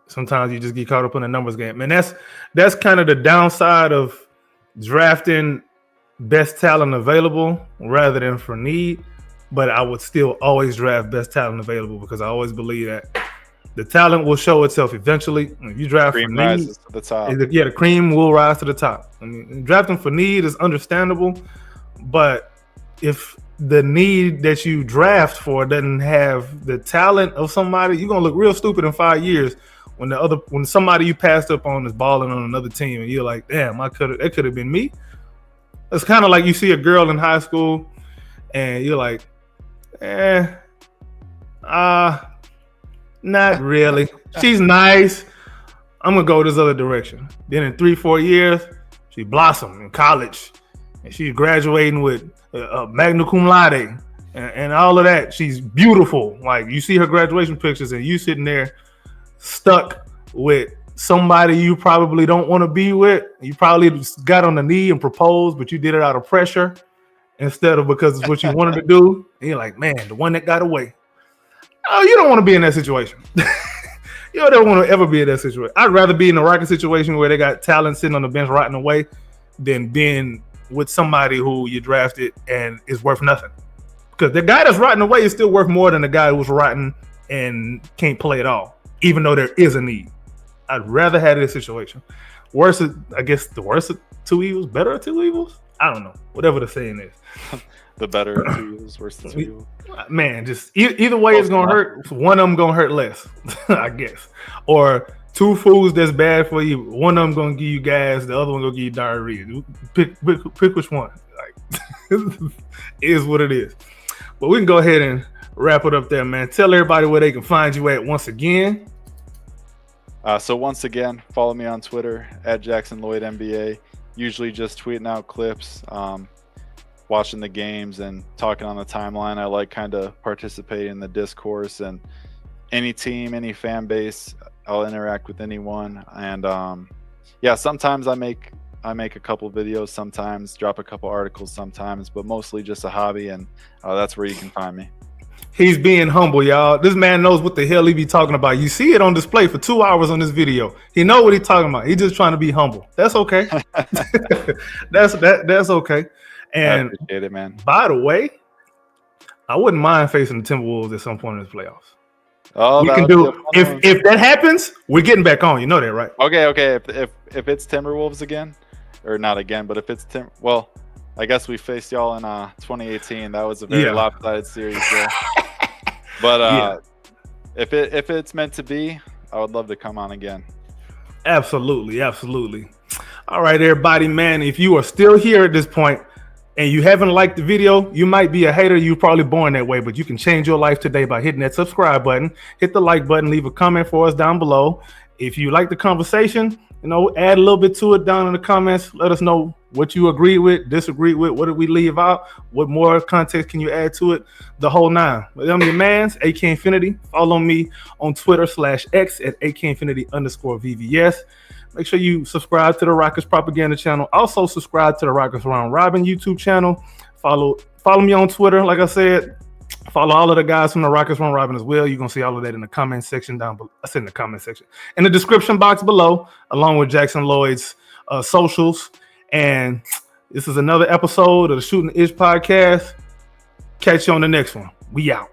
Speaker 1: Sometimes you just get caught up in the numbers game. Man, that's kind of the downside of drafting best talent available rather than for need. But I would still always draft best talent available because I always believe that the talent will show itself eventually. If you draft
Speaker 2: cream
Speaker 1: for need,
Speaker 2: rises to the top.
Speaker 1: Yeah, the cream will rise to the top. I mean, drafting for need is understandable, but if the need that you draft for doesn't have the talent of somebody, you're gonna look real stupid in 5 years when somebody you passed up on is balling on another team, and you're like, damn, that could have been me. It's kind of like you see a girl in high school, and you're like, not really. She's nice. I'm gonna go this other direction. Then in 3-4 years, she blossomed in college, and she's graduating with a magna cum laude and all of that. She's beautiful. Like, you see her graduation pictures, and you sitting there stuck with somebody you probably don't want to be with. You probably got on the knee and proposed, but you did it out of pressure instead of because it's what you wanted to do. And you're like, man, the one that got away. Oh, you don't want to be in that situation. You don't want to ever be in that situation. I'd rather be in a Rocket situation where they got talent sitting on the bench rotting away than being with somebody who you drafted and is worth nothing. Because the guy that's rotting away is still worth more than the guy who's rotten and can't play at all, even though there is a need. I'd rather have this situation. Worse, I guess the worst of two evils, better of two evils? I don't know. Whatever the saying is.
Speaker 2: The better of two evils, worse than two evils.
Speaker 1: Man, just either way it's going to hurt. One of them going to hurt less, I guess. Or Two foods that's bad for you. One of them gonna give you gas. The other one gonna give you diarrhea. Pick which one. Like, is what it is. But we can go ahead and wrap it up there, man. Tell everybody where they can find you at once again.
Speaker 2: So once again, follow me on Twitter at Jackson Lloyd NBA. Usually just tweeting out clips, watching the games and talking on the timeline. I like kind of participating in the discourse, and any team, any fan base, I'll interact with anyone. And yeah, sometimes I make a couple videos, sometimes drop a couple articles, sometimes, but mostly just a hobby, and that's where you can find me.
Speaker 1: He's being humble, y'all. This man knows what the hell he be talking about. You see it on display for 2 hours on this video. He know what he's talking about. He's just trying to be humble. That's okay. That's okay. And
Speaker 2: I appreciate it, man.
Speaker 1: By the way, I wouldn't mind facing the Timberwolves at some point in the playoffs.
Speaker 2: Oh,
Speaker 1: we can do if that happens, we're getting back on. You know that, right?
Speaker 2: Okay. If it's Timberwolves again, or not again, but if it's well, I guess we faced y'all in 2018. That was a very lopsided series there. But if it's meant to be, I would love to come on again.
Speaker 1: Absolutely. All right, everybody, man. If you are still here at this point and you haven't liked the video, you might be a hater. You're probably born that way, but you can change your life today by hitting that subscribe button, hit the like button, leave a comment for us down below. If you like the conversation, add a little bit to it down in the comments. Let us know what you agree with, disagree with, what did we leave out, what more context can you add to it, the whole nine. But I'm your man's AK Infinity. Follow me on Twitter /X at AK_VVS. Make sure you subscribe to the Rockets Propaganda channel. Also subscribe to the Rockets Round Robin YouTube channel. Follow me on Twitter, like I said. Follow all of the guys from the Rockets Round Robin as well. You're going to see all of that in the comment section down below. I said in the comment section. In the description box below, along with Jackson Lloyd's socials. And this is another episode of the Shootin' Ish podcast. Catch you on the next one. We out.